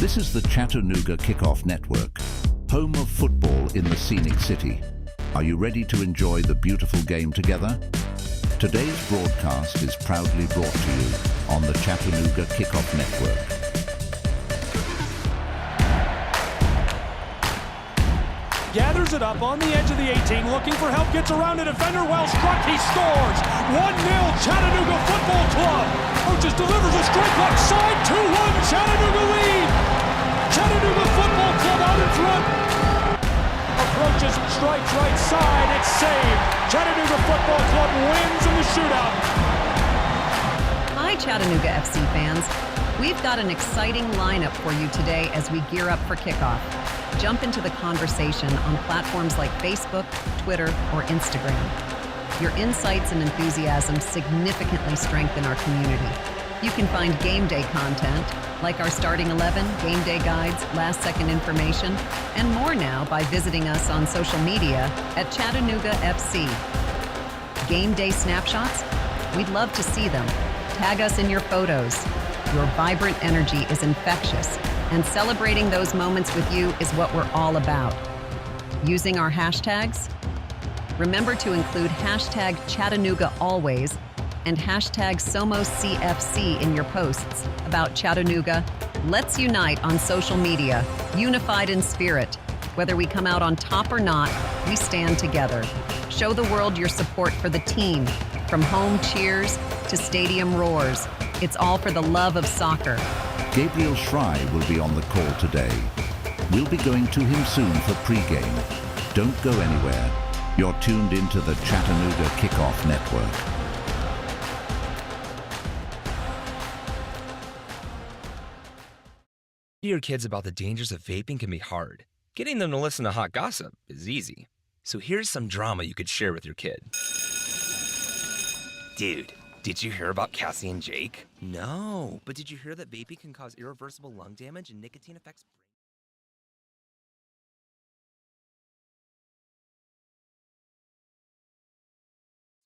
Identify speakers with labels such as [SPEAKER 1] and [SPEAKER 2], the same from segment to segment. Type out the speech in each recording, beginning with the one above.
[SPEAKER 1] This is the Chattanooga Kickoff Network, home of football in the scenic city. Are you ready to enjoy the beautiful game together? Today's broadcast is proudly brought to you on the Chattanooga Kickoff Network.
[SPEAKER 2] Gathers it up on the edge of the 18, looking for help, gets around a defender, well struck, he scores! 1-0 Chattanooga Football Club! Coaches delivers a straight left side, 2-1 Chattanooga lead! Chattanooga Football Club out in front! Approaches, strikes right side, it's saved! Chattanooga Football Club wins in the shootout!
[SPEAKER 3] Hi Chattanooga FC fans! We've got an exciting lineup for you today as we gear up for kickoff. Jump into the conversation on platforms like Facebook, Twitter, or Instagram. Your insights and enthusiasm significantly strengthen our community. You can find game day content, like our starting 11, game day guides, last-second information, and more now by visiting us on social media at Chattanooga FC. Game day snapshots? We'd love to see them. Tag us in your photos. Your vibrant energy is infectious, and celebrating those moments with you is what we're all about. Using our hashtags? Remember to include hashtag Chattanooga always and hashtag SomosCFC in your posts about Chattanooga. Let's unite on social media, unified in spirit. Whether we come out on top or not, we stand together. Show the world your support for the team, from home cheers to stadium roars. It's all for the love of soccer.
[SPEAKER 1] Gabriel Schrei will be on the call today. We'll be going to him soon for pregame. Don't go anywhere. You're tuned into the Chattanooga Kickoff Network.
[SPEAKER 4] To your kids about the dangers of vaping can be hard. Getting them to listen to hot gossip is easy. So here's some drama you could share with your kid. Dude, did you hear about Cassie and Jake? No, but did you hear that vaping can cause irreversible lung damage and nicotine affects brain?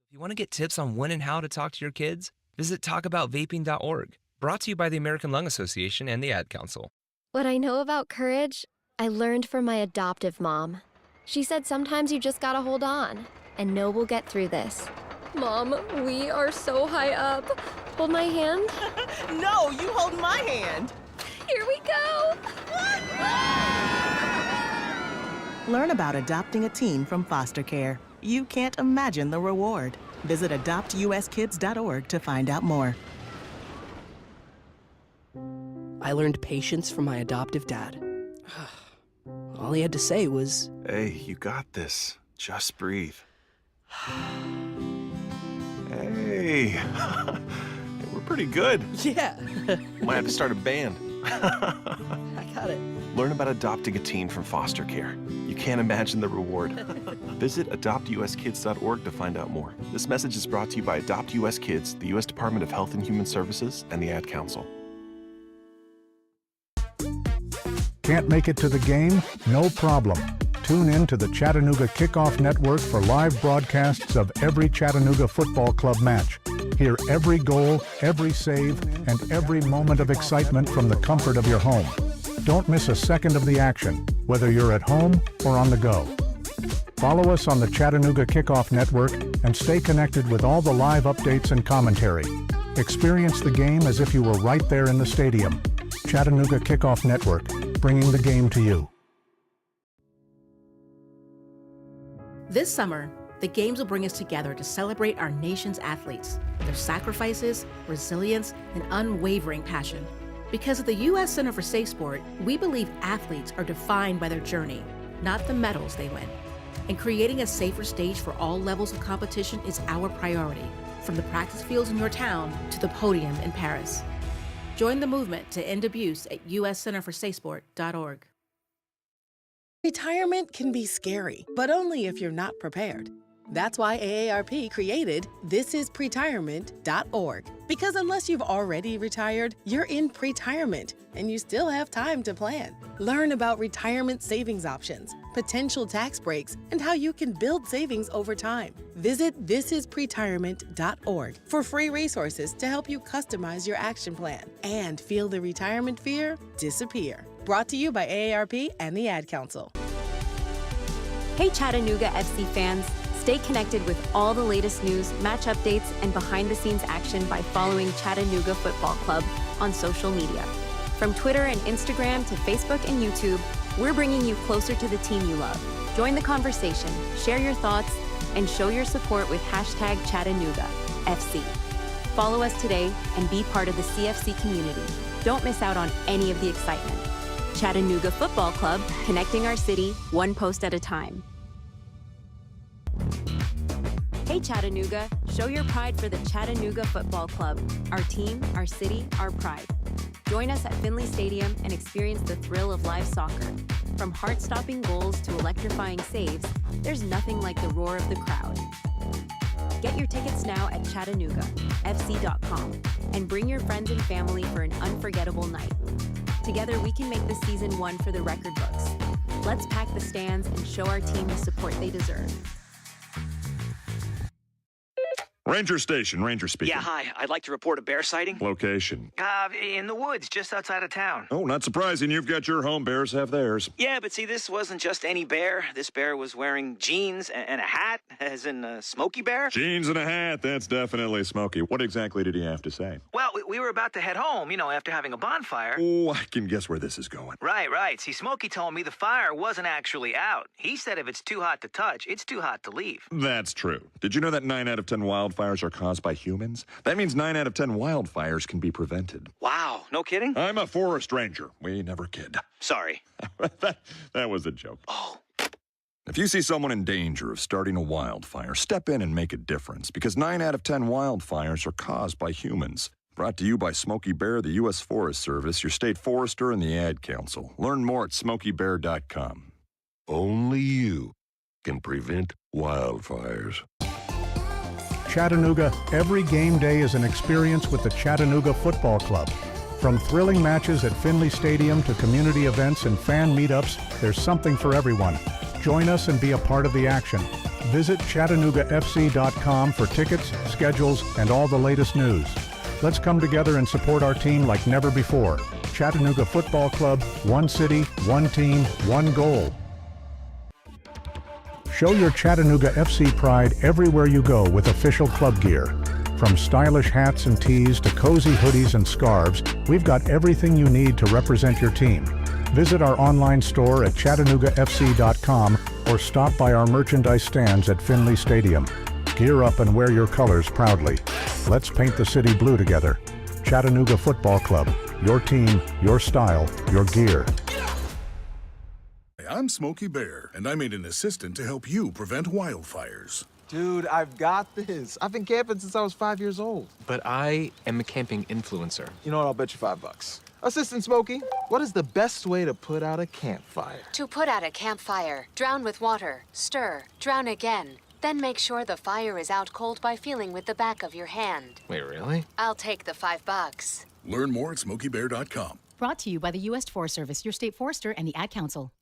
[SPEAKER 4] If you want to get tips on when and how to talk to your kids, visit talkaboutvaping.org. Brought to you by the American Lung Association and the Ad Council.
[SPEAKER 5] What I know about courage, I learned from my adoptive mom. She said sometimes you just gotta hold on and know we'll get through this. Mom, we are so high up. Hold my hand.
[SPEAKER 6] No, you hold my hand.
[SPEAKER 5] Here we go.
[SPEAKER 6] Learn about adopting a teen from foster care. You can't imagine the reward. Visit adoptuskids.org to find out more.
[SPEAKER 7] I learned patience from my adoptive dad. All he had to say was,
[SPEAKER 8] "Hey, you got this. Just breathe." Hey, we're pretty good.
[SPEAKER 7] yeah,
[SPEAKER 8] Might have to start a band.
[SPEAKER 7] I got it.
[SPEAKER 8] Learn about adopting a teen from foster care. You can't imagine the reward. Visit adoptuskids.org to find out more. This message is brought to you by Adopt US Kids, the U.S. Department of Health and Human Services, and the Ad Council.
[SPEAKER 9] Can't make it to the game? No problem. Tune in to the Chattanooga Kickoff Network for live broadcasts of every Chattanooga Football Club match. Hear every goal, every save, and every moment of excitement from the comfort of your home. Don't miss a second of the action, whether you're at home or on the go. Follow us on the Chattanooga Kickoff Network and stay connected with all the live updates and commentary. Experience the game as if you were right there in the stadium. Chattanooga Kickoff Network, bringing the game to you.
[SPEAKER 10] This summer, the Games will bring us together to celebrate our nation's athletes, their sacrifices, resilience, and unwavering passion. Because at the U.S. Center for Safe Sport, we believe athletes are defined by their journey, not the medals they win. And creating a safer stage for all levels of competition is our priority, from the practice fields in your town to the podium in Paris. Join the movement to end abuse at uscenterforsafesport.org.
[SPEAKER 11] Retirement can be scary, but only if you're not prepared. That's why AARP created thisispretirement.org. Because unless you've already retired, you're in pretirement, and you still have time to plan. Learn about retirement savings options, potential tax breaks, and how you can build savings over time. Visit thisispretirement.org for free resources to help you customize your action plan and feel the retirement fear disappear. Brought to you by AARP and the Ad Council.
[SPEAKER 12] Hey Chattanooga FC fans, stay connected with all the latest news, match updates, and behind-the-scenes action by following Chattanooga Football Club on social media. From Twitter and Instagram to Facebook and YouTube, we're bringing you closer to the team you love. Join the conversation, share your thoughts, and show your support with #ChattanoogaFC. Follow us today and be part of the CFC community. Don't miss out on any of the excitement. Chattanooga Football Club, connecting our city one post at a time. Hey Chattanooga, show your pride for the Chattanooga Football Club. Our team, our city, our pride. Join us at Finley Stadium and experience the thrill of live soccer. From heart-stopping goals to electrifying saves, there's nothing like the roar of the crowd. Get your tickets now at ChattanoogaFC.com and bring your friends and family for an unforgettable night. Together, we can make this season one for the record books. Let's pack the stands and show our team the support they deserve.
[SPEAKER 13] Ranger Station, Ranger speaking.
[SPEAKER 14] Yeah, hi. I'd like to report a bear sighting.
[SPEAKER 13] Location.
[SPEAKER 14] In the woods, just outside of town.
[SPEAKER 13] Oh, not surprising. You've got your home. Bears have theirs.
[SPEAKER 14] Yeah, but see, this wasn't just any bear. This bear was wearing jeans and a hat, as in a Smokey Bear.
[SPEAKER 13] Jeans and a hat. That's definitely Smokey. What exactly did he have to say?
[SPEAKER 14] Well, we were about to head home, after having a bonfire.
[SPEAKER 13] Oh, I can guess where this is going.
[SPEAKER 14] Right. See, Smokey told me the fire wasn't actually out. He said if it's too hot to touch, it's too hot to leave.
[SPEAKER 13] That's true. Did you know that 9 out of 10 wildfires are caused by humans? That means 9 out of 10 wildfires can be prevented.
[SPEAKER 14] Wow, no kidding?
[SPEAKER 13] I'm a forest ranger. We never kid.
[SPEAKER 14] Sorry.
[SPEAKER 13] that was a joke.
[SPEAKER 14] Oh.
[SPEAKER 13] If you see someone in danger of starting a wildfire, step in and make a difference, because 9 out of 10 wildfires are caused by humans. Brought to you by Smokey Bear, the U.S. Forest Service, your state forester, and the Ad Council. Learn more at smokeybear.com.
[SPEAKER 15] Only you can prevent wildfires.
[SPEAKER 9] Chattanooga, every game day is an experience with the Chattanooga Football Club. From thrilling matches at Finley Stadium to community events and fan meetups, there's something for everyone. Join us and be a part of the action. Visit ChattanoogaFC.com for tickets, schedules, and all the latest news. Let's come together and support our team like never before. Chattanooga Football Club, one city, one team, one goal. Show your Chattanooga FC pride everywhere you go with official club gear. From stylish hats and tees to cozy hoodies and scarves, we've got everything you need to represent your team. Visit our online store at ChattanoogaFC.com or stop by our merchandise stands at Finley Stadium. Gear up and wear your colors proudly. Let's paint the city blue together. Chattanooga Football Club. Your team, your style, your gear.
[SPEAKER 16] I'm Smokey Bear, and I made an assistant to help you prevent wildfires.
[SPEAKER 17] Dude, I've got this. I've been camping since I was 5 years old.
[SPEAKER 18] But I am a camping influencer.
[SPEAKER 17] You know what? I'll bet you $5. Assistant Smokey, what is the best way to put out a campfire?
[SPEAKER 19] To put out a campfire, drown with water, stir, drown again. Then make sure the fire is out cold by feeling with the back of your hand.
[SPEAKER 18] Wait, really?
[SPEAKER 19] I'll take the $5.
[SPEAKER 16] Learn more at smokeybear.com.
[SPEAKER 20] Brought to you by the U.S. Forest Service, your state forester, and the Ad Council.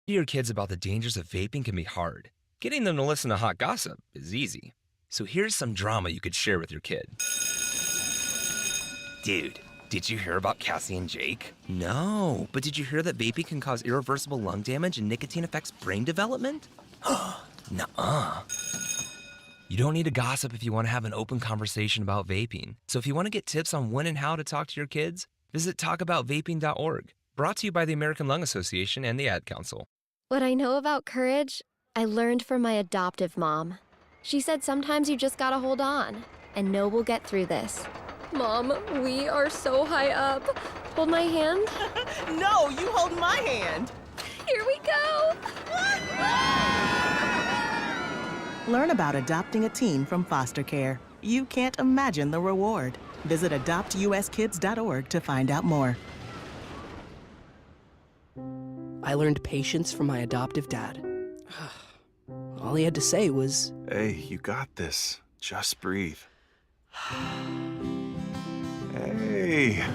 [SPEAKER 4] To your kids about the dangers of vaping can be hard. Getting them to listen to hot gossip is easy. So here's some drama you could share with your kid. Dude, did you hear about Cassie and Jake? No, but did you hear that vaping can cause irreversible lung damage and nicotine affects brain development? Nuh-uh. You don't need to gossip if you want to have an open conversation about vaping. So if you want to get tips on when and how to talk to your kids, visit talkaboutvaping.org. Brought to you by the American Lung Association and the Ad Council.
[SPEAKER 5] What I know about courage, I learned from my adoptive mom. She said sometimes you just gotta hold on and know we'll get through this. Mom, we are so high up. Hold my hand.
[SPEAKER 11] No, you hold my hand.
[SPEAKER 5] Here we go.
[SPEAKER 6] Learn about adopting a teen from foster care. You can't imagine the reward. Visit adoptuskids.org to find out more.
[SPEAKER 7] I learned patience from my adoptive dad. All he had to say was,
[SPEAKER 8] Hey, you got this. Just breathe. Hey,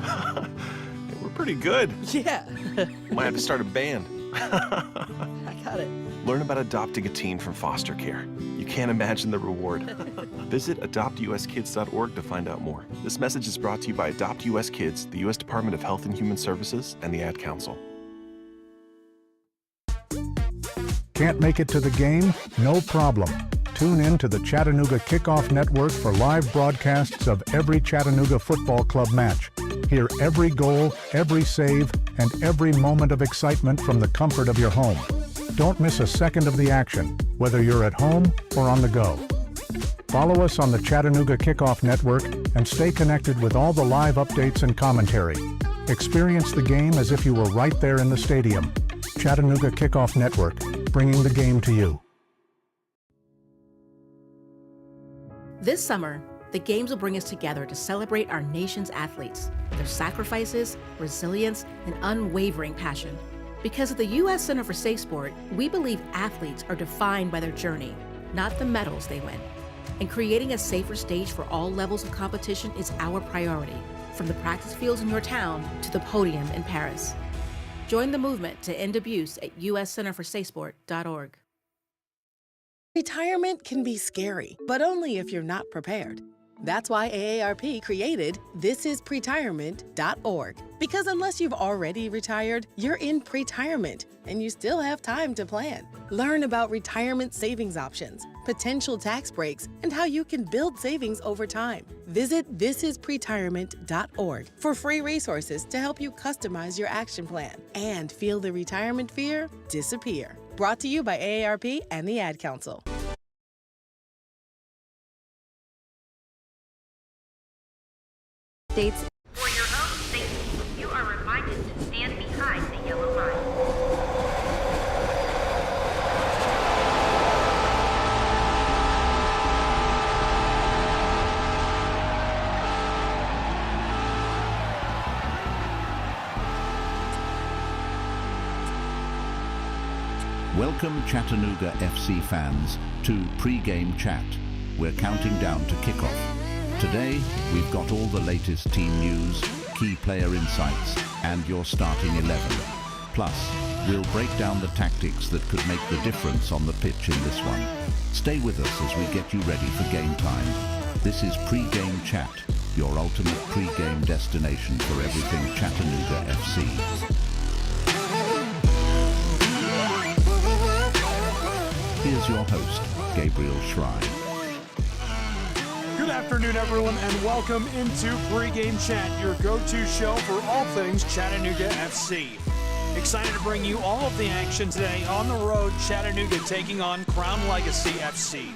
[SPEAKER 8] we're pretty good.
[SPEAKER 7] Yeah.
[SPEAKER 8] Might have to start a band.
[SPEAKER 7] I got it.
[SPEAKER 8] Learn about adopting a teen from foster care. You can't imagine the reward. Visit adoptuskids.org to find out more. This message is brought to you by Adopt US Kids, the U.S. Department of Health and Human Services, and the Ad Council.
[SPEAKER 9] Can't make it to the game? No problem. Tune in to the Chattanooga Kickoff Network for live broadcasts of every Chattanooga football club match. Hear every goal, every save, and every moment of excitement from the comfort of your home. Don't miss a second of the action, whether you're at home or on the go. Follow us on the Chattanooga Kickoff Network and stay connected with all the live updates and commentary. Experience the game as if you were right there in the stadium. Chattanooga Kickoff Network, bringing the game to you.
[SPEAKER 10] This summer, the Games will bring us together to celebrate our nation's athletes, their sacrifices, resilience, and unwavering passion. Because at the U.S. Center for Safe Sport, we believe athletes are defined by their journey, not the medals they win. And creating a safer stage for all levels of competition is our priority, from the practice fields in your town to the podium in Paris. Join the movement to end abuse at uscenterforsafesport.org.
[SPEAKER 11] Retirement can be scary, but only if you're not prepared. That's why AARP created thisispretirement.org. Because unless you've already retired, you're in pretirement, and you still have time to plan. Learn about retirement savings options, potential tax breaks, and how you can build savings over time. Visit thisispretirement.org for free resources to help you customize your action plan and feel the retirement fear disappear. Brought to you by AARP and the Ad Council.
[SPEAKER 12] Dates.
[SPEAKER 21] For your own safety, you are reminded to stand behind the yellow line.
[SPEAKER 1] Welcome Chattanooga FC fans to Pre-Game Chat. We're counting down to kickoff. Today, we've got all the latest team news, key player insights, and your starting 11. Plus, we'll break down the tactics that could make the difference on the pitch in this one. Stay with us as we get you ready for game time. This is Pre-Game Chat, your ultimate pre-game destination for everything Chattanooga FC. Here's your host, Gabriel Schrein.
[SPEAKER 2] Good afternoon, everyone, and welcome into Pre-Game Chat, your go-to show for all things Chattanooga FC. Excited to bring you all of the action today on the road, Chattanooga taking on Crown Legacy FC.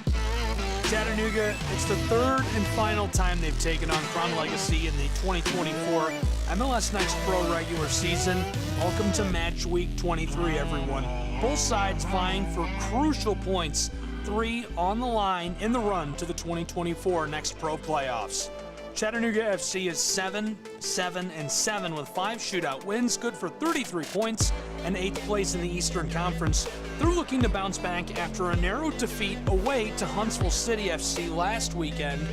[SPEAKER 2] Chattanooga, it's the third and final time they've taken on Crown Legacy in the 2024 MLS Next Pro regular season. Welcome to Match Week 23, everyone. Both sides vying for crucial points, 3 on the line in the run to the 2024 Next Pro playoffs. Chattanooga FC is 7-7-7 with 5 shootout wins, good for 33 points and 8th place in the Eastern Conference. They're looking to bounce back after a narrow defeat away to Huntsville City FC last weekend,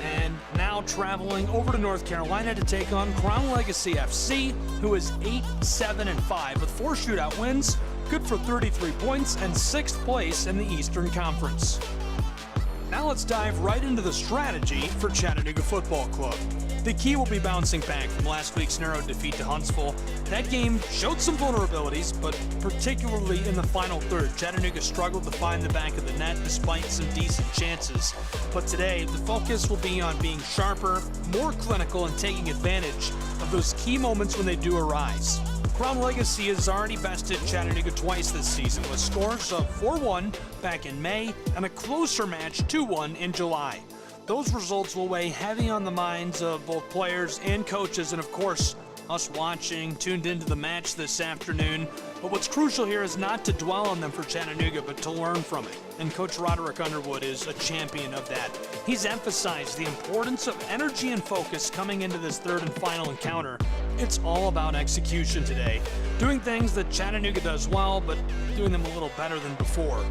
[SPEAKER 2] and now traveling over to North Carolina to take on Crown Legacy FC, who is 8-7-5 with 4 shootout wins, good for 33 points and 6th place in the Eastern Conference. Now let's dive right into the strategy for Chattanooga Football Club. The key will be bouncing back from last week's narrow defeat to Huntsville. That game showed some vulnerabilities, but particularly in the final third, Chattanooga struggled to find the back of the net despite some decent chances. But today, the focus will be on being sharper, more clinical, and taking advantage of those key moments when they do arise. Crown Legacy has already bested Chattanooga twice this season with scores of 4-1 back in May and a closer match 2-1 in July. Those results will weigh heavy on the minds of both players and coaches, and of course, us watching, tuned into the match this afternoon. But what's crucial here is not to dwell on them for Chattanooga, but to learn from it. And Coach Roderick Underwood is a champion of that. He's emphasized the importance of energy and focus coming into this third and final encounter. It's all about execution today. doing things that Chattanooga does well, but doing them a little better than before.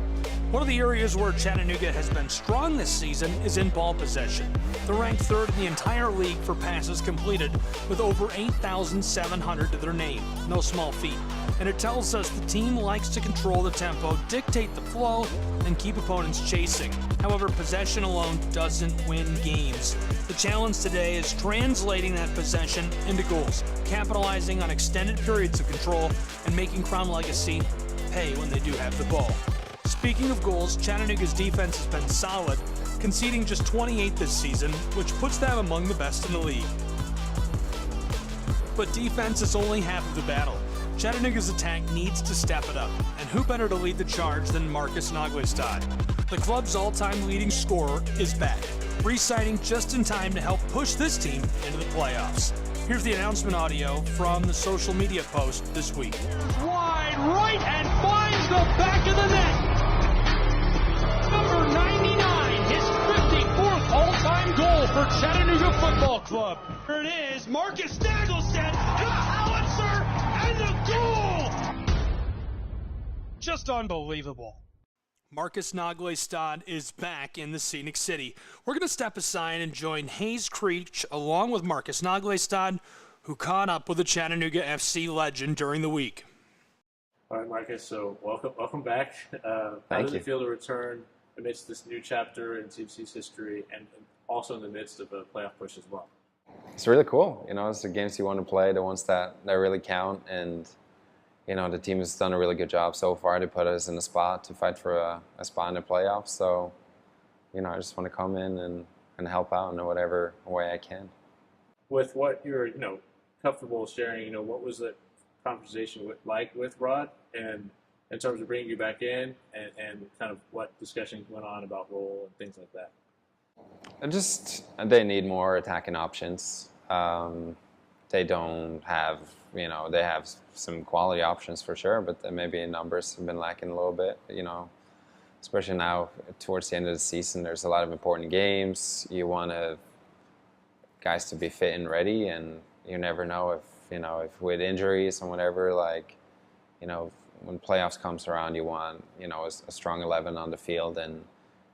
[SPEAKER 2] One of the areas where Chattanooga has been strong this season is in ball possession. They're ranked third in the entire league for passes completed, with over 8,700 to their name. No small feat. And it tells us the team likes to control the tempo, dictate the flow, and keep opponents chasing. However, possession alone doesn't win games. The challenge today is translating that possession into goals, capitalizing on extended periods of control, and making Crown Legacy pay when they do have the ball. Speaking of goals, Chattanooga's defense has been solid, conceding just 28 this season, which puts them among the best in the league. But defense is only half of the battle. Chattanooga's attack needs to step it up, and who better to lead the charge than Marcus Naglestad? The club's all-time leading scorer is back, re-signing just in time to help push this team into the playoffs. Here's the announcement audio from the social media post this week. Wide right and finds the back of the net. Number 99, his 54th all-time goal for Chattanooga Football Club. Here it is, Marcus Naglestad, and a howitzer, and the goal! Just unbelievable. Marcus Naglestad is back in the Scenic City. We're going to step aside and join Hayes Creech along with Marcus Naglestad, who caught up with the Chattanooga FC legend during the week.
[SPEAKER 3] All right, Marcus, so welcome back. How does it feel to return amidst this new chapter in CFC's history and also in the midst of a playoff push as well?
[SPEAKER 22] It's really cool. You know, it's the games you want to play, the ones that really count. And, you know, the team has done a really good job so far to put us in a spot to fight for a spot in the playoffs. So, you know, I just want to come in and help out in whatever way I can.
[SPEAKER 3] With what you're, comfortable sharing, what was the conversation like with Rod, and in terms of bringing you back in, and kind of what discussions went on about role and things like that?
[SPEAKER 22] They need more attacking options. They don't have, they have some quality options for sure, but maybe in numbers have been lacking a little bit, especially now towards the end of the season. There's a lot of important games. You want guys to be fit and ready, and you never know if with injuries and whatever, when playoffs comes around, you want, a strong 11 on the field, and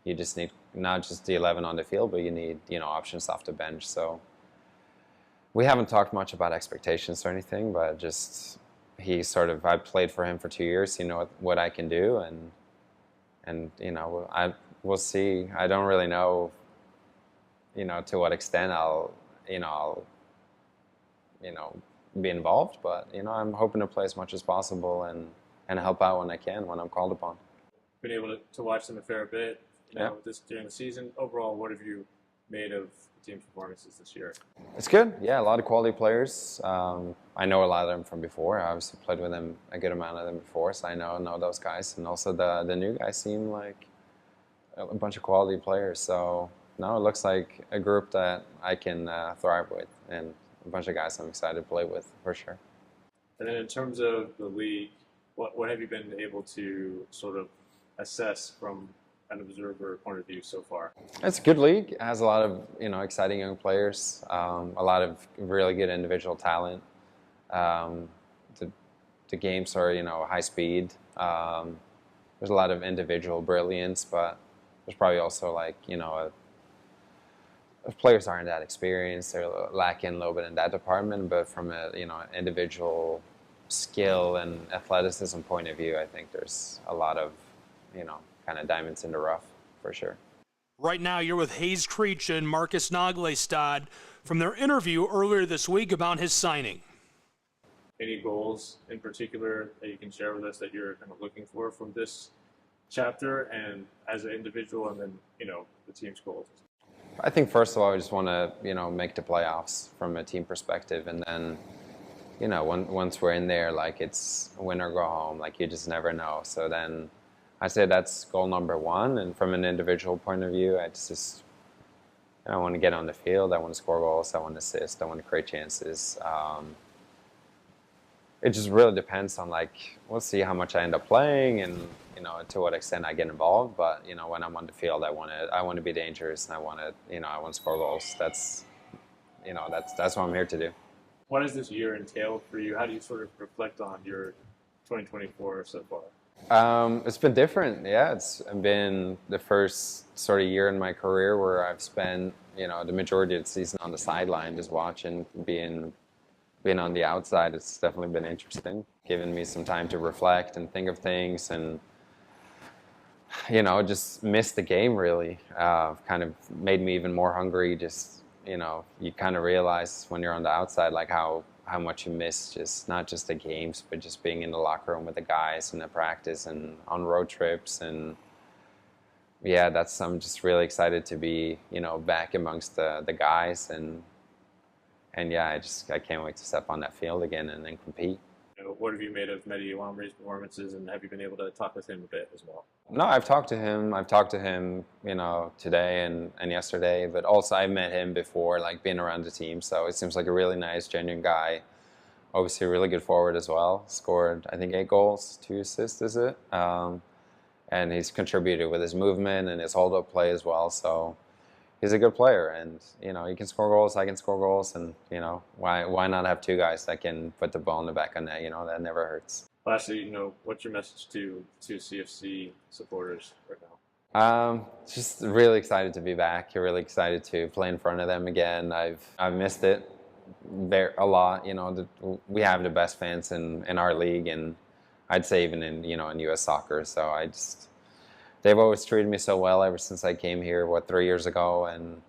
[SPEAKER 22] you just need not just the 11 on the field, but you need, options off the bench. So we haven't talked much about expectations or anything, but just I played for him for 2 years, what I can do, and we'll see. I don't really know, to what extent I'll be involved, but I'm hoping to play as much as possible and help out when I can, when I'm called upon.
[SPEAKER 3] Been able to watch them a fair bit, during the season. Overall, what have you made of the team's performances this year?
[SPEAKER 22] It's good. Yeah, a lot of quality players. I know a lot of them from before. I obviously played with them, a good amount of them before, so I know those guys. And also the new guys seem like a bunch of quality players. So no, it looks like a group that I can thrive with, and a bunch of guys I'm excited to play with for sure.
[SPEAKER 3] And then in terms of the league, what have you been able to sort of assess from an observer point of view so far?
[SPEAKER 22] It's a good league. It has a lot of exciting young players, a lot of really good individual talent. The games are high speed. There's a lot of individual brilliance, but there's probably also players aren't that experienced. They're lacking a little bit in that department, but from a individual skill and athleticism point of view, I think there's a lot of kind of diamonds in the rough for sure.
[SPEAKER 2] Right now you're with Hayes Creech and Marcus Naglestad from their interview earlier this week about his signing.
[SPEAKER 3] Any goals in particular that you can share with us that you're kind of looking for from this chapter, and as an individual, and then the team's goals?
[SPEAKER 22] I think first of all, I just want to make the playoffs from a team perspective, and then once we're in there, it's win or go home. You just never know. So then I say that's goal number one. And from an individual point of view, I want to get on the field. I want to score goals. I want to assist. I want to create chances. It just really depends on we'll see how much I end up playing, and to what extent I get involved. But when I'm on the field, I want to be dangerous, and I want to score goals. That's what I'm here to do.
[SPEAKER 3] what has this year entailed for you? How do you sort of reflect on your 2024 so far?
[SPEAKER 22] It's been different. Yeah, it's been the first sort of year in my career where I've spent, the majority of the season on the sideline, just watching, being on the outside. It's definitely been interesting, giving me some time to reflect and think of things, and just miss the game really. Kind of made me even more hungry. Just you kind of realize when you're on the outside, like how much you miss just not just the games, but just being in the locker room with the guys and the practice and on road trips. And yeah, I'm just really excited to be back amongst the guys, and yeah, I can't wait to step on that field again and then compete.
[SPEAKER 3] What have you made of Mehdi Ouamri's performances, and have you been able to talk with him a bit as well?
[SPEAKER 22] No, I've talked to him, today and yesterday, but also I met him before, like being around the team. So it seems like a really nice, genuine guy. Obviously a really good forward as well. Scored, I think, 8 goals, 2 assists, is it? And he's contributed with his movement and his hold-up play as well. So he's a good player, and he can score goals, I can score goals, and why not have 2 guys that can put the ball in the back of net? That never hurts.
[SPEAKER 3] Lastly, what's your message to CFC supporters right now?
[SPEAKER 22] Just really excited to be back. Really excited to play in front of them again. I've missed it a lot. We have the best fans in our league, and I'd say even in U.S. soccer. So they've always treated me so well ever since I came here, 3 years ago, and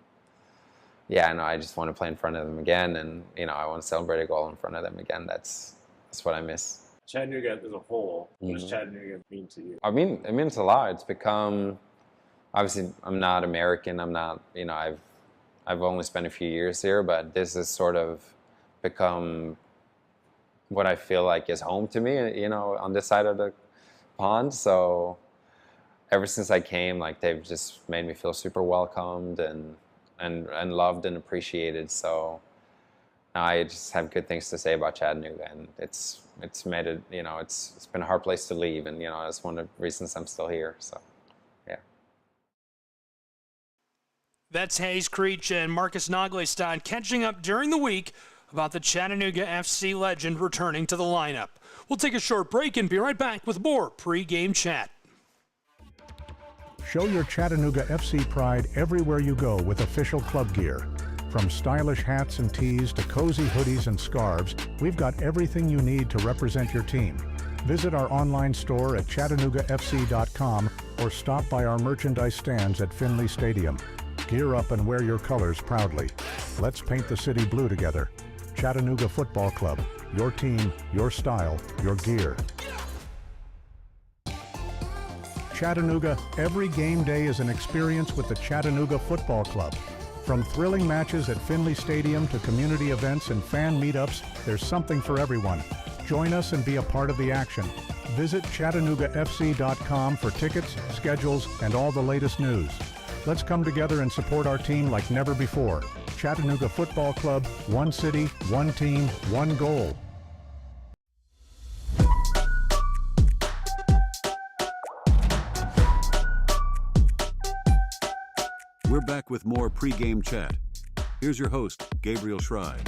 [SPEAKER 22] yeah, no, I just want to play in front of them again, and I want to celebrate a goal in front of them again. That's what I miss.
[SPEAKER 3] Chattanooga as a whole, what does Chattanooga mean to you?
[SPEAKER 22] I mean, it means a lot. It's become, obviously, I'm not American. I'm not, I've only spent a few years here, but this has sort of become what I feel like is home to me, on this side of the pond. So ever since I came, they've just made me feel super welcomed and loved and appreciated. So I just have good things to say about Chattanooga, and it's made it, it's been a hard place to leave, and that's one of the reasons I'm still here. So yeah.
[SPEAKER 2] That's Hayes Creech and Marcus Naglestein catching up during the week about the Chattanooga FC legend returning to the lineup. We'll take a short break and be right back with more pre-game chat.
[SPEAKER 9] Show your Chattanooga FC pride everywhere you go with official club gear. From stylish hats and tees to cozy hoodies and scarves, we've got everything you need to represent your team. Visit our online store at ChattanoogaFC.com or stop by our merchandise stands at Finley Stadium. Gear up and wear your colors proudly. Let's paint the city blue together. Chattanooga Football Club. Your team, your style, your gear. Chattanooga, every game day is an experience with the Chattanooga Football Club. From thrilling matches at Finley Stadium to community events and fan meetups, there's something for everyone. Join us and be a part of the action. Visit ChattanoogaFC.com for tickets, schedules, and all the latest news. Let's come together and support our team like never before. Chattanooga Football Club, one city, one team, one goal.
[SPEAKER 13] We're back with more pre-game chat. Here's your host, Gabriel Schrei.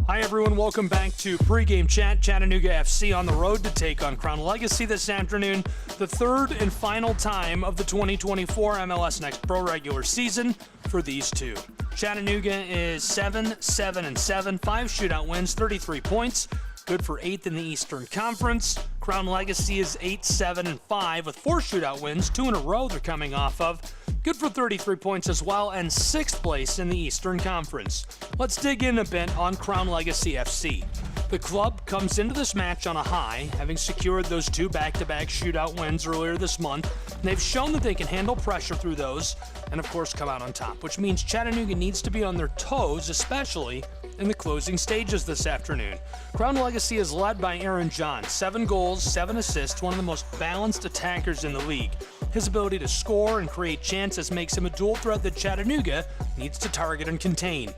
[SPEAKER 2] Hi everyone, welcome back to Pre-Game Chat. Chattanooga FC on the road to take on Crown Legacy this afternoon, the third and final time of the 2024 MLS Next Pro regular season for these two. Chattanooga is 7-7-7, 5 shootout wins, 33 points, good for 8th in the Eastern Conference. Crown Legacy is 8-7-5 with 4 shootout wins, 2 in a row they're coming off of. Good for 33 points as well, and 6th place in the Eastern Conference. Let's dig in a bit on Crown Legacy FC. The club comes into this match on a high, having secured those 2 back-to-back shootout wins earlier this month. And they've shown that they can handle pressure through those, and of course come out on top, which means Chattanooga needs to be on their toes, especially in the closing stages this afternoon. Crown Legacy is led by Aaron John, 7 goals, 7 assists, one of the most balanced attackers in the league. His ability to score and create chances makes him a dual threat that Chattanooga needs to target and contain.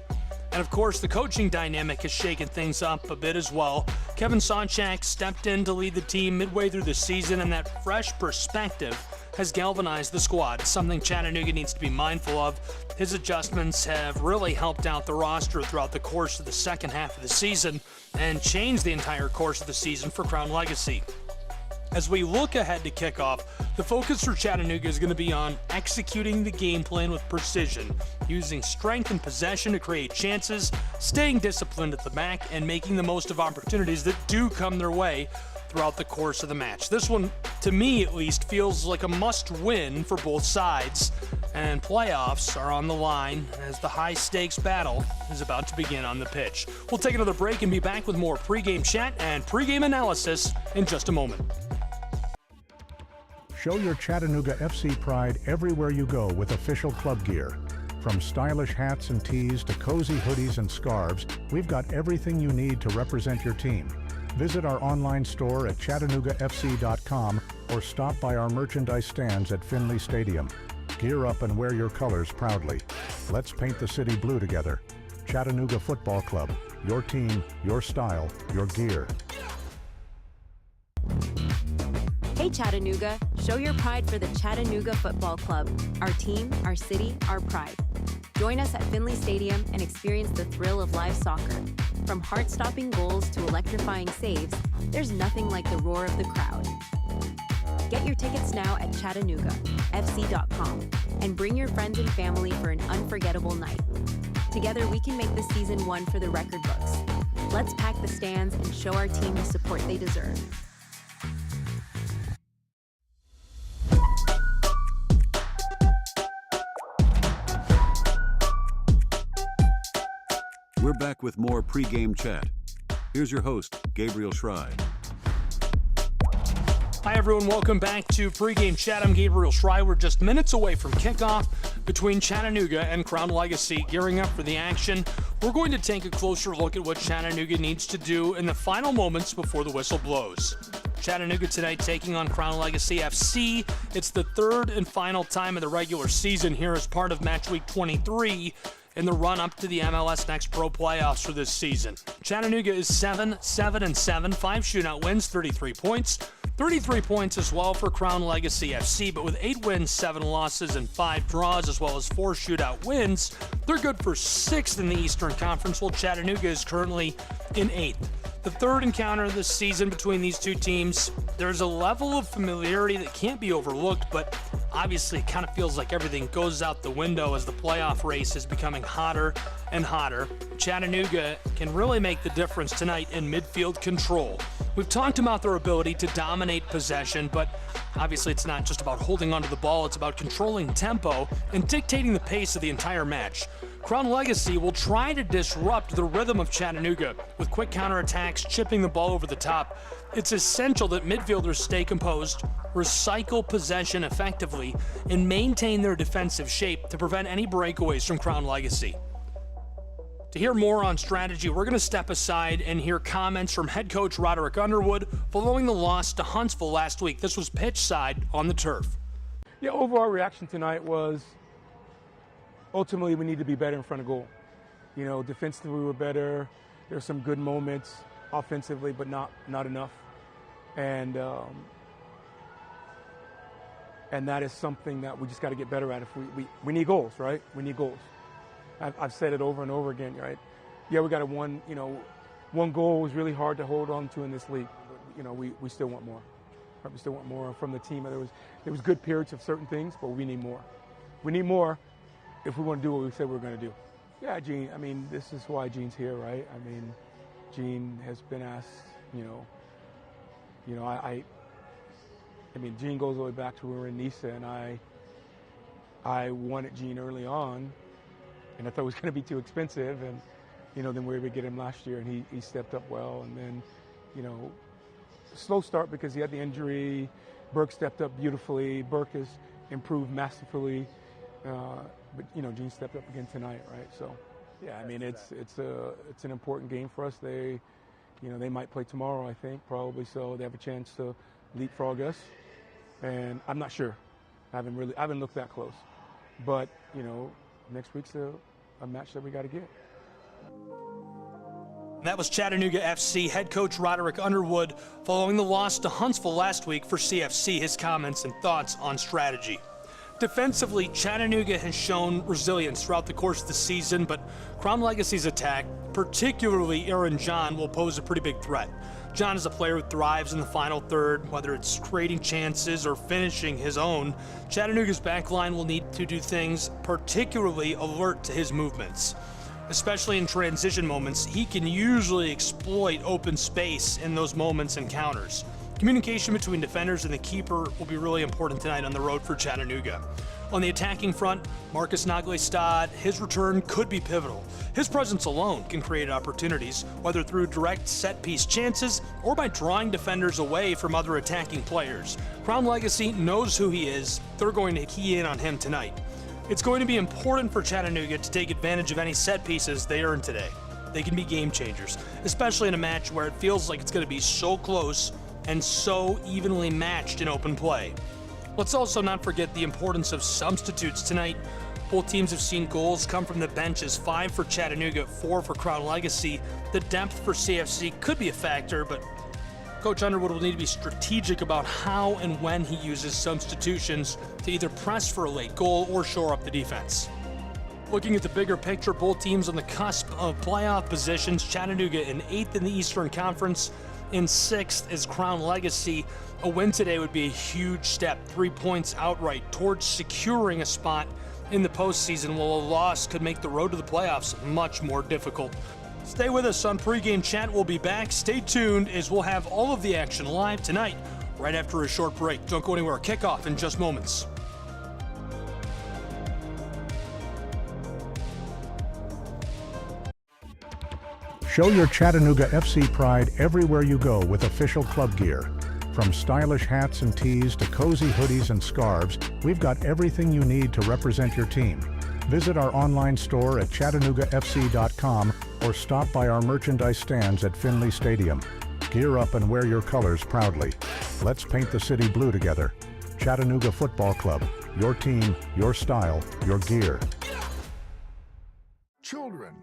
[SPEAKER 2] And of course, the coaching dynamic has shaken things up a bit as well. Kevin Sonchak stepped in to lead the team midway through the season, and that fresh perspective has galvanized the squad, something Chattanooga needs to be mindful of. His adjustments have really helped out the roster throughout the course of the second half of the season and changed the entire course of the season for Crown Legacy. As we look ahead to kickoff, the focus for Chattanooga is going to be on executing the game plan with precision, using strength and possession to create chances, staying disciplined at the back, and making the most of opportunities that do come their way throughout the course of the match. This one, to me at least, feels like a must-win for both sides, and playoffs are on the line as the high-stakes battle is about to begin on the pitch. We'll take another break and be back with more pregame chat and pregame analysis in just a moment.
[SPEAKER 9] Show your Chattanooga FC pride everywhere you go with official club gear. From stylish hats and tees to cozy hoodies and scarves, we've got everything you need to represent your team. Visit our online store at ChattanoogaFC.com or stop by our merchandise stands at Finley Stadium. Gear up and wear your colors proudly. Let's paint the city blue together. Chattanooga Football Club. Your team, your style, your gear.
[SPEAKER 12] Hey Chattanooga, show your pride for the Chattanooga Football Club. Our team, our city, our pride. Join us at Finley Stadium and experience the thrill of live soccer. From heart-stopping goals to electrifying saves, there's nothing like the roar of the crowd. Get your tickets now at ChattanoogaFC.com and bring your friends and family for an unforgettable night. Together we can make this season one for the record books. Let's pack the stands and show our team the support they deserve.
[SPEAKER 13] We're back with more pregame chat. Here's your host, Gabriel Schrei.
[SPEAKER 2] Hi everyone, welcome back to pregame chat. I'm Gabriel Schrei. We're just minutes away from kickoff between Chattanooga and Crown Legacy. Gearing up for the action, we're going to take a closer look at what Chattanooga needs to do in the final moments before the whistle blows. Chattanooga tonight taking on Crown Legacy FC. It's the third and final time of the regular season here as part of match week 23 in the run-up to the MLS Next Pro playoffs for this season. Chattanooga is 7-7-7, 5 shootout wins, 33 points. 33 points as well for Crown Legacy FC, but with 8 wins, 7 losses, and 5 draws, as well as 4 shootout wins, they're good for 6th in the Eastern Conference, while Chattanooga is currently in 8th. The third encounter this season between these two teams, there's a level of familiarity that can't be overlooked, but obviously it kind of feels like everything goes out the window as the playoff race is becoming hotter and hotter. Chattanooga can really make the difference tonight in midfield control. We've talked about their ability to dominate possession, but obviously it's not just about holding onto the ball, it's about controlling tempo and dictating the pace of the entire match. Crown Legacy will try to disrupt the rhythm of Chattanooga with quick counterattacks, chipping the ball over the top. It's essential that midfielders stay composed, recycle possession effectively, and maintain their defensive shape to prevent any breakaways from Crown Legacy. To hear more on strategy, we're going to step aside and hear comments from head coach Roderick Underwood following the loss to Huntsville last week. This was pitch side on the turf.
[SPEAKER 14] Yeah, overall reaction tonight was ultimately we need to be better in front of goal. You know, defensively we were better. There's some good moments offensively, but not enough. And that is something that we just got to get better at. If we need goals, right? We need goals. I've said it over and over again, right? Yeah, we got one goal was really hard to hold on to in this league. But, we still want more. We still want more from the team. There was good periods of certain things, but we need more. We need more if we want to do what we said we were going to do. Yeah, Gene, I mean, this is why Gene's here, right? I mean, Gene has been asked, I mean, Gene goes all the way back to when we were in NISA, and I wanted Gene early on, and I thought it was going to be too expensive, and, then we were able to get him last year, and he stepped up well, and then, slow start because he had the injury. Burke stepped up beautifully. Burke has improved masterfully. But Gene stepped up again tonight, right? So, yeah, I mean, it's an important game for us. They might play tomorrow, I think, probably. So they have a chance to leapfrog us, and I'm not sure. I haven't looked that close, but next week's a match that we got to get.
[SPEAKER 2] That was Chattanooga FC head coach Roderick Underwood following the loss to Huntsville last week for CFC, his comments and thoughts on strategy. Defensively, Chattanooga has shown resilience throughout the course of the season, but Crown Legacy's attack, particularly Aaron John, will pose a pretty big threat. John is a player who thrives in the final third, whether it's creating chances or finishing his own. Chattanooga's backline will need to do things particularly alert to his movements. Especially in transition moments, he can usually exploit open space in those moments and counters. Communication between defenders and the keeper will be really important tonight on the road for Chattanooga. On the attacking front, Marcus Nagle-Stad, his return could be pivotal. His presence alone can create opportunities, whether through direct set-piece chances or by drawing defenders away from other attacking players. Crown Legacy knows who he is. They're going to key in on him tonight. It's going to be important for Chattanooga to take advantage of any set pieces they earn today. They can be game changers, especially in a match where it feels like it's going to be so close and so evenly matched in open play. Let's also not forget the importance of substitutes tonight. Both teams have seen goals come from the benches, 5 for Chattanooga, 4 for Crown Legacy. The depth for CFC could be a factor, but Coach Underwood will need to be strategic about how and when he uses substitutions to either press for a late goal or shore up the defense. Looking at the bigger picture, both teams on the cusp of playoff positions. Chattanooga in 8th in the Eastern Conference. In 6th is Crown Legacy. A win today would be a huge step, 3 points outright, towards securing a spot in the postseason, while a loss could make the road to the playoffs much more difficult. Stay with us on Pregame Chat. We'll be back. Stay tuned as we'll have all of the action live tonight, right after a short break. Don't go anywhere. Kickoff in just moments.
[SPEAKER 9] Show your Chattanooga FC pride everywhere you go with official club gear. From stylish hats and tees to cozy hoodies and scarves, we've got everything you need to represent your team. Visit our online store at ChattanoogaFC.com or stop by our merchandise stands at Finley Stadium. Gear up and wear your colors proudly. Let's paint the city blue together. Chattanooga Football Club. Your team, your style, your gear.
[SPEAKER 15] Children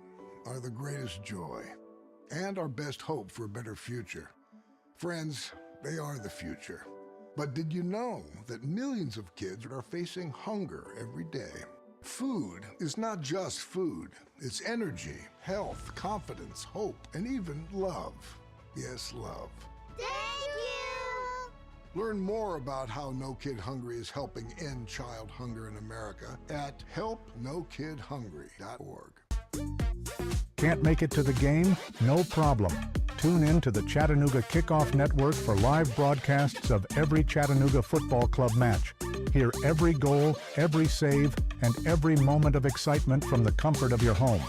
[SPEAKER 15] are the greatest joy and our best hope for a better future. Friends, they are the future. But did you know that millions of kids are facing hunger every day? Food is not just food. It's energy, health, confidence, hope, and even love. Yes, love.
[SPEAKER 17] Thank you!
[SPEAKER 15] Learn more about how No Kid Hungry is helping end child hunger in America at helpnokidhungry.org.
[SPEAKER 9] Can't make it to the game? No problem. Tune in to the Chattanooga Kickoff Network for live broadcasts of every Chattanooga Football Club match. Hear every goal, every save, and every moment of excitement from the comfort of your home.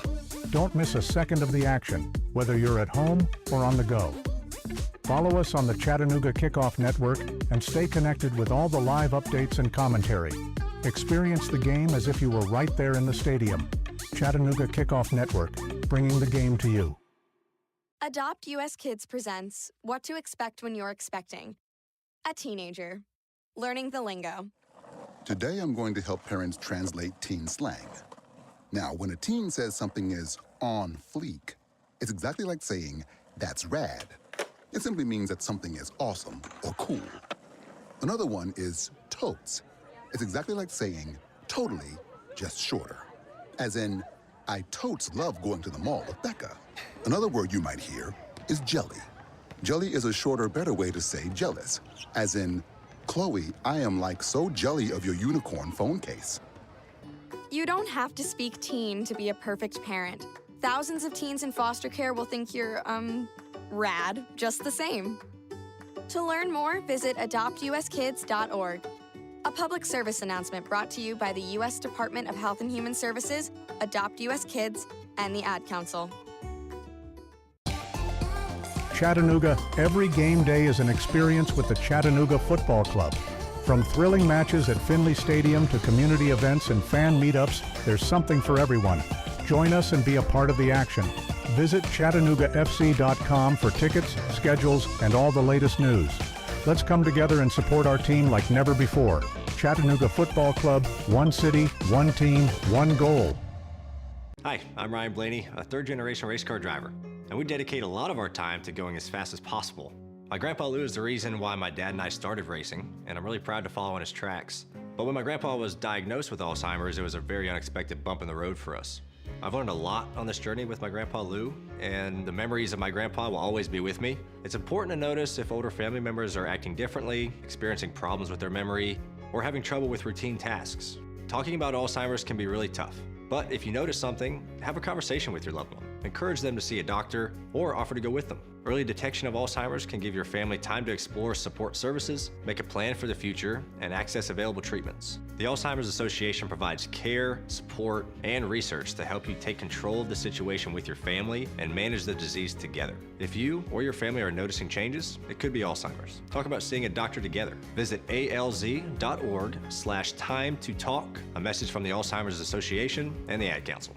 [SPEAKER 9] Don't miss a second of the action, whether you're at home or on the go. Follow us on the Chattanooga Kickoff Network and stay connected with all the live updates and commentary. Experience the game as if you were right there in the stadium. Chattanooga Kickoff Network, bringing the game to you.
[SPEAKER 23] Adopt US Kids presents What to Expect When You're Expecting. A teenager. Learning the lingo.
[SPEAKER 24] Today I'm going to help parents translate teen slang. Now, when a teen says something is on fleek, it's exactly like saying, that's rad. It simply means that something is awesome or cool. Another one is totes. It's exactly like saying, totally, just shorter. As in, I totes love going to the mall with Becca. Another word you might hear is jelly. Jelly is a shorter, better way to say jealous. As in, Chloe, I am like so jelly of your unicorn phone case.
[SPEAKER 23] You don't have to speak teen to be a perfect parent. Thousands of teens in foster care will think you're, rad, just the same. To learn more, visit adoptuskids.org. A public service announcement brought to you by the U.S. Department of Health and Human Services, Adopt U.S. Kids, and the Ad Council.
[SPEAKER 9] Chattanooga, every game day is an experience with the Chattanooga Football Club. From thrilling matches at Finley Stadium to community events and fan meetups, there's something for everyone. Join us and be a part of the action. Visit ChattanoogaFC.com for tickets, schedules, and all the latest news. Let's come together and support our team like never before. Chattanooga Football Club, one city, one team, one goal.
[SPEAKER 25] Hi, I'm Ryan Blaney, a third-generation race car driver.
[SPEAKER 16] and we dedicate a lot of our time to going as fast as possible. My Grandpa Lou is the reason why my dad and I started racing, and I'm really proud to follow in his tracks. But when my grandpa was diagnosed with Alzheimer's, it was a very unexpected bump in the road for us. I've learned a lot on this journey with my Grandpa Lou, and the memories of my grandpa will always be with me. It's important to notice if older family members are acting differently, experiencing problems with their memory, or having trouble with routine tasks. Talking about Alzheimer's can be really tough, but if you notice something, have a conversation with your loved one. Encourage them to see a doctor or offer to go with them. Early detection of Alzheimer's can give your family time to explore support services, make a plan for the future, and access available treatments. The Alzheimer's Association provides care, support, and research to help you take control of the situation with your family and manage the disease together. If you or your family are noticing changes, it could be Alzheimer's. Talk about seeing a doctor together. Visit alz.org/time to talk. A message from the Alzheimer's Association and the Ad Council.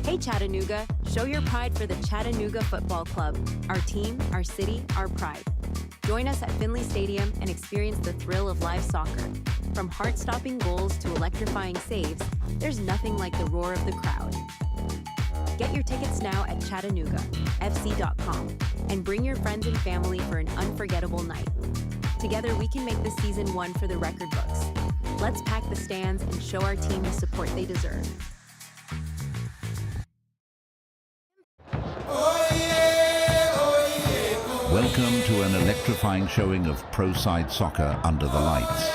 [SPEAKER 12] Hey Chattanooga, show your pride for the Chattanooga Football Club. Our team, our city, our pride. Join us at Finley Stadium and experience the thrill of live soccer. From heart-stopping goals to electrifying saves, there's nothing like the roar of the crowd. Get your tickets now at ChattanoogaFC.com and bring your friends and family for an unforgettable night. Together we can make this season one for the record books. Let's pack the stands and show our team the support they deserve.
[SPEAKER 1] Welcome to an electrifying showing of pro-side soccer under the lights.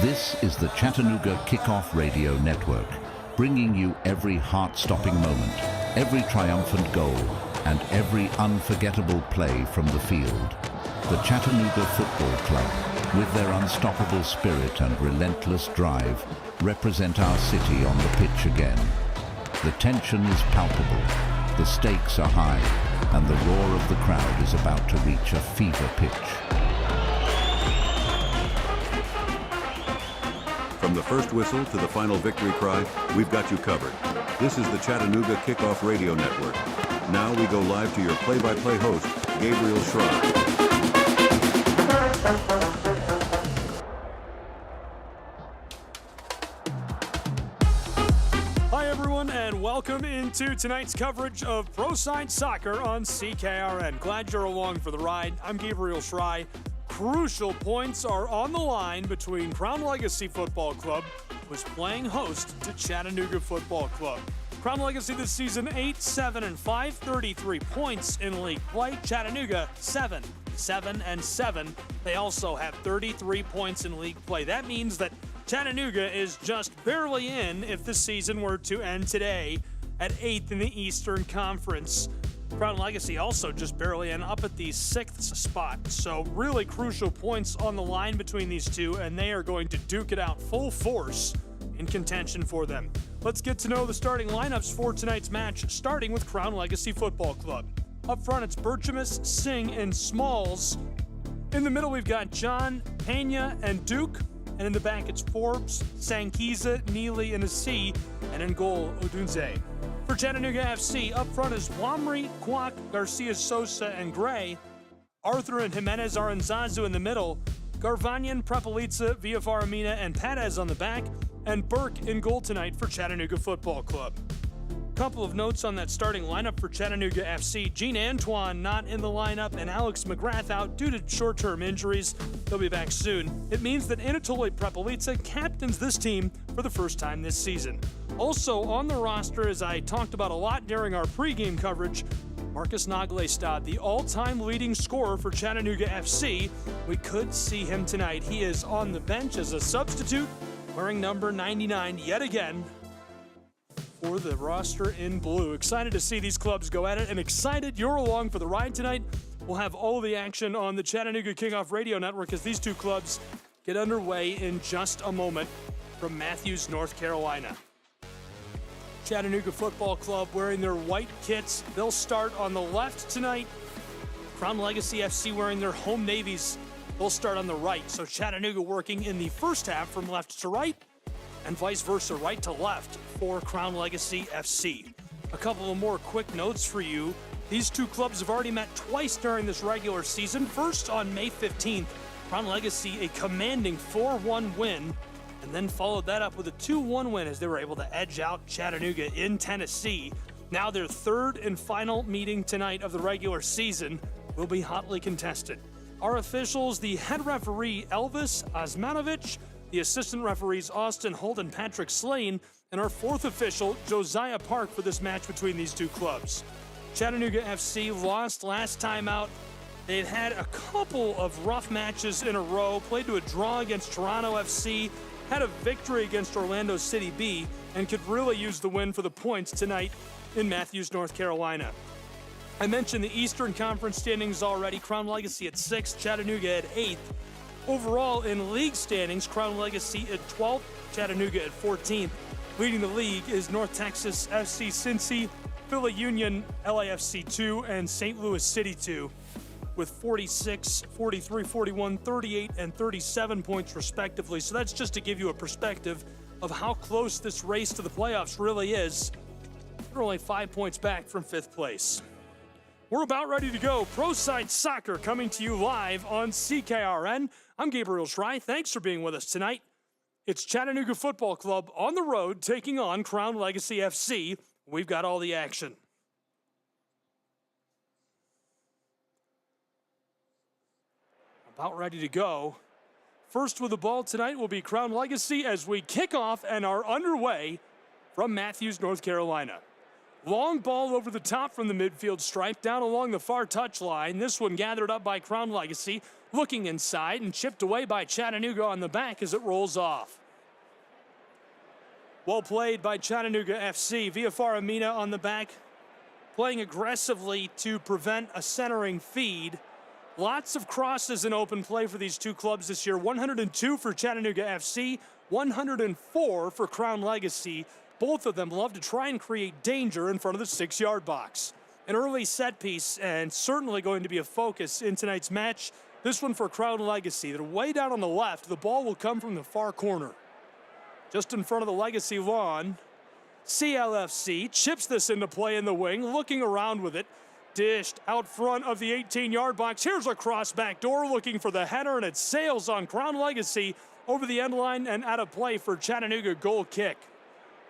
[SPEAKER 1] This is the Chattanooga Kickoff Radio Network, bringing you every heart-stopping moment, every triumphant goal, and every unforgettable play from the field. The Chattanooga Football Club, with their unstoppable spirit and relentless drive, represent our city on the pitch again. The tension is palpable, the stakes are high, and the roar of the crowd is about to reach a fever pitch.
[SPEAKER 13] From the first whistle to the final victory cry, we've got you covered. This is the Chattanooga Kickoff Radio Network. Now we go live to your play-by-play host, Gabriel Schrei.
[SPEAKER 2] Hi everyone, and welcome into tonight's coverage of Pro-Side Soccer on CKRN. Glad you're along for the ride. I'm Gabriel Schrei. Crucial points are on the line between Crown Legacy Football Club, who's playing host to Chattanooga Football Club. Crown Legacy this season 8-7-5, 33 points in league play. Chattanooga 7-7-7. They also have 33 points in league play. That means that Chattanooga is just barely in if the season were to end today at 8th in the Eastern Conference. Crown Legacy also just barely in, up at the 6th spot. So really crucial points on the line between these two, and they are going to duke it out full force in contention for them. Let's get to know the starting lineups for tonight's match, starting with Crown Legacy Football Club. Up front, it's Berchamus, Singh, and Smalls. In the middle, we've got John, Pena, and Duke. And in the back, it's Forbes, Sankiza, Neely, and Asi. And in goal, Odunze. For Chattanooga FC, up front is Wamri, Kwak, Garcia Sosa, and Gray. Arthur and Jimenez are in Zazu in the middle. Garvanyan, Prepelica, Villafaramina, and Patez on the back. And Burke in goal tonight for Chattanooga Football Club. Couple of notes on that starting lineup for Chattanooga FC. Gene Antoine not in the lineup and Alex McGrath out due to short-term injuries. They'll be back soon. It means that Anatoly Prepelica captains this team for the first time this season. Also on the roster, as I talked about a lot during our pregame coverage, Marcus Naglestad, the all-time leading scorer for Chattanooga FC. We could see him tonight. He is on the bench as a substitute, wearing number 99 yet again for the roster in blue. Excited to see these clubs go at it, and excited you're along for the ride tonight. We'll have all of the action on the Chattanooga Kickoff Radio Network as these two clubs get underway in just a moment from Matthews, North Carolina. Chattanooga Football Club wearing their white kits. They'll start on the left tonight. Crown Legacy FC wearing their home navies. They'll start on the right. So Chattanooga working in the first half from left to right, and vice versa, right to left for Crown Legacy FC. A couple of more quick notes for you. These two clubs have already met twice during this regular season. First on May 15th, Crown Legacy a commanding 4-1 win, and then followed that up with a 2-1 win as they were able to edge out Chattanooga in Tennessee. Now their third and final meeting tonight of the regular season will be hotly contested. Our officials, the head referee Elvis Osmanovic, the assistant referees Austin Holt and Patrick Slane, and our fourth official, Josiah Park, for this match between these two clubs. Chattanooga FC lost last time out. They've had a couple of rough matches in a row, played to a draw against Toronto FC, had a victory against Orlando City B, and could really use the win for the points tonight in Matthews, North Carolina. I mentioned the Eastern Conference standings already. Crown Legacy at 6th, Chattanooga at 8th. Overall, in league standings, Crown Legacy at 12th, Chattanooga at 14th. Leading the league is North Texas FC Cincy, Philly Union, LAFC 2, and St. Louis City 2, with 46, 43, 41, 38, and 37 points respectively. So that's just to give you a perspective of how close this race to the playoffs really is. They're only 5 points back from 5th place. We're about ready to go. Pro Side Soccer coming to you live on CKRN. I'm Gabriel Schrei. Thanks for being with us tonight. It's Chattanooga Football Club on the road taking on Crown Legacy FC. We've got all the action. About ready to go. First with the ball tonight will be Crown Legacy as we kick off and are underway from Matthews, North Carolina. Long ball over the top from the midfield stripe, down along the far touchline. This one gathered up by Crown Legacy, looking inside and chipped away by Chattanooga on the back as it rolls off. Well played by Chattanooga FC. Viafara Mina on the back, playing aggressively to prevent a centering feed. Lots of crosses in open play for these two clubs this year. 102 for Chattanooga FC, 104 for Crown Legacy. Both of them love to try and create danger in front of the 6-yard box. An early set piece, and certainly going to be a focus in tonight's match. This one for Crown Legacy. They're way down on the left. The ball will come from the far corner. Just in front of the Legacy lawn. CLFC chips this into play in the wing, looking around with it. Dished out front of the 18-yard box. Here's a cross back door looking for the header, and it sails on Crown Legacy over the end line and out of play for Chattanooga goal kick.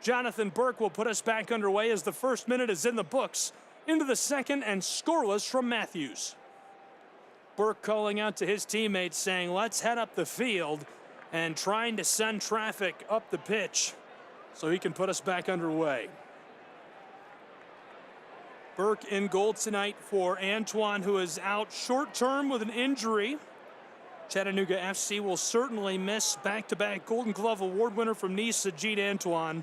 [SPEAKER 2] Jonathan Burke will put us back underway as the first minute is in the books. Into the second and scoreless from Matthews. Burke calling out to his teammates saying, let's head up the field, and trying to send traffic up the pitch so he can put us back underway. Burke in goal tonight for Antoine, who is out short term with an injury. Chattanooga FC will certainly miss back-to-back Golden Glove Award winner from Nice, Gene Antoine.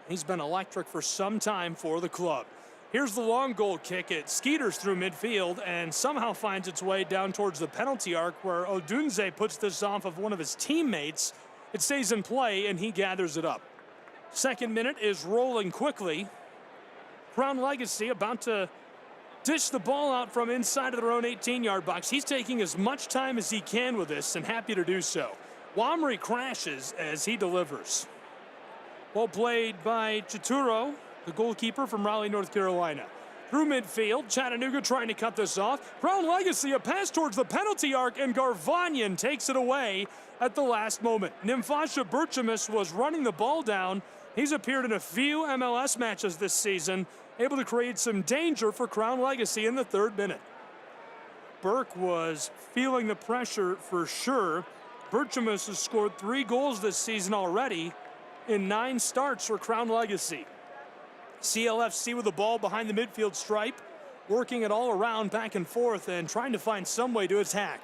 [SPEAKER 2] He's been electric for some time for the club. Here's the long goal kick. It skeeters through midfield and somehow finds its way down towards the penalty arc where Odunze puts this off of one of his teammates. It stays in play and he gathers it up. Second minute is rolling quickly. Crown Legacy about to dish the ball out from inside of their own 18-yard box. He's taking as much time as he can with this and happy to do so. Wamry crashes as he delivers. Well played by Chituro, the goalkeeper from Raleigh, North Carolina. Through midfield, Chattanooga trying to cut this off. Crown Legacy, a pass towards the penalty arc, and Garvanyan takes it away at the last moment. Nimfasha Berchamis was running the ball down. He's appeared in a few MLS matches this season, able to create some danger for Crown Legacy in the third minute. Burke was feeling the pressure for sure. Berchamis has scored 3 goals this season already in 9 starts for Crown Legacy. CLFC with the ball behind the midfield stripe, working it all around back and forth and trying to find some way to attack.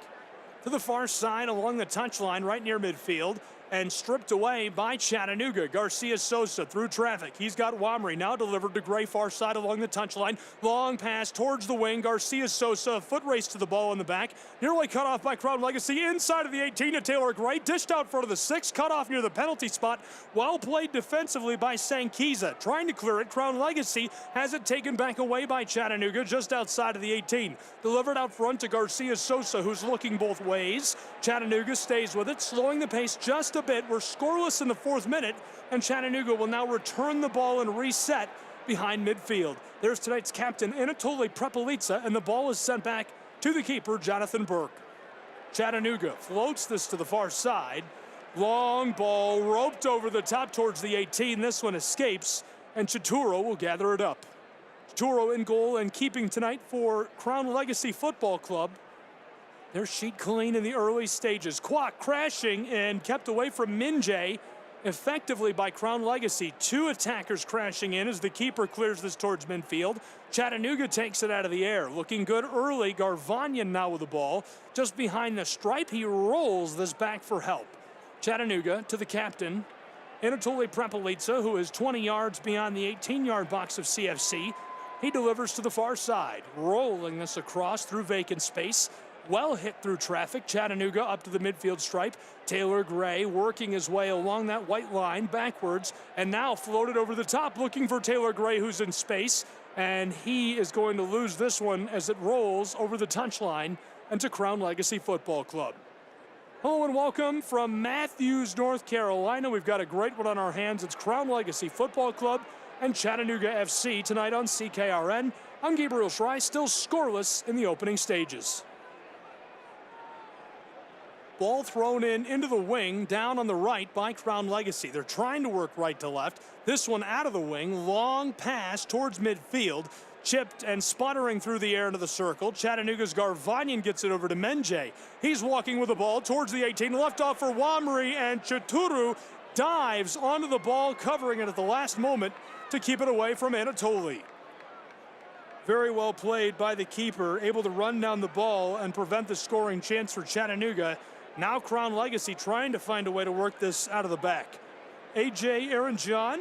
[SPEAKER 2] To the far side along the touchline right near midfield and stripped away by Chattanooga. Garcia Sosa through traffic. He's got Wamry now delivered to Gray far side along the touchline. Long pass towards the wing. Garcia Sosa, foot race to the ball in the back. Nearly cut off by Crown Legacy inside of the 18 to Taylor Gray. Dished out front of the 6, cut off near the penalty spot. Well played defensively by Sankiza. Trying to clear it. Crown Legacy has it taken back away by Chattanooga just outside of the 18. Delivered out front to Garcia Sosa, who's looking both ways. Chattanooga stays with it, slowing the pace just a bit. We're scoreless in the 4th minute, and Chattanooga will now return the ball and reset behind midfield. There's tonight's captain, Anatoly Prepelica, and the ball is sent back to the keeper, Jonathan Burke. Chattanooga floats this to the far side. Long ball roped over the top towards the 18. This one escapes and Chaturo will gather it up. Chaturo in goal and keeping tonight for Crown Legacy Football Club. Their sheet clean in the early stages. Kwok crashing and kept away from Minjay effectively by Crown Legacy. Two attackers crashing in as the keeper clears this towards midfield. Chattanooga takes it out of the air. Looking good early. Garvanyan now with the ball. Just behind the stripe, he rolls this back for help. Chattanooga to the captain, Anatoly Prepelitsa, who is 20 yards beyond the 18-yard box of CFC. He delivers to the far side, rolling this across through vacant space. Well hit through traffic. Chattanooga up to the midfield stripe. Taylor Gray working his way along that white line backwards and now floated over the top looking for Taylor Gray, who's in space, and he is going to lose this one as it rolls over the touchline and to Crown Legacy Football Club. Hello and welcome from Matthews, North Carolina. We've got a great one on our hands. It's Crown Legacy Football Club and Chattanooga FC tonight on CKRN. I'm Gabriel Schrei, still scoreless in the opening stages. Ball thrown into the wing, down on the right by Crown Legacy. They're trying to work right to left. This one out of the wing, long pass towards midfield. Chipped and sputtering through the air into the circle. Chattanooga's Garvanyan gets it over to Menjay. He's walking with the ball towards the 18, left off for Wamri, and Chaturu dives onto the ball, covering it at the last moment to keep it away from Anatoly. Very well played by the keeper, able to run down the ball and prevent the scoring chance for Chattanooga. Now Crown Legacy trying to find a way to work this out of the back. A.J. Aaron John,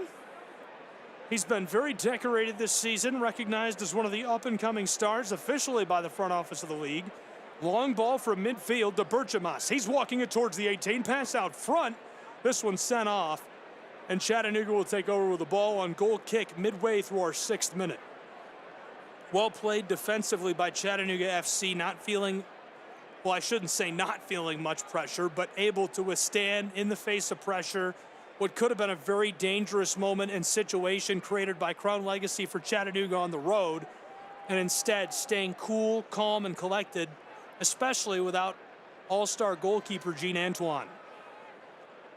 [SPEAKER 2] he's been very decorated this season, recognized as one of the up-and-coming stars officially by the front office of the league. Long ball from midfield to Berchamas. He's walking it towards the 18, pass out front. This one sent off, and Chattanooga will take over with the ball on goal kick midway through our 6th minute. Well played defensively by Chattanooga FC, not feeling, well, I shouldn't say not feeling much pressure, but able to withstand in the face of pressure what could have been a very dangerous moment and situation created by Crown Legacy for Chattanooga on the road, and instead staying cool, calm, and collected, especially without all-star goalkeeper Gene Antoine.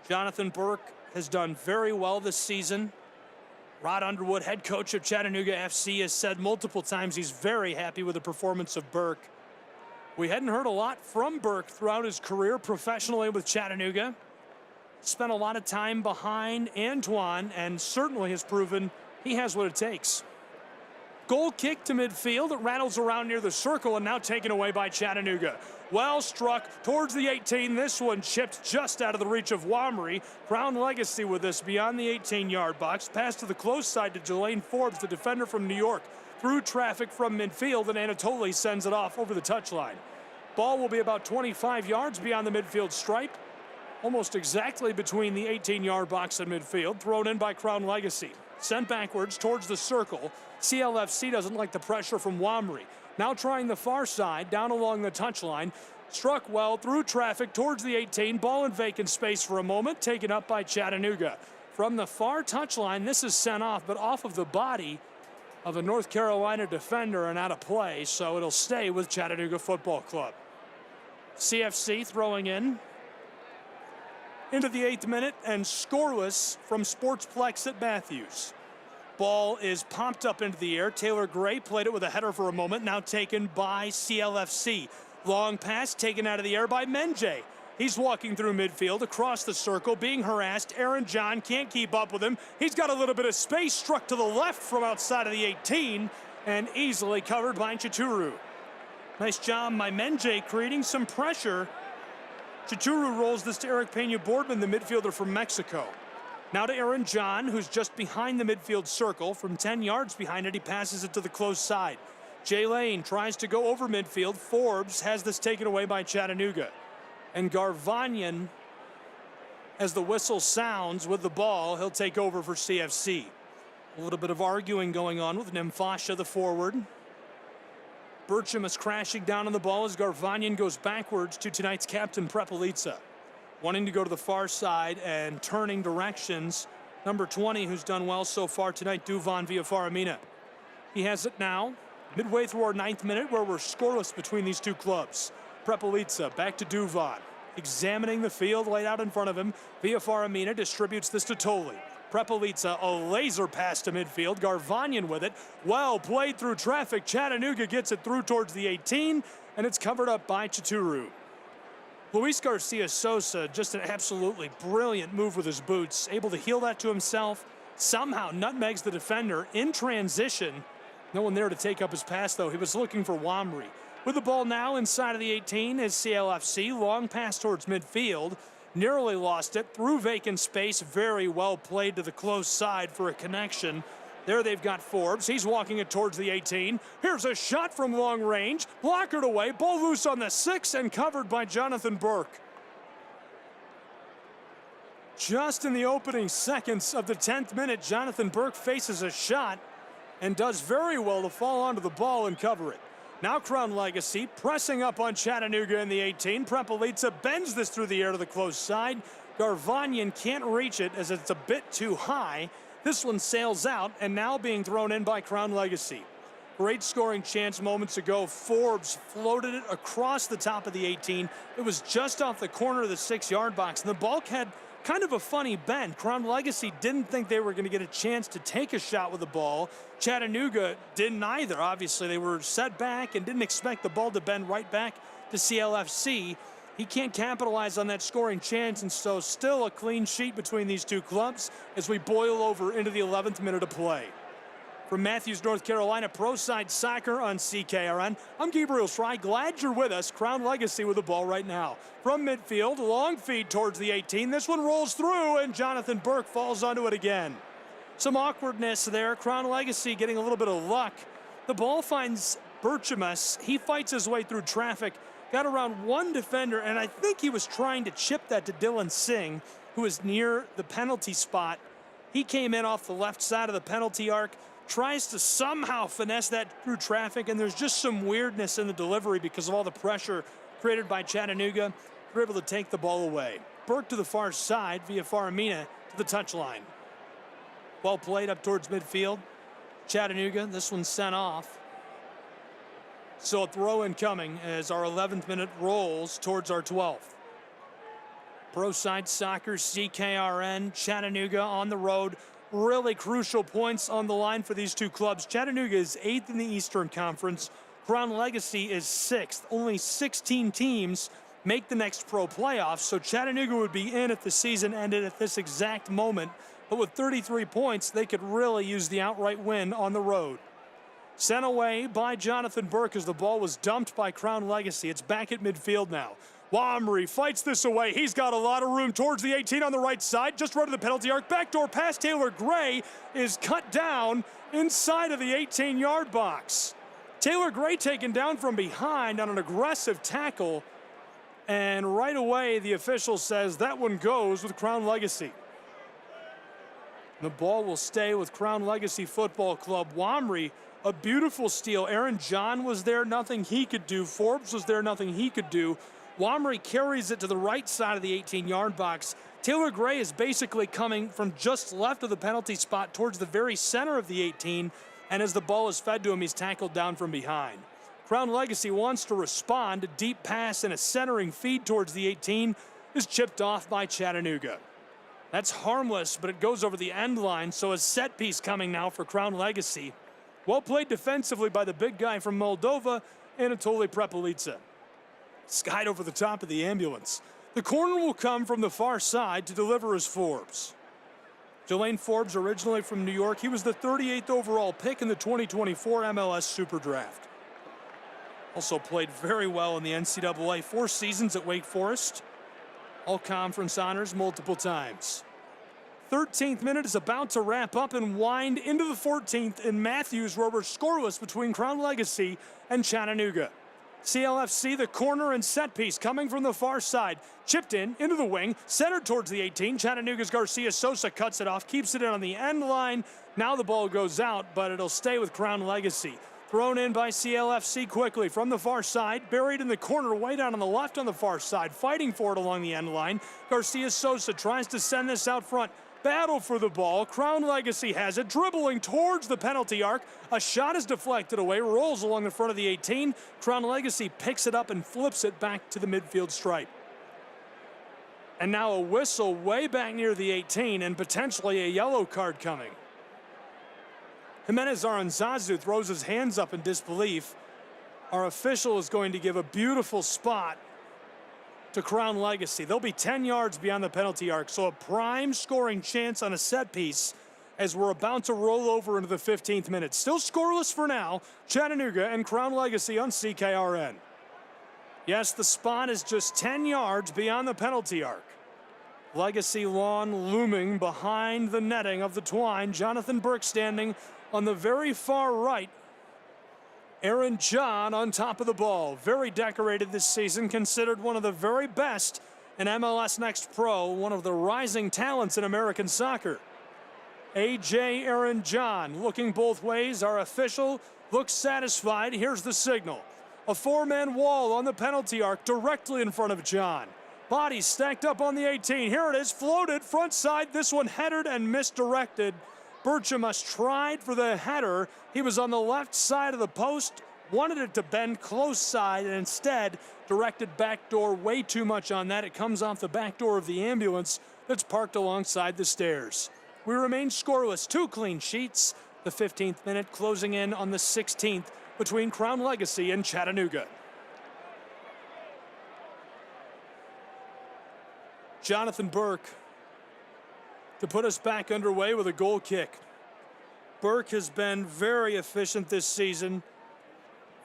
[SPEAKER 2] Jonathan Burke has done very well this season. Rod Underwood, head coach of Chattanooga FC, has said multiple times he's very happy with the performance of Burke. We hadn't heard a lot from Burke throughout his career professionally with Chattanooga. Spent a lot of time behind Antoine and certainly has proven he has what it takes. Goal kick to midfield. It rattles around near the circle and now taken away by Chattanooga. Well struck towards the 18. This one chipped just out of the reach of Wamri. Crown Legacy with this beyond the 18-yard box. Pass to the close side to Jelaine Forbes, the defender from New York. Through traffic from midfield, and Anatoly sends it off over the touchline. Ball will be about 25 yards beyond the midfield stripe. Almost exactly between the 18-yard box and midfield. Thrown in by Crown Legacy. Sent backwards towards the circle. CLFC doesn't like the pressure from Wamri. Now trying the far side, down along the touchline. Struck well through traffic towards the 18. Ball in vacant space for a moment, taken up by Chattanooga. From the far touchline, this is sent off, but off of the body of a North Carolina defender and out of play, so it'll stay with Chattanooga Football Club. CFC throwing in into the 8th minute and scoreless from Sportsplex at Matthews. Ball is popped up into the air. Taylor Gray played it with a header for a moment, now taken by CLFC. Long pass taken out of the air by Menjay. He's walking through midfield, across the circle, being harassed. Aaron John can't keep up with him. He's got a little bit of space, struck to the left from outside of the 18, and easily covered by Chaturu. Nice job by Menjay creating some pressure. Chaturu rolls this to Eric Pena-Boardman, the midfielder from Mexico. Now to Aaron John, who's just behind the midfield circle. From 10 yards behind it, he passes it to the close side. Jay Lane tries to go over midfield. Forbes has this taken away by Chattanooga. And Garvanyan, as the whistle sounds with the ball, he'll take over for CFC. A little bit of arguing going on with Nimfasha, the forward. Bertram is crashing down on the ball as Garvanyan goes backwards to tonight's captain, Prepelitsa. Wanting to go to the far side and turning directions. Number 20, who's done well so far tonight, Duvan Villafaramina. He has it now, midway through our 9th minute, where we're scoreless between these two clubs. Prepelitsa back to Duvan. Examining the field laid out in front of him. Villafaramina distributes this to Tolley. Prepelica, a laser pass to midfield. Garvanyan with it. Well played through traffic. Chattanooga gets it through towards the 18, and it's covered up by Chaturu. Luis Garcia Sosa, just an absolutely brilliant move with his boots. Able to heel that to himself. Somehow nutmegs the defender in transition. No one there to take up his pass, though. He was looking for Wamry. With the ball now inside of the 18 is CLFC. Long pass towards midfield. Narrowly lost it through vacant space. Very well played to the close side for a connection. There they've got Forbes. He's walking it towards the 18. Here's a shot from long range. Blockered away. Ball loose on the 6 and covered by Jonathan Burke. Just in the opening seconds of the 10th minute, Jonathan Burke faces a shot and does very well to fall onto the ball and cover it. Now Crown Legacy pressing up on Chattanooga in the 18. Prepelica bends this through the air to the close side. Garvanyan can't reach it as it's a bit too high. This one sails out and now being thrown in by Crown Legacy. Great scoring chance moments ago. Forbes floated it across the top of the 18. It was just off the corner of the 6-yard box, and the ball had kind of a funny bend. Crown Legacy didn't think they were going to get a chance to take a shot with the ball. Chattanooga didn't either. Obviously, they were set back and didn't expect the ball to bend right back to CLFC. He can't capitalize on that scoring chance, and so still a clean sheet between these two clubs as we boil over into the 11th minute of play. From Matthews, North Carolina, Pro Side Soccer on CKRN, I'm Gabriel Schry. Glad you're with us. Crown Legacy with the ball right now. From midfield, long feed towards the 18. This one rolls through, and Jonathan Burke falls onto it again. Some awkwardness there. Crown Legacy getting a little bit of luck. The ball finds Berchamus. He fights his way through traffic. Got around one defender, and I think he was trying to chip that to Dylan Singh, who is near the penalty spot. He came in off the left side of the penalty arc, tries to somehow finesse that through traffic, and there's just some weirdness in the delivery because of all the pressure created by Chattanooga. They're able to take the ball away. Burke to the far side via Faramina to the touchline. Ball played up towards midfield. Chattanooga, this one sent off. So a throw incoming as our 11th minute rolls towards our 12th. Pro Side Soccer, CKRN, Chattanooga on the road. Really crucial points on the line for these two clubs. Chattanooga is 8th in the Eastern Conference. Crown Legacy is 6th. Only 16 teams make the next pro playoffs, so Chattanooga would be in if the season ended at this exact moment. But with 33 points, they could really use the outright win on the road. Sent away by Jonathan Burke as the ball was dumped by Crown Legacy. It's back at midfield now. Wamry fights this away. He's got a lot of room towards the 18 on the right side. Just right to the penalty arc. Backdoor pass. Taylor Gray is cut down inside of the 18-yard box. Taylor Gray taken down from behind on an aggressive tackle. And right away, the official says that one goes with Crown Legacy. The ball will stay with Crown Legacy Football Club. Wamry, a beautiful steal. Aaron John was there, nothing he could do. Forbes was there, nothing he could do. Wamry carries it to the right side of the 18-yard box. Taylor Gray is basically coming from just left of the penalty spot towards the very center of the 18, and as the ball is fed to him, he's tackled down from behind. Crown Legacy wants to respond. A deep pass and a centering feed towards the 18 is chipped off by Chattanooga. That's harmless, but it goes over the end line, so a set piece coming now for Crown Legacy. Well played defensively by the big guy from Moldova, Anatoly Prepelica. Skied over the top of the ambulance. The corner will come from the far side to deliver as Forbes. Jelane Forbes, originally from New York, he was the 38th overall pick in the 2024 MLS Super Draft. Also played very well in the NCAA, 4 seasons at Wake Forest. All conference honors multiple times. 13th minute is about to wrap up and wind into the 14th in Matthews, where we're scoreless between Crown Legacy and Chattanooga. CLFC, the corner and set piece coming from the far side. Chipped in, into the wing, centered towards the 18. Chattanooga's Garcia Sosa cuts it off, keeps it in on the end line. Now the ball goes out, but it'll stay with Crown Legacy. Thrown in by CLFC quickly from the far side. Buried in the corner, way down on the left on the far side. Fighting for it along the end line. Garcia Sosa tries to send this out front. Battle for the ball. Crown Legacy has it, dribbling towards the penalty arc. A shot is deflected away, rolls along the front of the 18. Crown Legacy picks it up and flips it back to the midfield stripe. And now a whistle way back near the 18 and potentially a yellow card coming. Jimenez Aranzazu throws his hands up in disbelief. Our official is going to give a beautiful spot to Crown Legacy. They'll be 10 yards beyond the penalty arc, so a prime scoring chance on a set piece as we're about to roll over into the 15th minute. Still scoreless for now. Chattanooga and Crown Legacy on CKRN. Yes, the spot is just 10 yards beyond the penalty arc. Legacy lawn looming behind the netting of the twine. Jonathan Burke standing on the very far right. Aaron John on top of the ball. Very decorated this season, considered one of the very best in MLS Next Pro, one of the rising talents in American soccer. A.J. Aaron John looking both ways. Our official looks satisfied. Here's the signal. A four-man wall on the penalty arc directly in front of John. Bodies stacked up on the 18. Here it is, floated front side. This one headed and misdirected. Berchamus tried for the header. He was on the left side of the post, wanted it to bend close side, and instead directed backdoor way too much on that. It comes off the back door of the ambulance that's parked alongside the stairs. We remain scoreless, 2 clean sheets. The 15th minute closing in on the 16th between Crown Legacy and Chattanooga. Jonathan Burke to put us back underway with a goal kick. Burke has been very efficient this season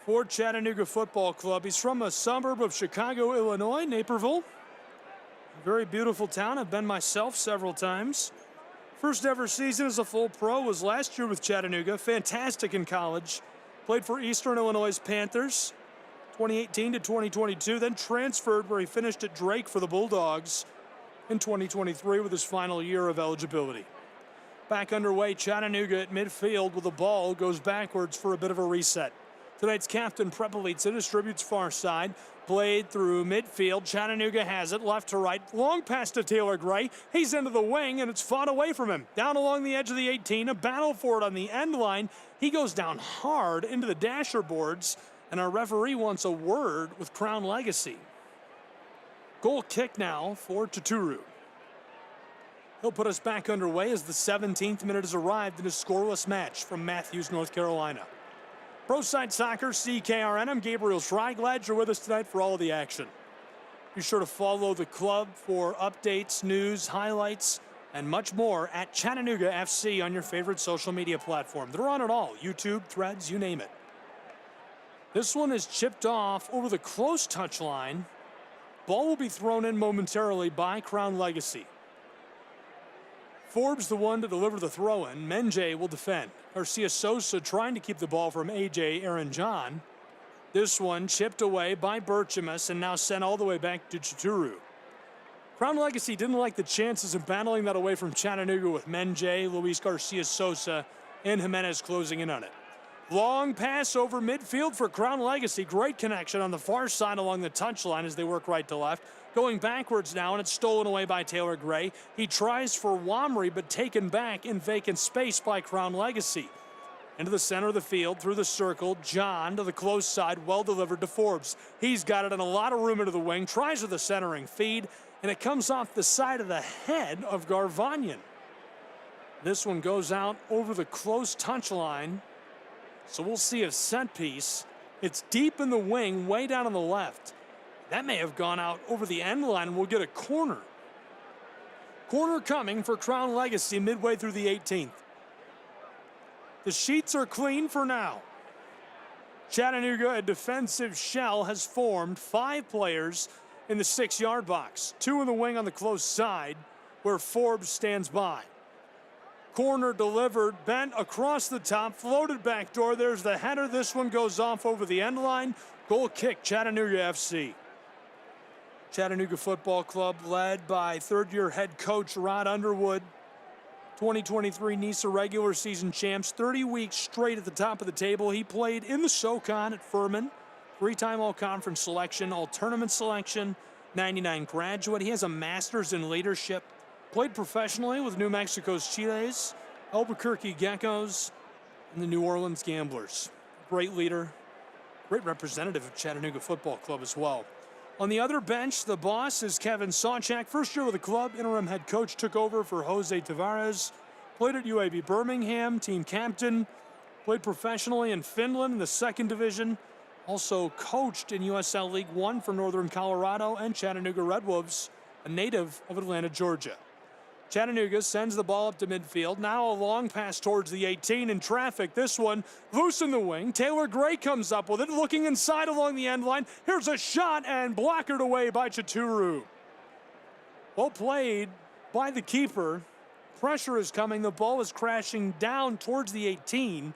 [SPEAKER 2] for Chattanooga Football Club. He's from a suburb of Chicago, Illinois, Naperville. A very beautiful town. I've been myself several times. First ever season as a full pro was last year with Chattanooga. Fantastic in college. Played for Eastern Illinois Panthers 2018 to 2022, then transferred where he finished at Drake for the Bulldogs in 2023 with his final year of eligibility. Back underway, Chattanooga at midfield with the ball goes backwards for a bit of a reset. Tonight's captain Prepelica distributes far side, played through midfield. Chattanooga has it left to right, long pass to Taylor Gray. He's into the wing and it's fought away from him. Down along the edge of the 18, a battle for it on the end line. He goes down hard into the dasher boards, and our referee wants a word with Crown Legacy. Goal kick now for Tuturu. He'll put us back underway as the 17th minute has arrived in a scoreless match from Matthews, North Carolina. Pro Side Soccer, CKRN. I'm Gabriel Schry. Glad you're with us tonight for all of the action. Be sure to follow the club for updates, news, highlights, and much more at Chattanooga FC on your favorite social media platform. They're on it all. YouTube, Threads, you name it. This one is chipped off over the close touch line. Ball will be thrown in momentarily by Crown Legacy. Forbes the one to deliver the throw-in. Menjay will defend. Garcia Sosa trying to keep the ball from A.J. Aaron John. This one chipped away by Berchamus and now sent all the way back to Chituru. Crown Legacy didn't like the chances of battling that away from Chattanooga with Menjay, Luis Garcia Sosa, and Jimenez closing in on it. Long pass over midfield for Crown Legacy. Great connection on the far side along the touchline as they work right to left. Going backwards now, and it's stolen away by Taylor Gray. He tries for Wamry, but taken back in vacant space by Crown Legacy. Into the center of the field, through the circle, John to the close side, well delivered to Forbes. He's got it in a lot of room into the wing, tries with the centering feed, and it comes off the side of the head of Garvanyan. This one goes out over the close touch line. So we'll see a set piece. It's deep in the wing, way down on the left. That may have gone out over the end line, and we'll get a corner. Corner coming for Crown Legacy midway through the 18th. The sheets are clean for now. Chattanooga, a defensive shell, has formed 5 players in the 6-yard box. 2 in the wing on the close side, where Forbes stands by. Corner delivered, bent across the top, floated back door. There's the header. This one goes off over the end line. Goal kick, Chattanooga FC. Chattanooga Football Club led by third-year head coach Rod Underwood. 2023 NISA regular season champs, 30 weeks straight at the top of the table. He played in the SoCon at Furman, 3-time all-conference selection, all-tournament selection, 99 graduate. He has a master's in leadership. Played professionally with New Mexico's Chiles, Albuquerque Geckos, and the New Orleans Gamblers. Great leader, great representative of Chattanooga Football Club as well. On the other bench, the boss is Kevin Sawchak. First year with the club, interim head coach, took over for Jose Tavares. Played at UAB Birmingham, team captain. Played professionally in Finland in the second division. Also coached in USL League One for Northern Colorado and Chattanooga Red Wolves, a native of Atlanta, Georgia. Chattanooga sends the ball up to midfield. Now a long pass towards the 18 in traffic. This one loose in the wing. Taylor Gray comes up with it, looking inside along the end line. Here's a shot and blockered away by Chaturu. Well played by the keeper. Pressure is coming. The ball is crashing down towards the 18.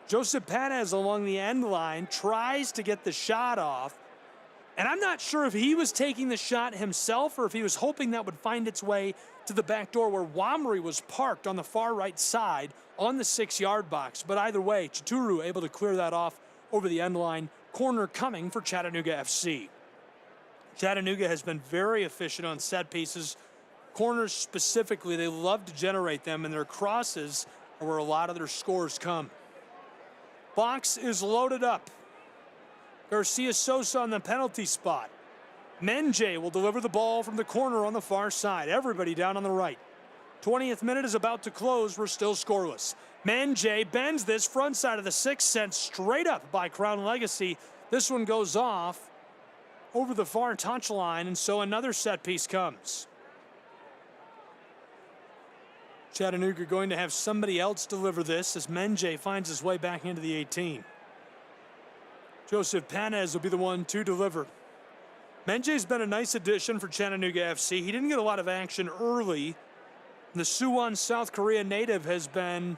[SPEAKER 2] Joseph Perez along the end line tries to get the shot off. And I'm not sure if he was taking the shot himself or if he was hoping that would find its way to the back door where Wamry was parked on the far right side on the 6-yard box. But either way, Chaturu able to clear that off over the end line. Corner coming for Chattanooga FC. Chattanooga has been very efficient on set pieces. Corners specifically, they love to generate them, and their crosses are where a lot of their scores come. Box is loaded up. Garcia Sosa on the penalty spot. Menje will deliver the ball from the corner on the far side. Everybody down on the right. 20th minute is about to close. We're still scoreless. Menje bends this front side of the 6, sent straight up by Crown Legacy. This one goes off over the far touchline, and so another set piece comes. Chattanooga going to have somebody else deliver this as Menje finds his way back into the 18. Joseph Perez will be the one to deliver. Menje's been a nice addition for Chattanooga FC. He didn't get a lot of action early. The Suwon, South Korea native has been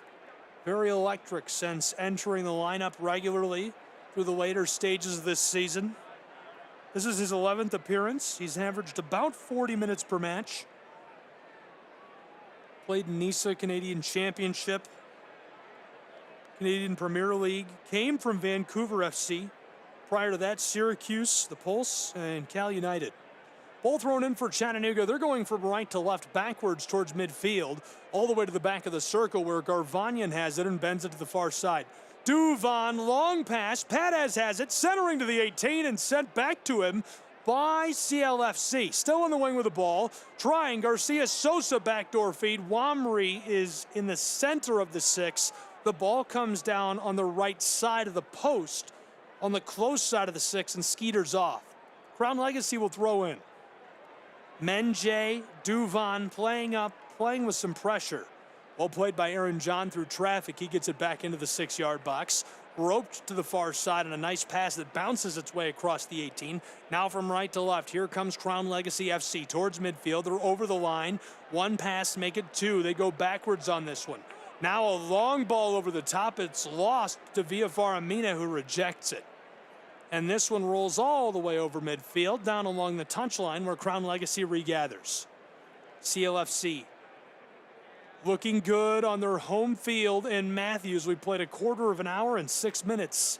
[SPEAKER 2] very electric since entering the lineup regularly through the later stages of this season. This is his 11th appearance. He's averaged about 40 minutes per match. Played in NISA Canadian Championship, Canadian Premier League, came from Vancouver FC. Prior to that, Syracuse, the Pulse, and Cal United. Ball thrown in for Chattanooga. They're going from right to left backwards towards midfield, all the way to the back of the circle where Garvanyan has it and bends it to the far side. Duvan, long pass. Perez has it, centering to the 18 and sent back to him by CLFC. Still on the wing with the ball, trying Garcia Sosa backdoor feed. Wamry is in the center of the 6. The ball comes down on the right side of the post, on the close side of the 6, and skeeters off. Crown Legacy will throw in. Menje, Duvan playing with some pressure. Well played by Aaron John through traffic. He gets it back into the 6-yard box. Roped to the far side on a nice pass that bounces its way across the 18. Now from right to left, here comes Crown Legacy FC towards midfield. They're over the line. One pass, make it 2. They go backwards on this one. Now a long ball over the top. It's lost to Villafar Amina, who rejects it. And this one rolls all the way over midfield, down along the touchline where Crown Legacy regathers. CLFC looking good on their home field in Matthews. We played a quarter of an hour and 6 minutes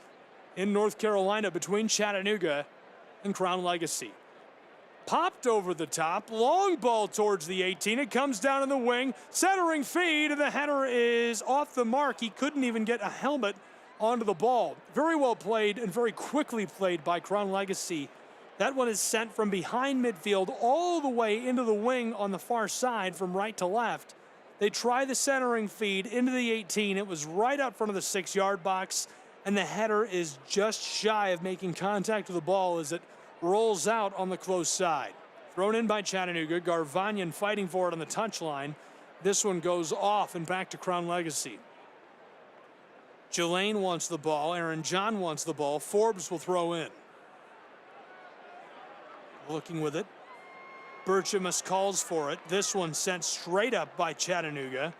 [SPEAKER 2] in North Carolina between Chattanooga and Crown Legacy. Popped over the top, long ball towards the 18. It comes down in the wing, centering feed, and the header is off the mark. He couldn't even get a helmet onto the ball. Very well played and very quickly played by Crown Legacy. That one is sent from behind midfield all the way into the wing on the far side from right to left. They try the centering feed into the 18. It was right out front of the 6-yard box, and the header is just shy of making contact with the ball as it rolls out on the close side. Thrown in by Chattanooga. Garvanyan fighting for it on the touchline. This one goes off and back to Crown Legacy. Jelaine wants the ball. Aaron John wants the ball. Forbes will throw in. Looking with it. Birchamus calls for it. This one sent straight up by Chattanooga.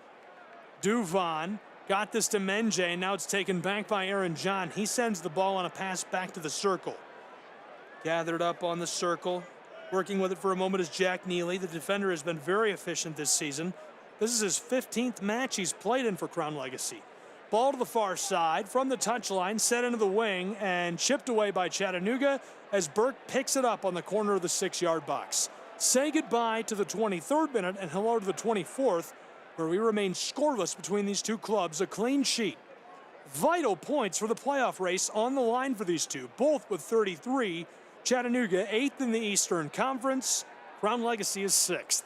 [SPEAKER 2] Duvan got this to Menje, and now it's taken back by Aaron John. He sends the ball on a pass back to the circle. Gathered up on the circle. Working with it for a moment is Jack Neely. The defender has been very efficient this season. This is his 15th match he's played in for Crown Legacy. Ball to the far side from the touchline, set into the wing, and chipped away by Chattanooga as Burke picks it up on the corner of the 6-yard box. Say goodbye to the 23rd minute and hello to the 24th, where we remain scoreless between these two clubs. A clean sheet. Vital points for the playoff race on the line for these two, both with 33. Chattanooga 8th in the Eastern Conference. Crown Legacy is 6th.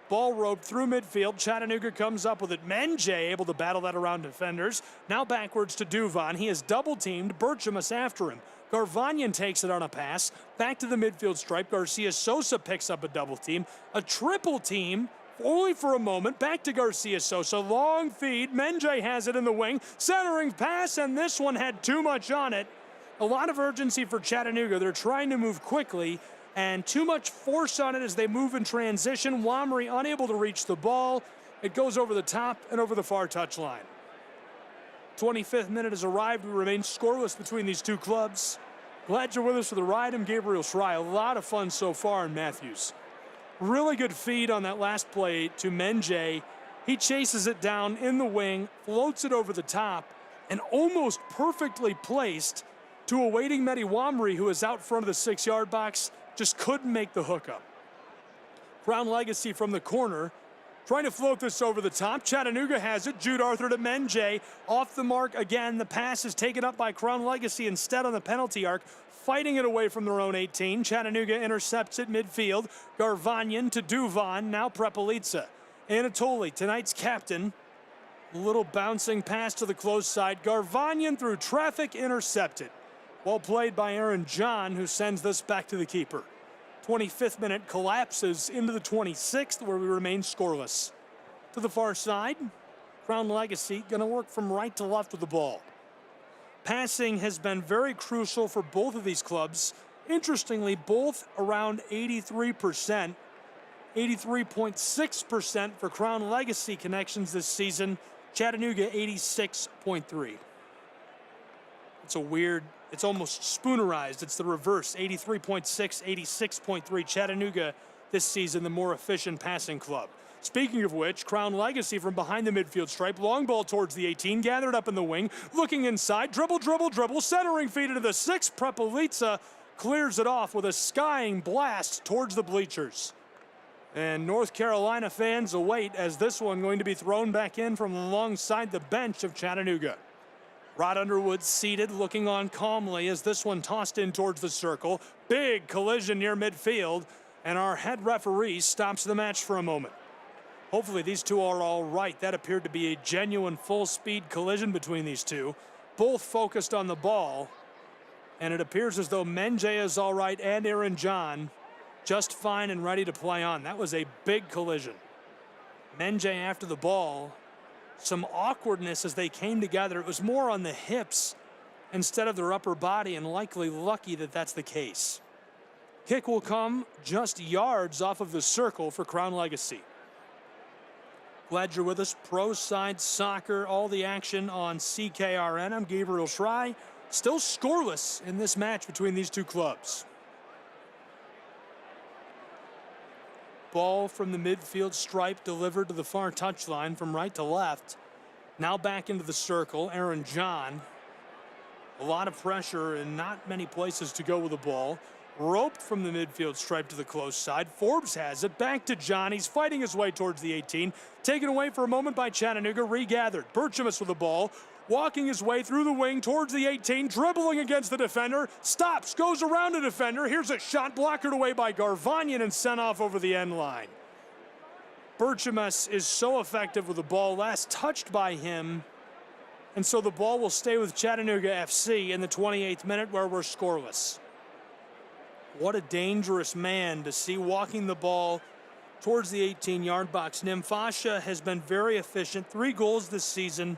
[SPEAKER 2] Ball roped through midfield. Chattanooga comes up with it. Menjay able to battle that around defenders. Now backwards to Duvon. He is double-teamed. Berchamus after him. Garvanyan takes it on a pass. Back to the midfield stripe. Garcia Sosa picks up a double team. A triple team, only for a moment. Back to Garcia Sosa. Long feed. Menjay has it in the wing. Centering pass, and this one had too much on it. A lot of urgency for Chattanooga. They're trying to move quickly, and too much force on it as they move in transition. Wamry unable to reach the ball. It goes over the top and over the far touchline. 25th minute has arrived. We remain scoreless between these two clubs. Glad you're with us for the ride. I'm Gabriel Schrei. A lot of fun so far in Matthews. Really good feed on that last play to Menjay. He chases it down in the wing, floats it over the top, and almost perfectly placed to a waiting Mehdi Wamry, who is out front of the 6-yard box. Just couldn't make the hookup. Crown Legacy from the corner, trying to float this over the top. Chattanooga has it. Jude Arthur to Menjay. Off the mark again. The pass is taken up by Crown Legacy instead on the penalty arc. Fighting it away from their own 18. Chattanooga intercepts it midfield. Garvanyan to Duvon. Now Prepelica. Anatoly, tonight's captain. A little bouncing pass to the close side. Garvanyan through traffic, intercepted. Well played by Aaron John, who sends this back to the keeper. 25th minute collapses into the 26th, where we remain scoreless. To the far side, Crown Legacy going to work from right to left with the ball. Passing has been very crucial for both of these clubs. Interestingly, both around 83%, 83.6% for Crown Legacy connections this season. Chattanooga 86.3. It's a weird, it's almost spoonerized. It's the reverse, 83.6, 86.3. Chattanooga this season, the more efficient passing club. Speaking of which, Crown Legacy from behind the midfield stripe. Long ball towards the 18, gathered up in the wing. Looking inside, dribble, centering feed into the 6. Prepelica clears it off with a skying blast towards the bleachers. And North Carolina fans await as this one going to be thrown back in from alongside the bench of Chattanooga. Rod Underwood seated, looking on calmly as this one tossed in towards the circle. Big collision near midfield, and our head referee stops the match for a moment. Hopefully these two are all right. That appeared to be a genuine full-speed collision between these two. Both focused on the ball, and it appears as though Menjay is all right and Aaron John just fine and ready to play on. That was a big collision. Menjay after the ball, some awkwardness as they came together. It was more on the hips instead of their upper body, and likely lucky that that's the case. Kick will come just yards off of the circle for Crown Legacy. Glad you're with us. Pro Side Soccer, all the action on CKRN. I'm Gabriel Schrei. Still scoreless in this match between these two clubs. Ball from the midfield stripe delivered to the far touchline from right to left. Now back into the circle. Aaron John. A lot of pressure and not many places to go with the ball. Roped from the midfield stripe to the close side. Forbes has it. Back to John. He's fighting his way towards the 18. Taken away for a moment by Chattanooga. Regathered. Berchamus with the ball. Walking his way through the wing towards the 18. Dribbling against the defender. Stops. Goes around the defender. Here's a shot blockered away by Garvanyan and sent off over the end line. Berchamus is so effective with the ball. Last touched by him. And so the ball will stay with Chattanooga FC in the 28th minute, where we're scoreless. What a dangerous man to see walking the ball towards the 18-yard box. Nimfasha has been very efficient. 3 goals this season.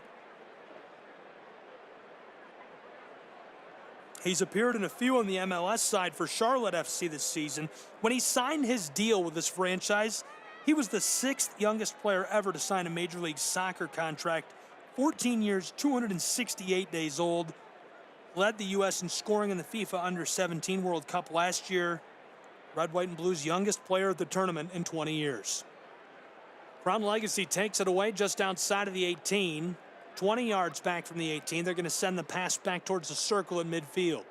[SPEAKER 2] He's appeared in a few on the MLS side for Charlotte FC this season. When he signed his deal with this franchise, he was the 6th youngest player ever to sign a Major League Soccer contract. 14 years, 268 days old. Led the U.S. in scoring in the FIFA Under-17 World Cup last year. Red, White, and Blue's youngest player at the tournament in 20 years. Crown Legacy takes it away just outside of the 18. 20 yards back from the 18. They're going to send the pass back towards the circle in midfield.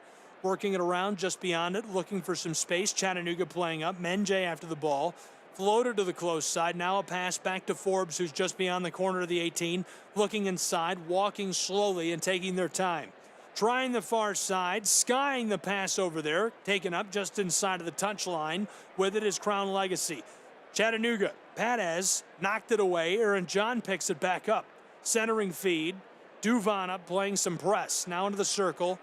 [SPEAKER 2] Working it around just beyond it, looking for some space. Chattanooga playing up. Menjay after the ball. Floated to the close side. Now a pass back to Forbes, who's just beyond the corner of the 18. Looking inside, walking slowly and taking their time. trying the far side, skying the pass over there, taken up just inside of the touchline. With it is Crown Legacy. Chattanooga, Patez knocked it away. Aaron John picks it back up. Centering feed. Duvana playing some press. Now into the circle.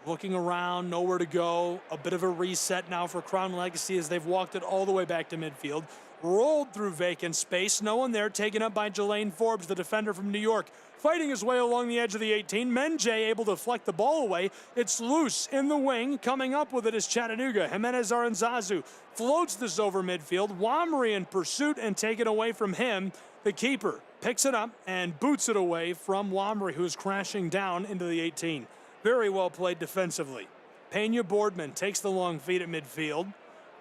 [SPEAKER 2] Looking around, nowhere to go. A bit of a reset now for Crown Legacy as they've walked it all the way back to midfield. Rolled through vacant space. No one there. Taken up by Jelaine Forbes, the defender from New York. Fighting his way along the edge of the 18. Menje able to deflect the ball away. It's loose in the wing. Coming up with it is Chattanooga. Jimenez Aranzazu floats this over midfield. Wamry in pursuit and taken away from him. The keeper picks it up and boots it away from Wamry, who's crashing down into the 18. Very well played defensively. Pena Boardman takes the long feed at midfield.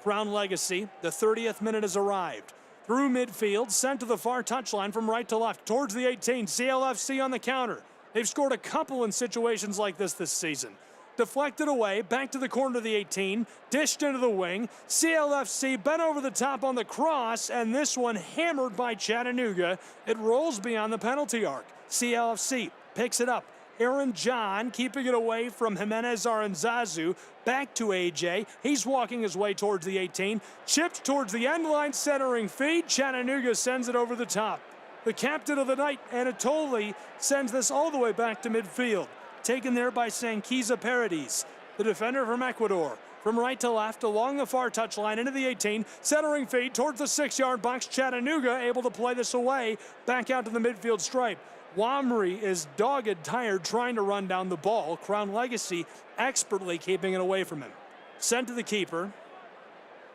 [SPEAKER 2] Crown Legacy, the 30th minute has arrived. Through midfield, sent to the far touchline from right to left, towards the 18. CLFC on the counter. They've scored a couple in situations like this season. Deflected away, back to the corner of the 18, dished into the wing. CLFC bent over the top on the cross, and this one hammered by Chattanooga. It rolls beyond the penalty arc. CLFC picks it up. Aaron John keeping it away from Jimenez Aranzazu. Back to AJ. He's walking his way towards the 18. Chipped towards the end line, centering feed. Chattanooga sends it over the top. The captain of the night, Anatoly, sends this all the way back to midfield. Taken there by Sanquiza Paradis, the defender from Ecuador. From right to left, along the far touchline, into the 18. Centering feed towards the 6-yard box. Chattanooga able to play this away. Back out to the midfield stripe. Wamry is dogged tired trying to run down the ball. Crown Legacy expertly keeping it away from him. Sent to the keeper.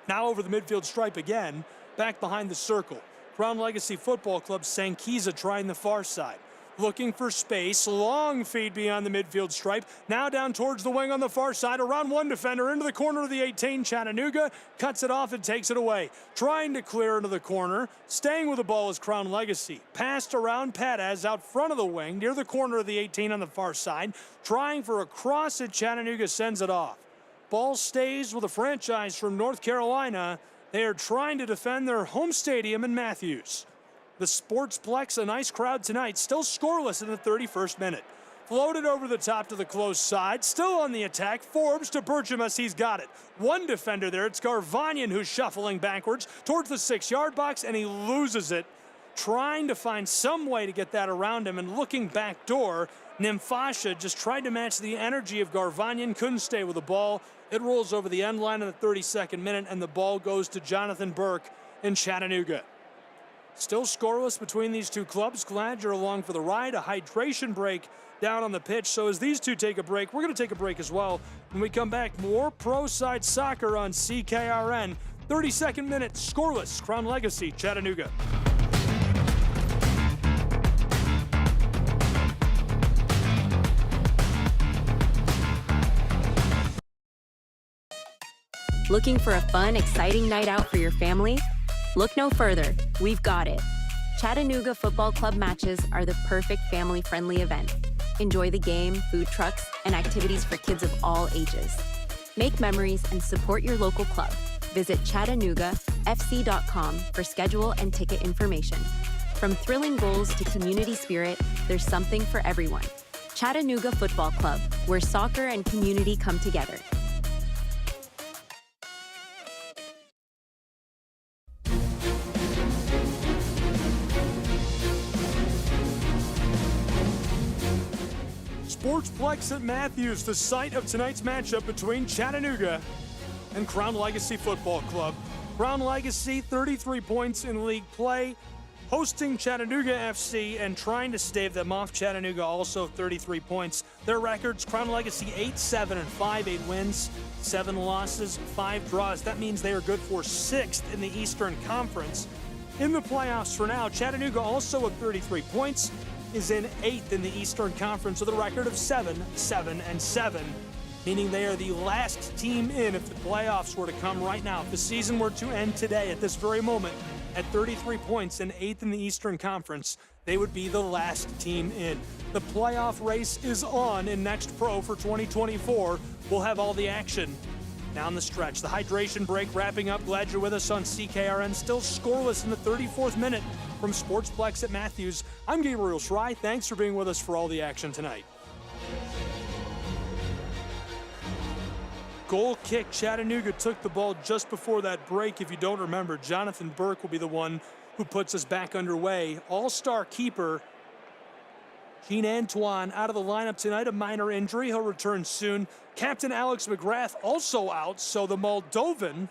[SPEAKER 2] Now over the midfield stripe again. Back behind the circle. Crown Legacy Football Club, Sanquiza trying the far side. Looking for space. Long feed beyond the midfield stripe. Now down towards the wing on the far side. Around one defender into the corner of the 18. Chattanooga cuts it off and takes it away. Trying to clear into the corner. Staying with the ball is Crown Legacy. Passed around Patez out front of the wing near the corner of the 18 on the far side. Trying for a cross and Chattanooga sends it off. Ball stays with a franchise from North Carolina. They are trying to defend their home stadium in Matthews. The Sportsplex, a nice crowd tonight, still scoreless in the 31st minute. Floated over the top to the close side, still on the attack. Forbes to Berchamus, he's got it. One defender there, it's Garvanyan who's shuffling backwards towards the 6-yard box, and he loses it. Trying to find some way to get that around him, and looking back door, Nymphasia just tried to match the energy of Garvanyan, couldn't stay with the ball. It rolls over the end line in the 32nd minute, and the ball goes to Jonathan Burke in Chattanooga. Still scoreless between these two clubs. Glad you're along for the ride. A hydration break down on the pitch. So as these two take a break, we're going to take a break as well. When we come back, more pro side soccer on CKRN. 32nd minute, scoreless. Crown Legacy, Chattanooga.
[SPEAKER 12] Looking for a fun, exciting night out for your family? Look no further. We've got it. Chattanooga Football Club matches are the perfect family-friendly event. Enjoy the game, food trucks, and activities for kids of all ages. Make memories and support your local club. Visit ChattanoogaFC.com for schedule and ticket information. From thrilling goals to community spirit, there's something for everyone. Chattanooga Football Club, where soccer and community come together.
[SPEAKER 2] Sportsplex at Matthews, the site of tonight's matchup between Chattanooga and Crown Legacy Football Club. Crown Legacy, 33 points in league play, hosting Chattanooga FC and trying to stave them off. Chattanooga also 33 points. Their records, Crown Legacy 8-7-5, 8 wins, 7 losses, 5 draws. That means they are good for 6th in the Eastern Conference. In the playoffs for now, Chattanooga also with 33 points, is in 8th in the Eastern Conference with a record of 7-7-7, meaning they are the last team in if the playoffs were to come right now. If the season were to end today at this very moment at 33 points and 8th in the Eastern Conference, they would be the last team in. The playoff race is on in Next Pro for 2024. We'll have all the action down the stretch. The hydration break wrapping up. Glad you're with us on CKRN. Still scoreless in the 34th minute from Sportsplex at Matthews. I'm Gabriel Schry. Thanks for being with us for all the action tonight. goal kick. Chattanooga took the ball just before that break. If you don't remember, Jonathan Burke will be the one who puts us back underway. All-star keeper Gene Antoine out of the lineup tonight, a minor injury. He'll return soon. Captain Alex McGrath also out, so the Moldovan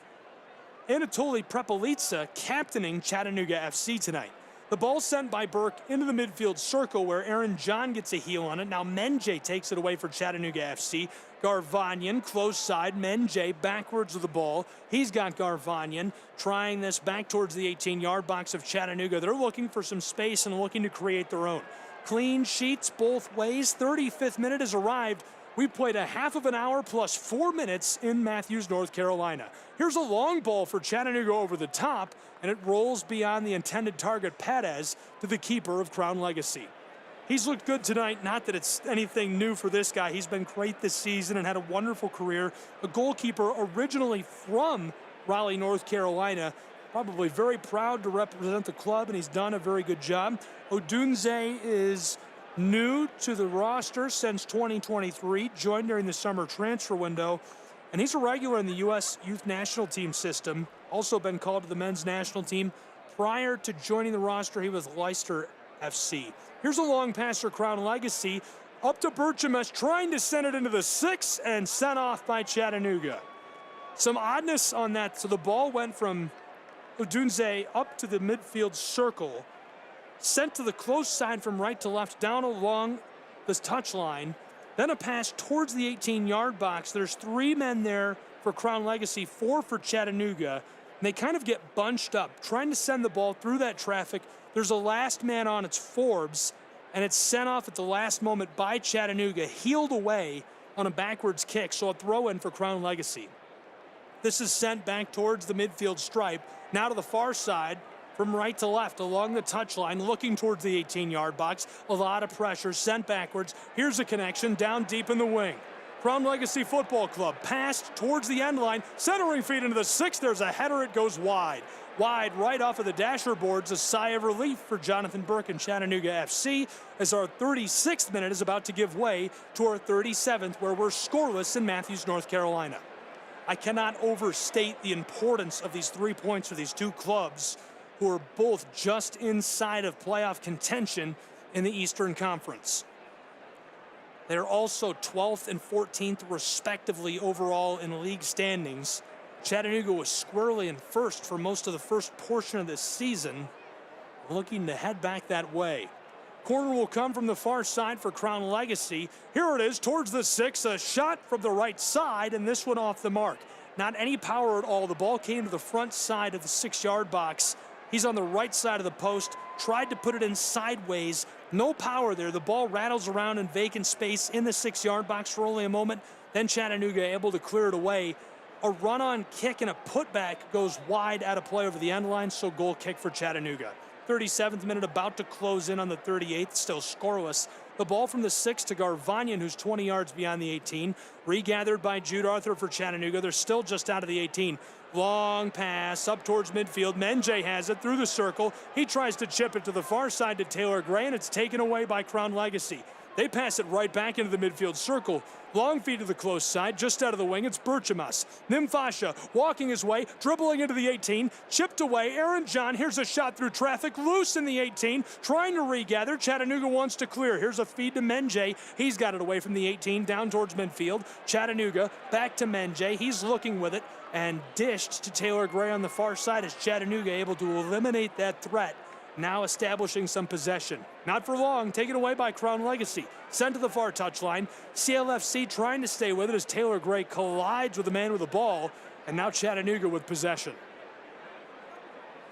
[SPEAKER 2] Anatoly Prepelica captaining Chattanooga FC tonight. The ball sent by Burke into the midfield circle where Aaron John gets a heel on it. Now Menje takes it away for Chattanooga FC. Garvanyan, close side. Menje backwards with the ball. He's got Garvanyan trying this back towards the 18-yard box of Chattanooga. They're looking for some space and looking to create their own. Clean sheets both ways. 35th minute has arrived. We played a half of an hour plus 4 minutes in Matthews, North Carolina. Here's a long ball for Chattanooga over the top, and it rolls beyond the intended target, Perez, to the keeper of Crown Legacy. He's looked good tonight. Not that it's anything new for this guy. He's been great this season and had a wonderful career. A goalkeeper originally from Raleigh, North Carolina. Probably very proud to represent the club, and he's done a very good job. Odunze is new to the roster since 2023, joined during the summer transfer window, and he's a regular in the U.S. Youth National Team system. Also been called to the men's national team. Prior to joining the roster, he was Leicester FC. Here's a long pass for Crown Legacy. Up to Berchames, trying to send it into the 6 and sent off by Chattanooga. Some oddness on that. So the ball went from Odunze up to the midfield circle, sent to the close side from right to left, down along this touchline, then a pass towards the 18-yard box. There's 3 men there for Crown Legacy, 4 for Chattanooga, and they kind of get bunched up, trying to send the ball through that traffic. There's a last man on, it's Forbes, and it's sent off at the last moment by Chattanooga, heeled away on a backwards kick, so a throw-in for Crown Legacy. This is sent back towards the midfield stripe, now to the far side, from right to left along the touchline, looking towards the 18-yard box. A lot of pressure, sent backwards. Here's a connection down deep in the wing. Crown Legacy Football Club passed towards the end line, centering feed into the 6. There's a header, it goes wide. Wide right off of the dasher boards, a sigh of relief for Jonathan Burke and Chattanooga FC as our 36th minute is about to give way to our 37th, where we're scoreless in Matthews, North Carolina. I cannot overstate the importance of these 3 points for these two clubs, who are both just inside of playoff contention in the Eastern Conference. They're also 12th and 14th, respectively, overall in league standings. Chattanooga was squarely in first for most of the first portion of this season, looking to head back that way. Corner will come from the far side for Crown Legacy. Here it is towards the 6, a shot from the right side, and this one off the mark. Not any power at all. The ball came to the front side of the 6-yard box. He's on the right side of the post, tried to put it in sideways. No power there. The ball rattles around in vacant space in the 6-yard box for only a moment. Then Chattanooga able to clear it away. A run-on kick and a putback goes wide out of play over the end line, so goal kick for Chattanooga. 37th minute about to close in on the 38th, still scoreless. The ball from the 6 to Garvanyan, who's 20 yards beyond the 18. Regathered by Jude Arthur for Chattanooga. They're still just out of the 18. Long pass up towards midfield. Menje has it through the circle. He tries to chip it to the far side to Taylor Gray, and it's taken away by Crown Legacy. They pass it right back into the midfield circle. Long feed to the close side, just out of the wing, it's Berchames. Nimfasha walking his way, dribbling into the 18, chipped away. Aaron John, here's a shot through traffic, loose in the 18, trying to regather. Chattanooga wants to clear. Here's a feed to Menje. He's got it away from the 18, down towards midfield. Chattanooga, back to Menje. He's looking with it, and dished to Taylor Gray on the far side as Chattanooga able to eliminate that threat. Now establishing some possession. Not for long, taken away by Crown Legacy. Sent to the far touchline. CLFC trying to stay with it as Taylor Gray collides with the man with the ball. And now Chattanooga with possession.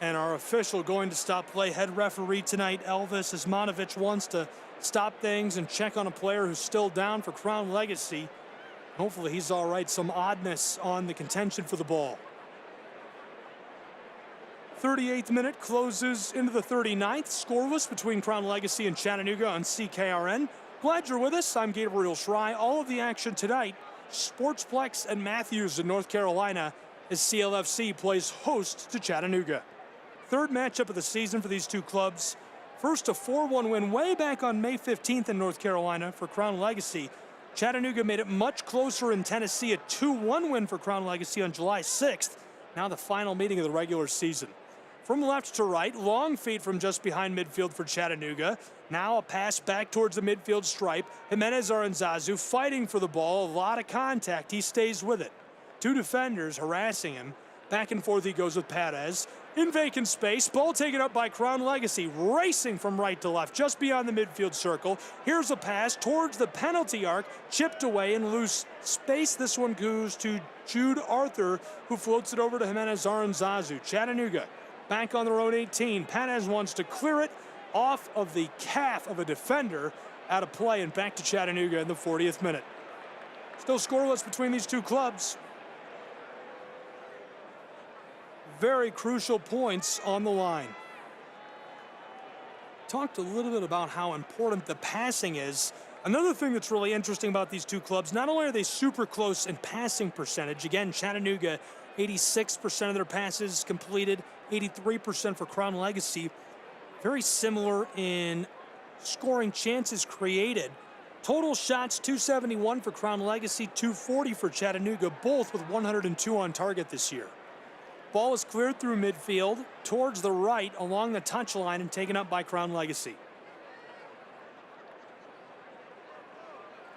[SPEAKER 2] And our official going to stop play. Head referee tonight, Elvis Ismanovic, wants to stop things and check on a player who's still down for Crown Legacy. Hopefully he's all right. Some oddness on the contention for the ball. 38th minute closes into the 39th. Scoreless between Crown Legacy and Chattanooga on CKRN. Glad you're with us. I'm Gabriel Schrei. All of the action tonight, Sportsplex and Matthews in North Carolina as CLFC plays host to Chattanooga. Third matchup of the season for these two clubs. First a 4-1 win way back on May 15th in North Carolina for Crown Legacy. Chattanooga made it much closer in Tennessee, a 2-1 win for Crown Legacy on July 6th. Now the final meeting of the regular season. From left to right, long feed from just behind midfield for Chattanooga. Now a pass back towards the midfield stripe. Jimenez Aranzazu fighting for the ball. A lot of contact. He stays with it. Two defenders harassing him. Back and forth he goes with Perez. In vacant space, ball taken up by Crown Legacy, racing from right to left, just beyond the midfield circle. Here's a pass towards the penalty arc, chipped away in loose space. This one goes to Jude Arthur, who floats it over to Jimenez Aranzazu. Chattanooga back on their own 18. Perez wants to clear it off of the calf of a defender, out of play, and back to Chattanooga in the 40th minute. Still scoreless between these two clubs. Very crucial points on the line. Talked a little bit about how important the passing is. Another thing that's really interesting about these two clubs, not only are they super close in passing percentage, again, Chattanooga, 86% of their passes completed, 83% for Crown Legacy. Very similar in scoring chances created. Total shots, 271 for Crown Legacy, 240 for Chattanooga, both with 102 on target this year. Ball is cleared through midfield towards the right along the touchline and taken up by Crown Legacy.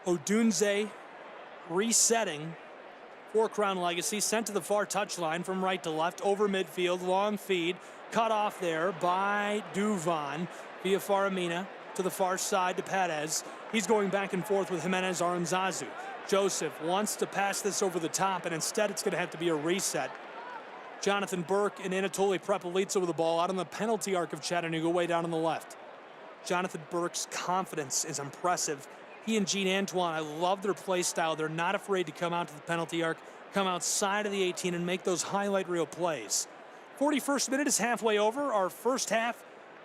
[SPEAKER 2] Odunze resetting for Crown Legacy, sent to the far touchline from right to left, over midfield, long feed, cut off there by Duvan via Faramina to the far side to Perez. He's going back and forth with Jimenez Aranzazu. Joseph wants to pass this over the top, and instead it's going to have to be a reset. Jonathan Burke and Anatoly Prepelitsa with the ball out on the penalty arc of Chattanooga, way down on the left. Jonathan Burke's confidence is impressive. He and Gene Antoine, I love their play style. They're not afraid to come out to the penalty arc, come outside of the 18 and make those highlight reel plays. 41st minute is halfway over. Our first half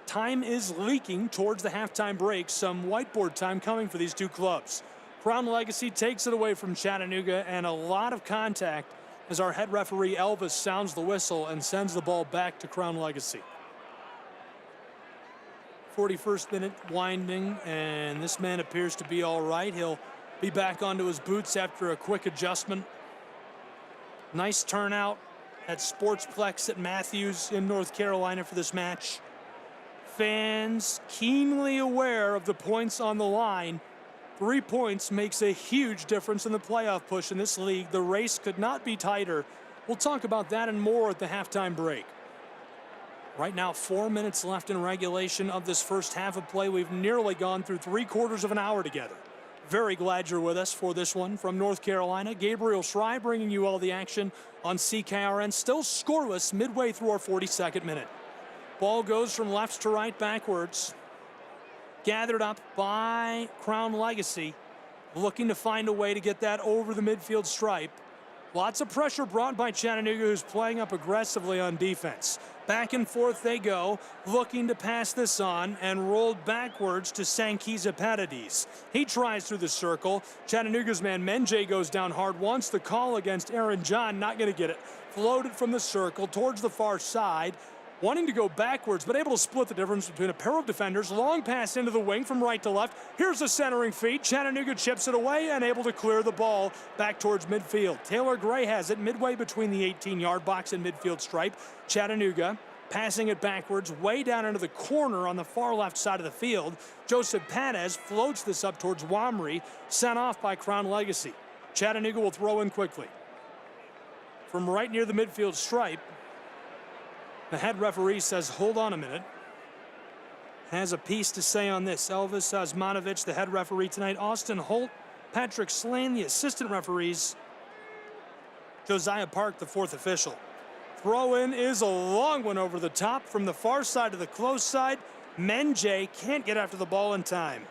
[SPEAKER 2] time is leaking towards the halftime break. Some whiteboard time coming for these two clubs. Crown Legacy takes it away from Chattanooga, and a lot of contact as our head referee Elvis sounds the whistle and sends the ball back to Crown Legacy. 41st minute winding, and this man appears to be all right. He'll be back onto his boots after a quick adjustment. Nice turnout at Sportsplex at Matthews in North Carolina for this match. Fans keenly aware of the points on the line. 3 points makes a huge difference in the playoff push in this league. The race could not be tighter. We'll talk about that and more at the halftime break. Right now, 4 minutes left in regulation of this first half of play. We've nearly gone through 3/4 of an hour together. Very glad you're with us for this one from North Carolina. Gabriel Schrei bringing you all the action on CKRN. Still scoreless midway through our 42nd minute. Ball goes from left to right backwards. Gathered up by Crown Legacy, looking to find a way to get that over the midfield stripe. Lots of pressure brought by Chattanooga, who's playing up aggressively on defense. Back and forth they go, looking to pass this on, and rolled backwards to Sankiza Paradis. He tries through the circle. Chattanooga's man Menje goes down hard, wants the call against Aaron John, not going to get it. Floated from the circle towards the far side, wanting to go backwards, but able to split the difference between a pair of defenders. Long pass into the wing from right to left. Here's a centering feed. Chattanooga chips it away and able to clear the ball back towards midfield. Taylor Gray has it midway between the 18-yard box and midfield stripe. Chattanooga passing it backwards, way down into the corner on the far left side of the field. Joseph Perez floats this up towards Wamry, sent off by Crown Legacy. Chattanooga will throw in quickly. From right near the midfield stripe, the head referee says, hold on a minute. Has a piece to say on this. Elvis Osmanovic, the head referee tonight. Austin Holt, Patrick Slane, the assistant referees. Josiah Park, the fourth official. Throw in is a long one over the top from the far side to the close side. Menje can't get after the ball in time.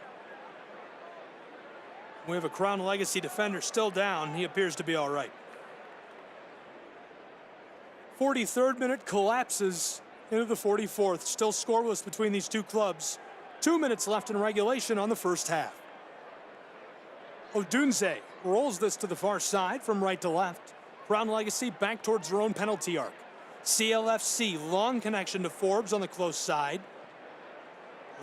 [SPEAKER 2] We have a Crown Legacy defender still down. He appears to be all right. 43rd minute collapses into the 44th. Still scoreless between these two clubs. 2 minutes left in regulation on the first half. Odunze rolls this to the far side from right to left. Crown Legacy back towards their own penalty arc. CLFC, long connection to Forbes on the close side.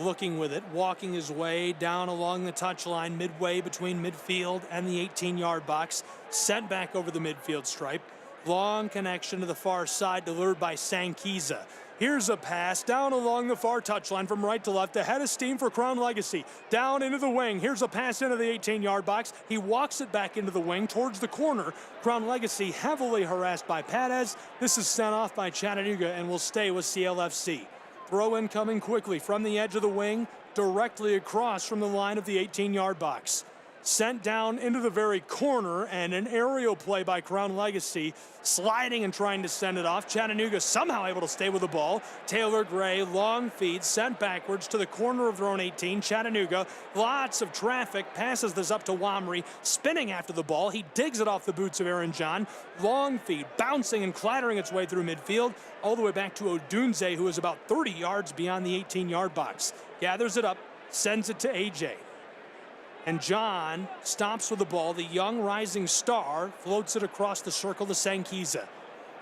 [SPEAKER 2] looking with it, walking his way down along the touchline, midway between midfield and the 18-yard box, sent back over the midfield stripe. Long connection to the far side, delivered by Sankiza. Here's a pass down along the far touchline from right to left. Ahead of steam for Crown Legacy. Down into the wing. Here's a pass into the 18-yard box. He walks it back into the wing towards the corner. Crown Legacy heavily harassed by Perez. This is sent off by Chattanooga and will stay with CLFC. Throw in coming quickly from the edge of the wing, directly across from the line of the 18-yard box. Sent down into the very corner, and an aerial play by Crown Legacy, sliding and trying to send it off. Chattanooga somehow able to stay with the ball. Taylor Gray, long feed, sent backwards to the corner of their own 18. Chattanooga, lots of traffic, passes this up to Wamry, spinning after the ball. He digs it off the boots of Aaron John. Long feed, bouncing and clattering its way through midfield, all the way back to Odunze, who is about 30 yards beyond the 18-yard box. Gathers it up, sends it to AJ. And John stops with the ball. The young rising star floats it across the circle to Sankiza.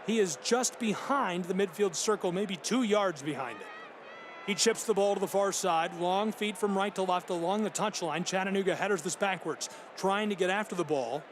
[SPEAKER 2] He is just behind the midfield circle, maybe 2 yards behind it. He chips the ball to the far side. Long feet from right to left along the touchline. Chattanooga headers this backwards, trying to get after the ball.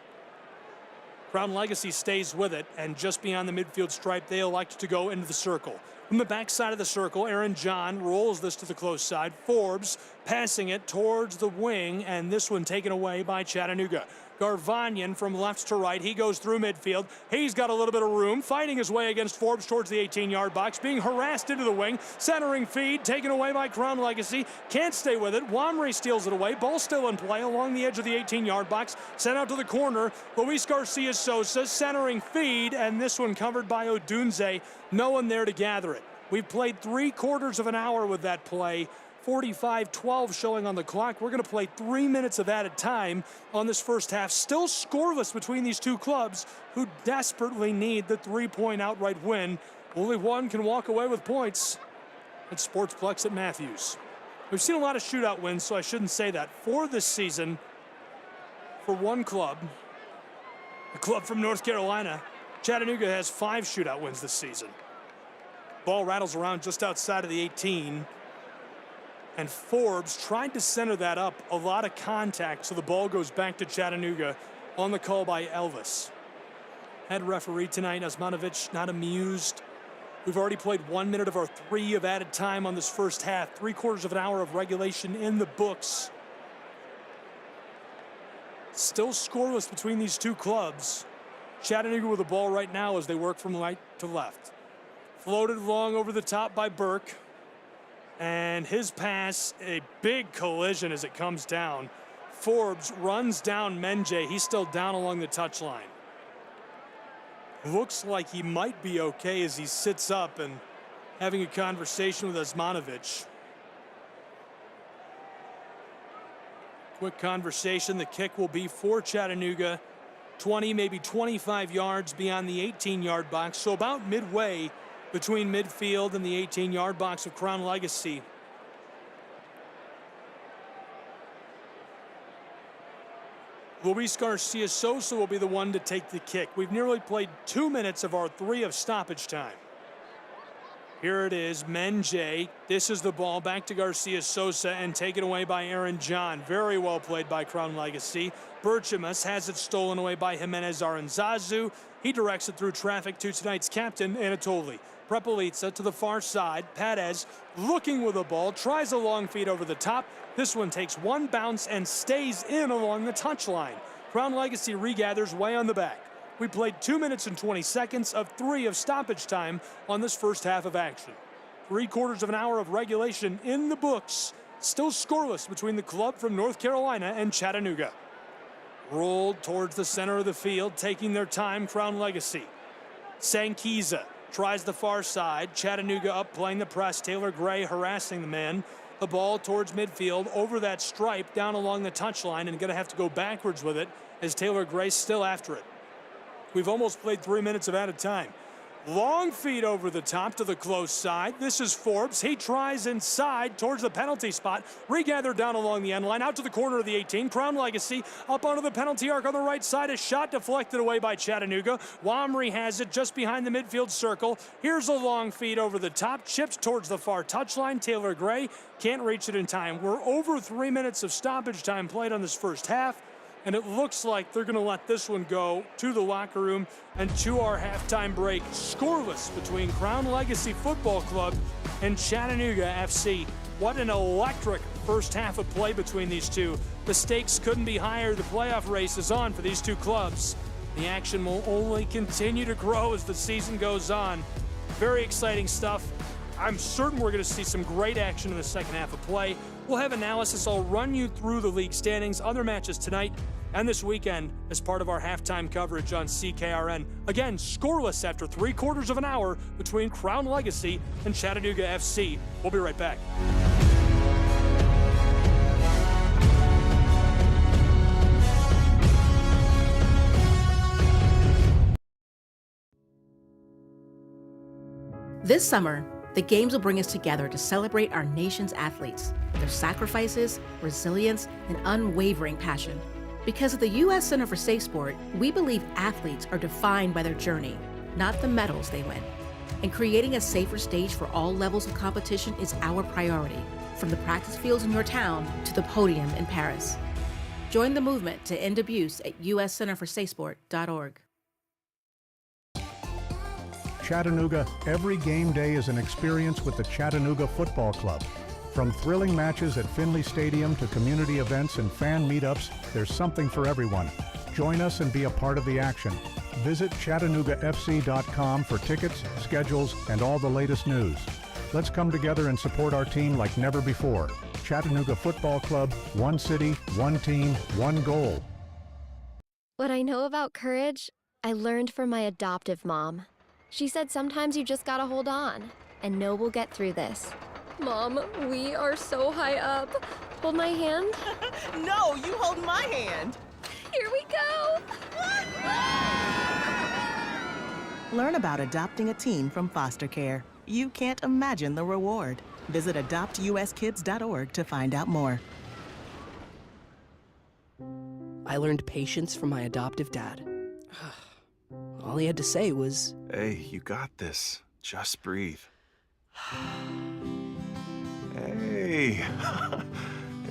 [SPEAKER 2] Crown Legacy stays with it, and just beyond the midfield stripe, they elect to go into the circle. From the backside of the circle, Aaron John rolls this to the close side. Forbes passing it towards the wing, and this one taken away by Chattanooga. Garvanyan from left to right. He goes through midfield. He's got a little bit of room, fighting his way against Forbes towards the 18-yard box, being harassed into the wing. Centering feed, taken away by Crown Legacy. Can't stay with it. Wamry steals it away. Ball still in play along the edge of the 18-yard box. Sent out to the corner. Luis Garcia Sosa centering feed, and this one covered by Odunze. No one there to gather it. We've played 3/4 of an hour with that play. 45-12 showing on the clock. We're going to play 3 minutes of added time on this first half. Still scoreless between these two clubs who desperately need the 3-point outright win. Only one can walk away with points. It's Sportsplex at Matthews. We've seen a lot of shootout wins, so I shouldn't say that. 4 this season for one club, a club from North Carolina. Chattanooga has 5 shootout wins this season. Ball rattles around just outside of the 18. And Forbes tried to center that up. A lot of contact, so the ball goes back to Chattanooga on the call by Elvis. Head referee tonight, Osmanovic, not amused. We've already played 1 minute of our 3 of added time on this first half. 3/4 of an hour of regulation in the books. Still scoreless between these two clubs. Chattanooga with the ball right now as they work from right to left. Floated long over the top by Burke. And his pass, a big collision as it comes down. Forbes runs down Menje. He's still down along the touchline. Looks like he might be okay as he sits up and having a conversation with Osmanovic. Quick conversation. The kick will be for Chattanooga. 20, maybe 25 yards beyond the 18-yard box. So about midway between midfield and the 18-yard box of Crown Legacy. Luis Garcia Sosa will be the one to take the kick. We've nearly played 2 minutes of our 3 of stoppage time. Here it is, Menje. This is the ball back to Garcia Sosa and taken away by Aaron John. Very well played by Crown Legacy. Berchamus has it stolen away by Jimenez Aranzazu. He directs it through traffic to tonight's captain, Anatoly. Prepolitsa to the far side. Perez looking with the ball, tries a long feed over the top. This one takes one bounce and stays in along the touchline. Crown Legacy regathers way on the back. We played 2 minutes and 20 seconds of 3 of stoppage time on this first half of action. 3/4 of an hour of regulation in the books. Still scoreless between the club from North Carolina and Chattanooga. Rolled towards the center of the field, taking their time, Crown Legacy. Sankiza tries the far side. Chattanooga up playing the press. Taylor Gray harassing the man. The ball towards midfield over that stripe down along the touchline, and going to have to go backwards with it as Taylor Gray's still after it. We've almost played 3 minutes of added time. Long feed over the top to the close side. This is Forbes. He tries inside towards the penalty spot. Regathered down along the end line, out to the corner of the 18. Crown Legacy up onto the penalty arc on the right side. A shot deflected away by Chattanooga. Womry has it just behind the midfield circle. Here's a long feed over the top. Chips towards the far touchline. Taylor Gray can't reach it in time. We're over 3 minutes of stoppage time played on this first half, and it looks like they're going to let this one go to the locker room and to our halftime break. Scoreless between Crown Legacy Football Club and Chattanooga FC. What an electric first half of play between these two. The stakes couldn't be higher. The playoff race is on for these two clubs. The action will only continue to grow as the season goes on. Very exciting stuff. I'm certain we're going to see some great action in the second half of play. We'll have analysis. I'll run you through the league standings, other matches tonight and this weekend as part of our halftime coverage on CKRN. Again, scoreless after 3/4 of an hour between Crown Legacy and Chattanooga FC. We'll be right back.
[SPEAKER 10] This summer, the Games will bring us together to celebrate our nation's athletes, their sacrifices, resilience, and unwavering passion. Because at the U.S. Center for Safe Sport, we believe athletes are defined by their journey, not the medals they win. And creating a safer stage for all levels of competition is our priority, from the practice fields in your town to the podium in Paris. Join the movement to end abuse at uscenterforsafesport.org.
[SPEAKER 9] Chattanooga, every game day is an experience with the Chattanooga Football Club. From thrilling matches at Finley Stadium to community events and fan meetups, there's something for everyone. Join us and be a part of the action. Visit ChattanoogaFC.com for tickets, schedules, and all the latest news. Let's come together and support our team like never before. Chattanooga Football Club, one city, one team, one goal.
[SPEAKER 5] What I know about courage, I learned from my adoptive mom. She said sometimes you just gotta hold on and know we'll get through this. Mom, we are so high up. Hold my hand.
[SPEAKER 6] No, you hold my hand.
[SPEAKER 5] Here we go.
[SPEAKER 6] Learn about adopting a teen from foster care. You can't imagine the reward. Visit adoptuskids.org to find out more.
[SPEAKER 7] I learned patience from my adoptive dad. All he had to say was,
[SPEAKER 8] "Hey, you got this. Just breathe." Hey,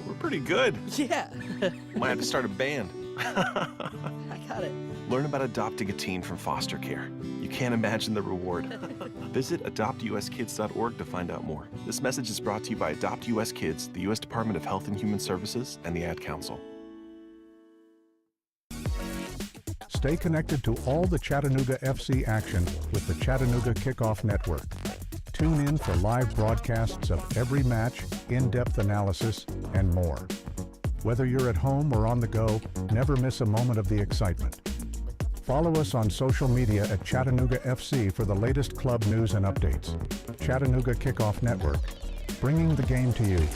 [SPEAKER 8] we're pretty good.
[SPEAKER 7] Yeah.
[SPEAKER 8] Might have to start a band.
[SPEAKER 7] I got it.
[SPEAKER 8] Learn about adopting a teen from foster care. You can't imagine the reward. Visit adoptuskids.org to find out more. This message is brought to you by Adopt US Kids, the U.S. Department of Health and Human Services, and the Ad Council.
[SPEAKER 9] Stay connected to all the Chattanooga FC action with the Chattanooga Kickoff Network. Tune in for live broadcasts of every match, in-depth analysis, and more. Whether you're at home or on the go, never miss a moment of the excitement. Follow us on social media at Chattanooga FC for the latest club news and updates. Chattanooga Kickoff Network, bringing the game to you.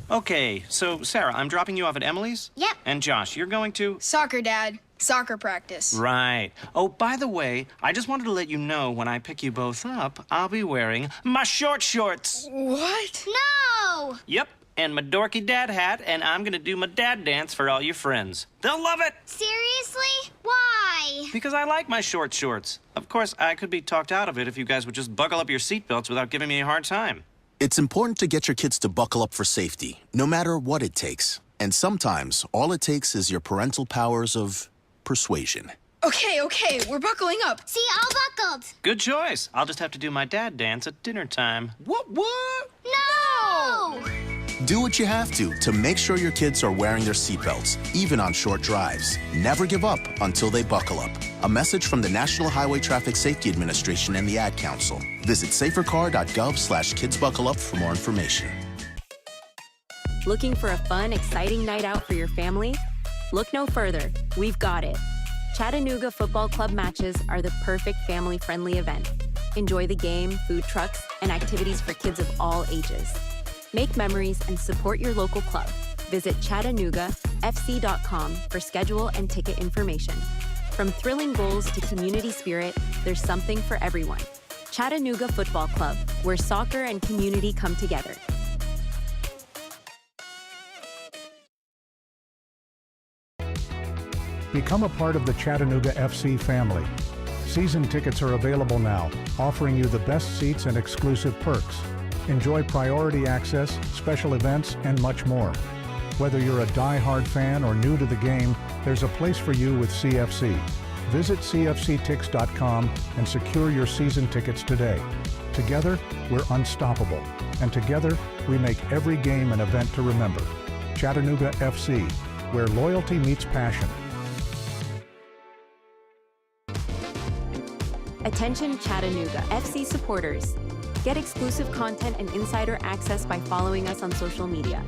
[SPEAKER 4] Okay, so Sarah, I'm dropping you off at Emily's?
[SPEAKER 23] Yep.
[SPEAKER 4] And Josh, you're going to?
[SPEAKER 23] Soccer, Dad. Soccer practice.
[SPEAKER 4] Right. Oh, by the way, I just wanted to let you know when I pick you both up, I'll be wearing my short shorts.
[SPEAKER 23] What?
[SPEAKER 17] No!
[SPEAKER 4] Yep, and my dorky dad hat, and I'm gonna do my dad dance for all your friends. They'll love it!
[SPEAKER 17] Seriously? Why?
[SPEAKER 4] Because I like my short shorts. Of course, I could be talked out of it if you guys would just buckle up your seatbelts without giving me a hard time.
[SPEAKER 18] It's important to get your kids to buckle up for safety, no matter what it takes. And sometimes, all it takes is your parental powers of persuasion.
[SPEAKER 23] Okay, we're buckling up.
[SPEAKER 17] See, all buckled.
[SPEAKER 4] Good choice. I'll just have to do my dad dance at dinner time. What?
[SPEAKER 17] No!
[SPEAKER 18] Do what you have to make sure your kids are wearing their seatbelts, even on short drives. Never give up until they buckle up. A message from the National Highway Traffic Safety Administration and the Ad Council. Visit safercar.gov/kidsbuckleup for more information.
[SPEAKER 12] Looking for a fun, exciting night out for your family? Look no further. We've got it. Chattanooga Football Club matches are the perfect family-friendly event. Enjoy the game, food trucks, and activities for kids of all ages. Make memories and support your local club. visit ChattanoogaFC.com for schedule and ticket information. From thrilling goals to community spirit, there's something for everyone. Chattanooga Football Club, where soccer and community come together.
[SPEAKER 9] Become a part of the Chattanooga FC family. Season tickets are available now, offering you the best seats and exclusive perks. Enjoy priority access, special events, and much more. Whether you're a die-hard fan or new to the game, there's a place for you with CFC. Visit cfctix.com and secure your season tickets today. Together, we're unstoppable. And together, we make every game an event to remember. Chattanooga FC, where loyalty meets passion.
[SPEAKER 12] Attention Chattanooga FC supporters. Get exclusive content and insider access by following us on social media.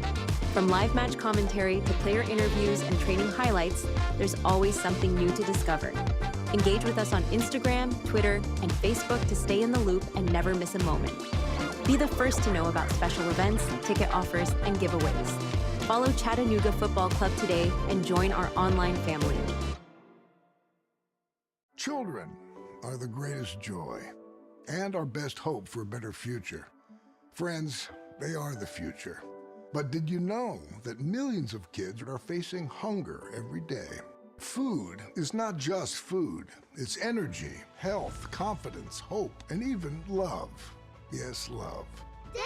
[SPEAKER 12] From live match commentary to player interviews and training highlights, there's always something new to discover. Engage with us on Instagram, Twitter, and Facebook to stay in the loop and never miss a moment. Be the first to know about special events, ticket offers, and giveaways. Follow Chattanooga Football Club today and join our online family.
[SPEAKER 15] Children are the greatest joy and our best hope for a better future. Friends, they are the future. But did you know that millions of kids are facing hunger every day? Food is not just food. It's energy, health, confidence, hope, and even love. Yes, love.
[SPEAKER 17] Thank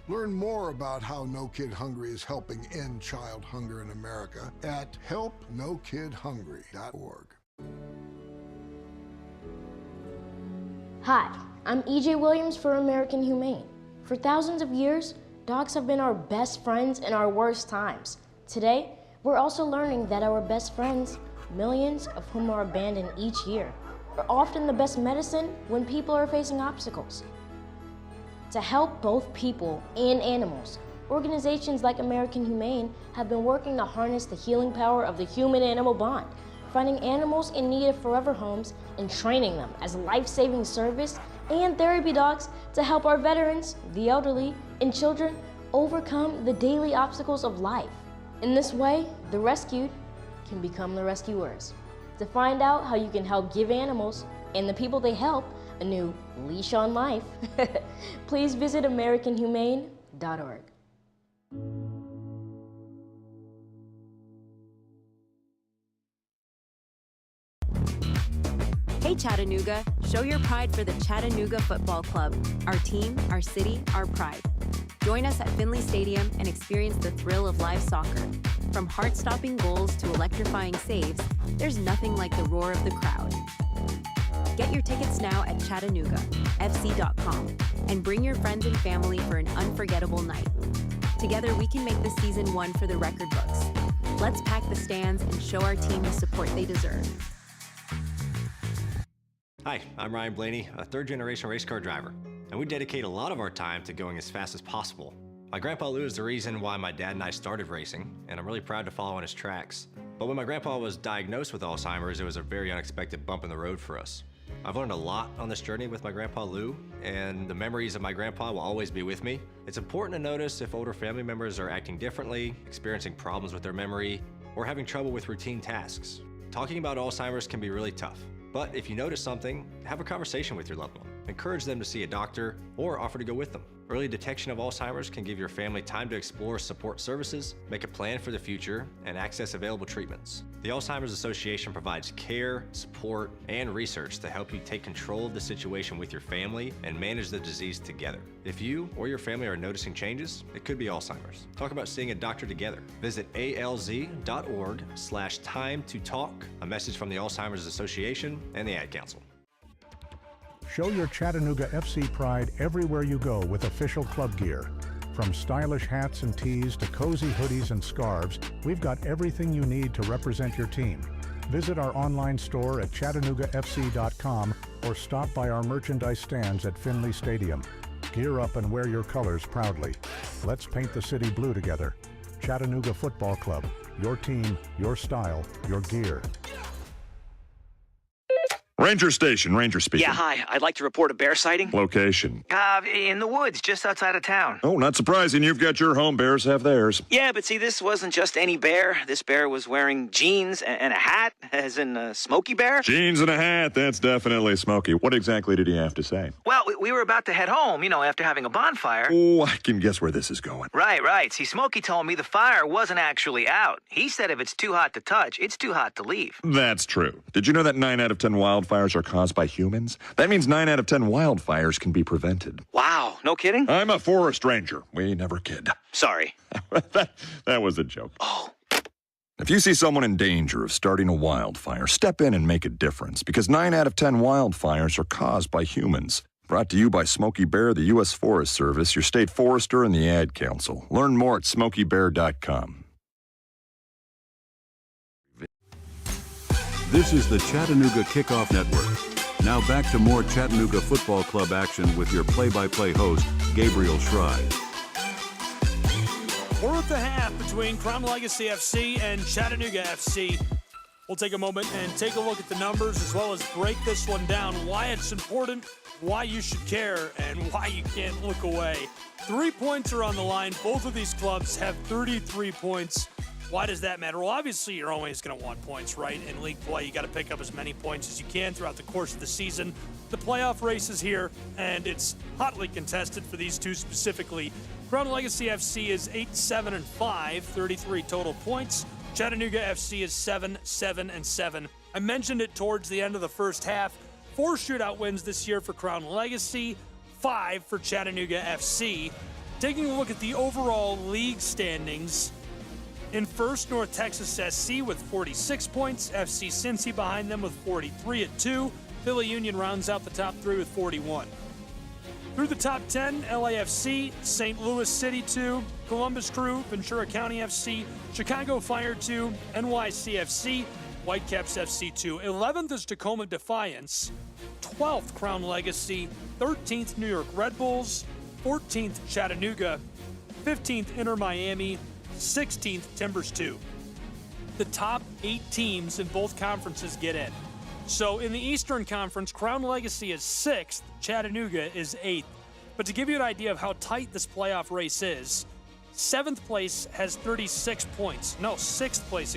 [SPEAKER 17] you!
[SPEAKER 15] Learn more about how No Kid Hungry is helping end child hunger in America at helpnokidhungry.org.
[SPEAKER 11] Hi, I'm E.J. Williams for American Humane. For thousands of years, dogs have been our best friends in our worst times. Today, we're also learning that our best friends, millions of whom are abandoned each year, are often the best medicine when people are facing obstacles. To help both people and animals, organizations like American Humane have been working to harness the healing power of the human-animal bond, finding animals in need of forever homes and training them as life-saving service and therapy dogs to help our veterans, the elderly, and children overcome the daily obstacles of life. In this way, the rescued can become the rescuers. To find out how you can help give animals and the people they help a new leash on life, please visit AmericanHumane.org.
[SPEAKER 12] Hey Chattanooga, show your pride for the Chattanooga Football Club. Our team, our city, our pride. Join us at Finley Stadium and experience the thrill of live soccer. From heart-stopping goals to electrifying saves, there's nothing like the roar of the crowd. Get your tickets now at ChattanoogaFC.com and bring your friends and family for an unforgettable night. Together we can make this season one for the record books. Let's pack the stands and show our team the support they deserve.
[SPEAKER 16] Hi, I'm Ryan Blaney, a third-generation race car driver, and we dedicate a lot of our time to going as fast as possible. My grandpa Lou is the reason why my dad and I started racing, and I'm really proud to follow in his tracks. But when my grandpa was diagnosed with Alzheimer's, it was a very unexpected bump in the road for us. I've learned a lot on this journey with my grandpa Lou, and the memories of my grandpa will always be with me. It's important to notice if older family members are acting differently, experiencing problems with their memory, or having trouble with routine tasks. Talking about Alzheimer's can be really tough. But if you notice something, have a conversation with your loved one. Encourage them to see a doctor or offer to go with them. Early detection of Alzheimer's can give your family time to explore support services, make a plan for the future, and access available treatments. The Alzheimer's Association provides care, support, and research to help you take control of the situation with your family and manage the disease together. If you or your family are noticing changes, it could be Alzheimer's. Talk about seeing a doctor together. Visit alz.org/time-to-talk, a message from the Alzheimer's Association and the Ad Council.
[SPEAKER 9] Show your Chattanooga FC pride everywhere you go with official club gear. From stylish hats and tees to cozy hoodies and scarves, we've got everything you need to represent your team. Visit our online store at ChattanoogaFC.com or stop by our merchandise stands at Finley Stadium. Gear up and wear your colors proudly. Let's paint the city blue together. Chattanooga Football Club. Your team, your style, your gear.
[SPEAKER 3] Ranger Station, Ranger speaking.
[SPEAKER 19] Yeah, hi. I'd like to report a bear sighting.
[SPEAKER 3] Location.
[SPEAKER 19] In the woods, just outside of town.
[SPEAKER 3] Oh, not surprising. You've got your home. Bears have theirs.
[SPEAKER 19] Yeah, but see, this wasn't just any bear. This bear was wearing jeans and a hat, as in a Smokey Bear.
[SPEAKER 3] Jeans and a hat. That's definitely Smokey. What exactly did he have to say?
[SPEAKER 19] Well, we were about to head home, after having a bonfire.
[SPEAKER 3] Oh, I can guess where this is going.
[SPEAKER 19] Right. See, Smokey told me the fire wasn't actually out. He said if it's too hot to touch, it's too hot to leave.
[SPEAKER 3] That's true. Did you know that 9 out of 10 wildfires are caused by humans? That means 9 out of 10 wildfires can be prevented.
[SPEAKER 19] Wow, no kidding?
[SPEAKER 3] I'm a forest ranger. We never kid.
[SPEAKER 19] Sorry.
[SPEAKER 3] that was a joke. Oh. If you see someone in danger of starting a wildfire, step in and make a difference, because 9 out of 10 wildfires are caused by humans. Brought to you by Smokey Bear, the U.S. Forest Service, your state forester, and the Ad Council. Learn more at smokeybear.com.
[SPEAKER 13] This is the Chattanooga Kickoff Network. Now back to more Chattanooga Football Club action with your play-by-play host, Gabriel Schrei.
[SPEAKER 2] We're at the half between Crown Legacy FC and Chattanooga FC. We'll take a moment and take a look at the numbers as well as break this one down, why it's important, why you should care, and why you can't look away. 3 points are on the line. Both of these clubs have 33 points. Why does that matter? Well, obviously, you're always going to want points, right? In league play, you got to pick up as many points as you can throughout the course of the season. The playoff race is here, and it's hotly contested for these two specifically. Crown Legacy FC is 8-7-5, 33 total points. Chattanooga FC is 7-7-7. I mentioned it towards the end of the first half. 4 shootout wins this year for Crown Legacy, 5 for Chattanooga FC. Taking a look at the overall league standings, in first, North Texas SC with 46 points. FC Cincy behind them with 43 at 2. Philly Union rounds out the top 3 with 41. Through the top 10, LAFC, St. Louis City 2, Columbus Crew, Ventura County FC, Chicago Fire 2, NYCFC, Whitecaps FC 2. 11th is Tacoma Defiance. 12th, Crown Legacy. 13th, New York Red Bulls. 14th, Chattanooga. 15th, Inter Miami. 16th, Timbers 2. The top 8 teams in both conferences get in. So in the Eastern Conference, Crown Legacy is 6th, Chattanooga is 8th. But to give you an idea of how tight this playoff race is, 7th place has 36 points. No, 6th place,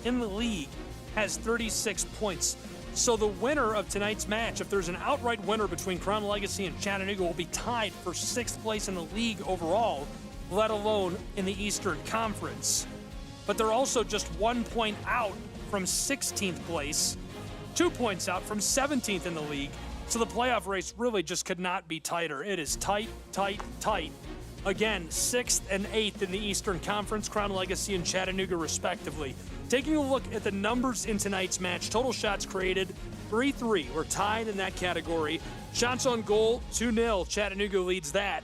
[SPEAKER 2] in the league has 36 points. So the winner of tonight's match, if there's an outright winner between Crown Legacy and Chattanooga, will be tied for 6th place in the league overall, let alone in the Eastern Conference. But they're also just 1 point out from 16th place, 2 points out from 17th in the league. So the playoff race really just could not be tighter. It is tight, tight, tight. Again, 6th and 8th in the Eastern Conference, Crown Legacy and Chattanooga respectively. Taking a look at the numbers in tonight's match, total shots created, 3-3. We're tied in that category. Shots on goal, 2-0. Chattanooga leads that.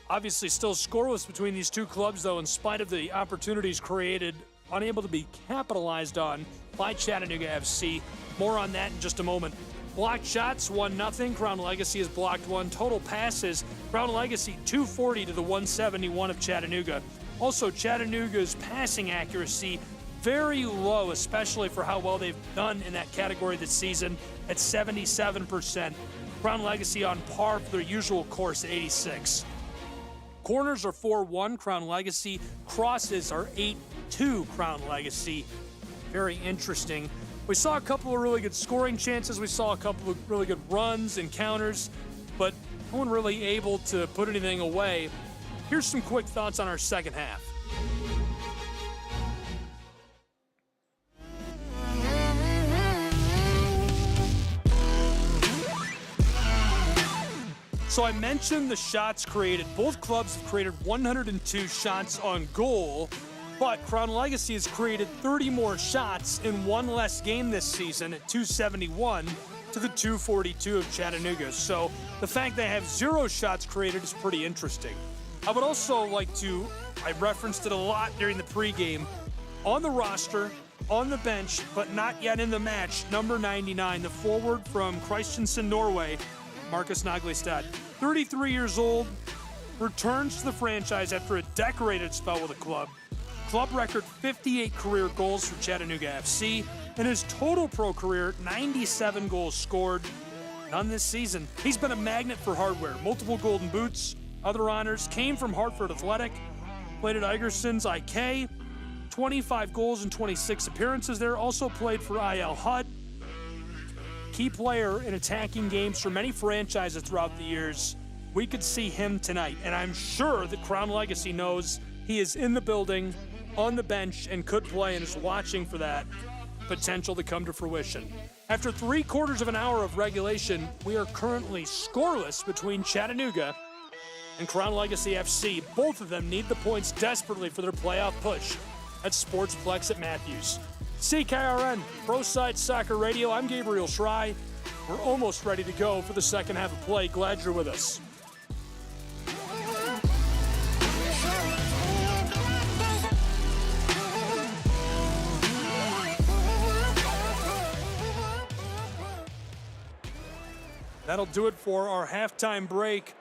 [SPEAKER 2] Obviously still scoreless between these two clubs, though, in spite of the opportunities created, unable to be capitalized on by Chattanooga FC. More on that in just a moment. Blocked shots, 1-0. Crown Legacy has blocked 1. Total passes, Crown Legacy 240 to the 171 of Chattanooga. Also, Chattanooga's passing accuracy very low, especially for how well they've done in that category this season, at 77%. Crown Legacy on par for their usual course at 86. Corners are 4-1, Crown Legacy. Crosses are 8-2, Crown Legacy. Very interesting. We saw a couple of really good scoring chances. We saw a couple of really good runs and counters, but no one really able to put anything away. Here's some quick thoughts on our second half. So I mentioned the shots created. Both clubs have created 102 shots on goal, but Crown Legacy has created 30 more shots in one less game this season at 271 to the 242 of Chattanooga. So the fact they have 0 shots created is pretty interesting. I would also like to, I referenced it a lot during the pregame, on the roster, on the bench, but not yet in the match, number 99, the forward from Kristiansand, Norway, Marcus Naglestad, 33 years old, returns to the franchise after a decorated spell with the club. Club record 58 career goals for Chattanooga FC. In his total pro career, 97 goals scored. None this season. He's been a magnet for hardware. Multiple golden boots, other honors. Came from Hartford Athletic. Played at Igerson's IK. 25 goals and 26 appearances there. Also played for IL HUD. Key player in attacking games for many franchises throughout the years. We could see him tonight, and I'm sure that Crown Legacy knows he is in the building, on the bench, and could play and is watching for that potential to come to fruition. After 3/4 of an hour of regulation, we are currently scoreless between Chattanooga and Crown Legacy FC. Both of them need the points desperately for their playoff push at Sportsplex at Matthews. CKRN, Pro Side Soccer Radio. I'm Gabriel Schrei. We're almost ready to go for the second half of play. Glad you're with us. That'll do it for our halftime break.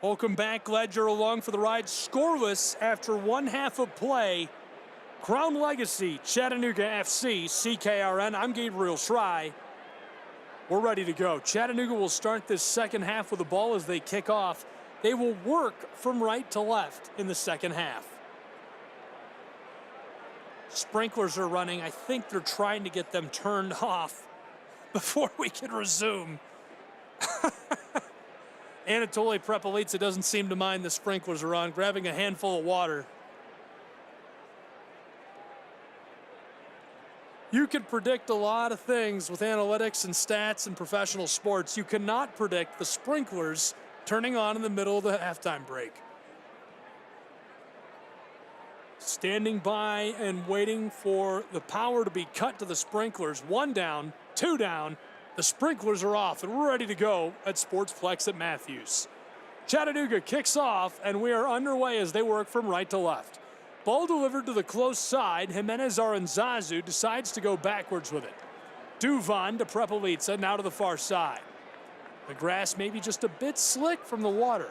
[SPEAKER 2] Welcome back. Glad you're along for the ride. Scoreless after one half of play. Crown Legacy, Chattanooga FC, CKRN. I'm Gabriel Schrei. We're ready to go. Chattanooga will start this second half with the ball as they kick off. They will work from right to left in the second half. Sprinklers are running. I think they're trying to get them turned off before we can resume. Anatoly Prepelica doesn't seem to mind the sprinklers are on, grabbing a handful of water. You can predict a lot of things with analytics and stats and professional sports. You cannot predict the sprinklers turning on in the middle of the halftime break. Standing by and waiting for the power to be cut to the sprinklers. 1 down, 2 down. The sprinklers are off, and we're ready to go at Sportsplex at Matthews. Chattanooga kicks off, and we are underway as they work from right to left. Ball delivered to the close side. Jimenez Aranzazu decides to go backwards with it. Duvan to Prepelica, now to the far side. The grass maybe just a bit slick from the water.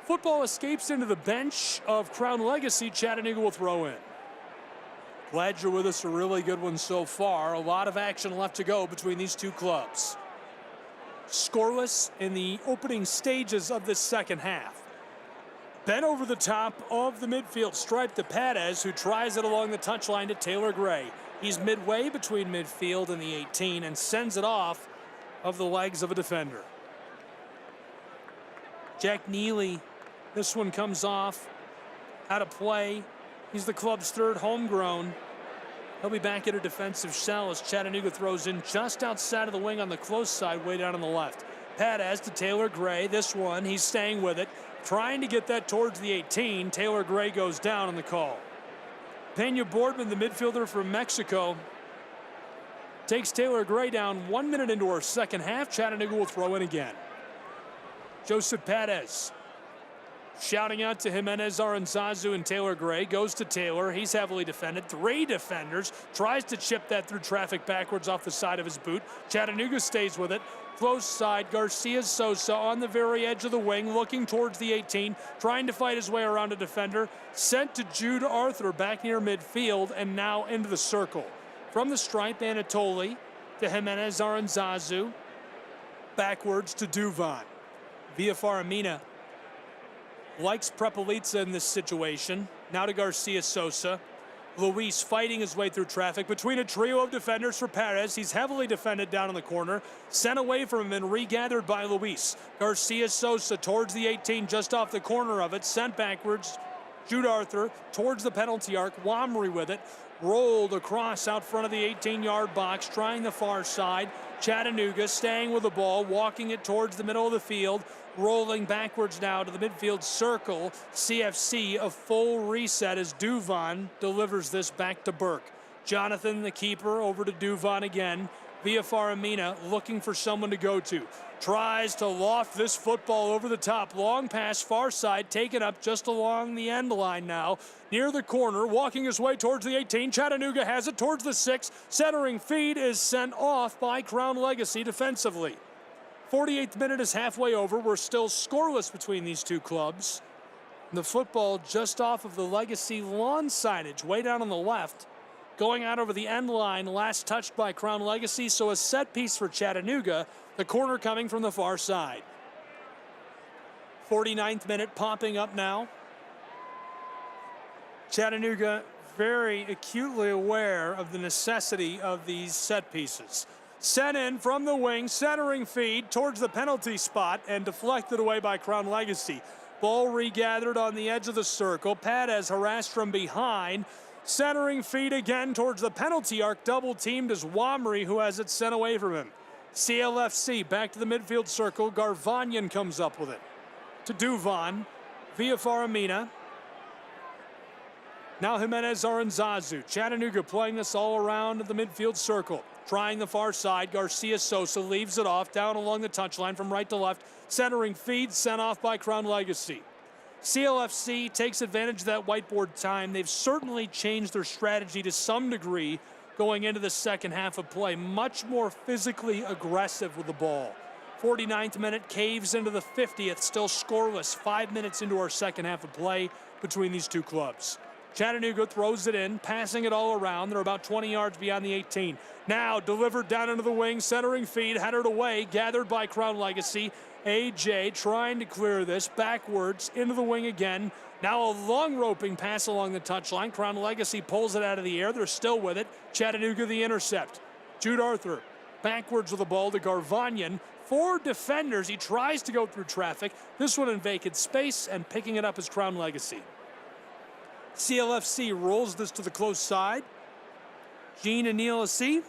[SPEAKER 2] Football escapes into the bench of Crown Legacy. Chattanooga will throw in. Glad you're with us. A really good one so far. A lot of action left to go between these two clubs. Scoreless in the opening stages of this second half. Bent over the top of the midfield stripe to Perez, who tries it along the touchline to Taylor Gray. He's midway between midfield and the 18 and sends it off of the legs of a defender. Jack Neely, this one comes off out of play. He's the club's third homegrown. He'll be back at a defensive shell as Chattanooga throws in just outside of the wing on the close side, way down on the left. Perez to Taylor Gray. This one, he's staying with it. Trying to get that towards the 18. Taylor Gray goes down on the call. Pena Boardman, the midfielder from Mexico, takes Taylor Gray down 1 minute into our second half. Chattanooga will throw in again. Joseph Perez shouting out to Jimenez Aranzazu and Taylor Gray. Goes to Taylor. He's heavily defended. 3 defenders. Tries to chip that through traffic backwards off the side of his boot. Chattanooga stays with it. Close side, Garcia Sosa on the very edge of the wing, looking towards the 18, trying to fight his way around a defender. Sent to Jude Arthur back near midfield and now into the circle. From the stripe, Anatoly to Jimenez Aranzazu. Backwards to Duvan. Via Faramina likes Prepelica in this situation. Now to Garcia Sosa. Luis fighting his way through traffic between a trio of defenders for Perez. He's heavily defended down in the corner. Sent away from him and regathered by Luis. Garcia Sosa towards the 18, just off the corner of it. Sent backwards. Jude Arthur towards the penalty arc. Wamry with it. Rolled across out front of the 18-yard box, trying the far side. Chattanooga staying with the ball, walking it towards the middle of the field. Rolling backwards now to the midfield circle. CFC, a full reset as Duvan delivers this back to Burke. Jonathan, the keeper, over to Duvan again. Via Faramina, looking for someone to go to. Tries to loft this football over the top. Long pass, far side, taken up just along the end line now. Near the corner, walking his way towards the 18. Chattanooga has it towards the 6. Centering feed is sent off by Crown Legacy defensively. 48th minute is halfway over. We're still scoreless between these two clubs. The football just off of the Legacy lawn signage, way down on the left. Going out over the end line, last touched by Crown Legacy, so a set piece for Chattanooga, the corner coming from the far side. 49th minute popping up now. Chattanooga very acutely aware of the necessity of these set pieces. Sent in from the wing, centering feed towards the penalty spot and deflected away by Crown Legacy. Ball regathered on the edge of the circle. Padez harassed from behind. Centering feed again towards the penalty arc. Double teamed as Wamry, who has it sent away from him. CLFC back to the midfield circle. Garvanyan comes up with it. To Duvan. Via Faramina. Now Jimenez Aranzazu. Chattanooga playing this all around the midfield circle. Trying the far side. Garcia Sosa leaves it off down along the touchline from right to left. Centering feed sent off by Crown Legacy. CLFC takes advantage of that whiteboard time. They've certainly changed their strategy to some degree going into the second half of play. Much more physically aggressive with the ball. 49th minute caves into the 50th, still scoreless. 5 minutes into our second half of play between these two clubs. Chattanooga throws it in, passing it all around. They're about 20 yards beyond the 18. Now delivered down into the wing, centering feed, headed away, gathered by Crown Legacy. AJ trying to clear this backwards into the wing again. Now a long roping pass along the touchline. Crown Legacy pulls it out of the air. They're still with it. Chattanooga the intercept. Jude Arthur backwards with the ball to Garvanyan. 4 defenders. He tries to go through traffic. This one in vacant space, and picking it up is Crown Legacy. CLFC rolls this to the close side. Jean Anilasi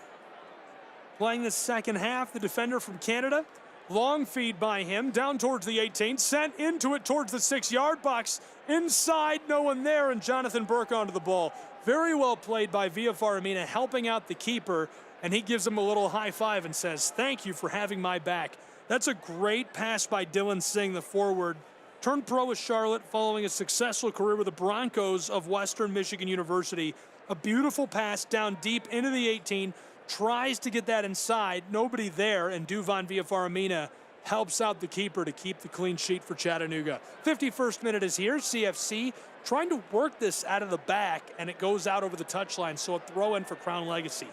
[SPEAKER 2] playing the second half. The defender from Canada. Long feed by him down towards the 18. Sent into it towards the 6-yard box. Inside, no one there, and Jonathan Burke onto the ball. Very well played by Villa Faramina, helping out the keeper, and he gives him a little high five and says, "Thank you for having my back." That's a great pass by Dylan Singh, the forward. Turned pro with Charlotte following a successful career with the Broncos of Western Michigan University. A beautiful pass down deep into the 18. Tries to get that inside. Nobody there, and Duvan Villafaramina helps out the keeper to keep the clean sheet for Chattanooga. 51st minute is here. CFC trying to work this out of the back, and it goes out over the touchline, so a throw in for Crown Legacy.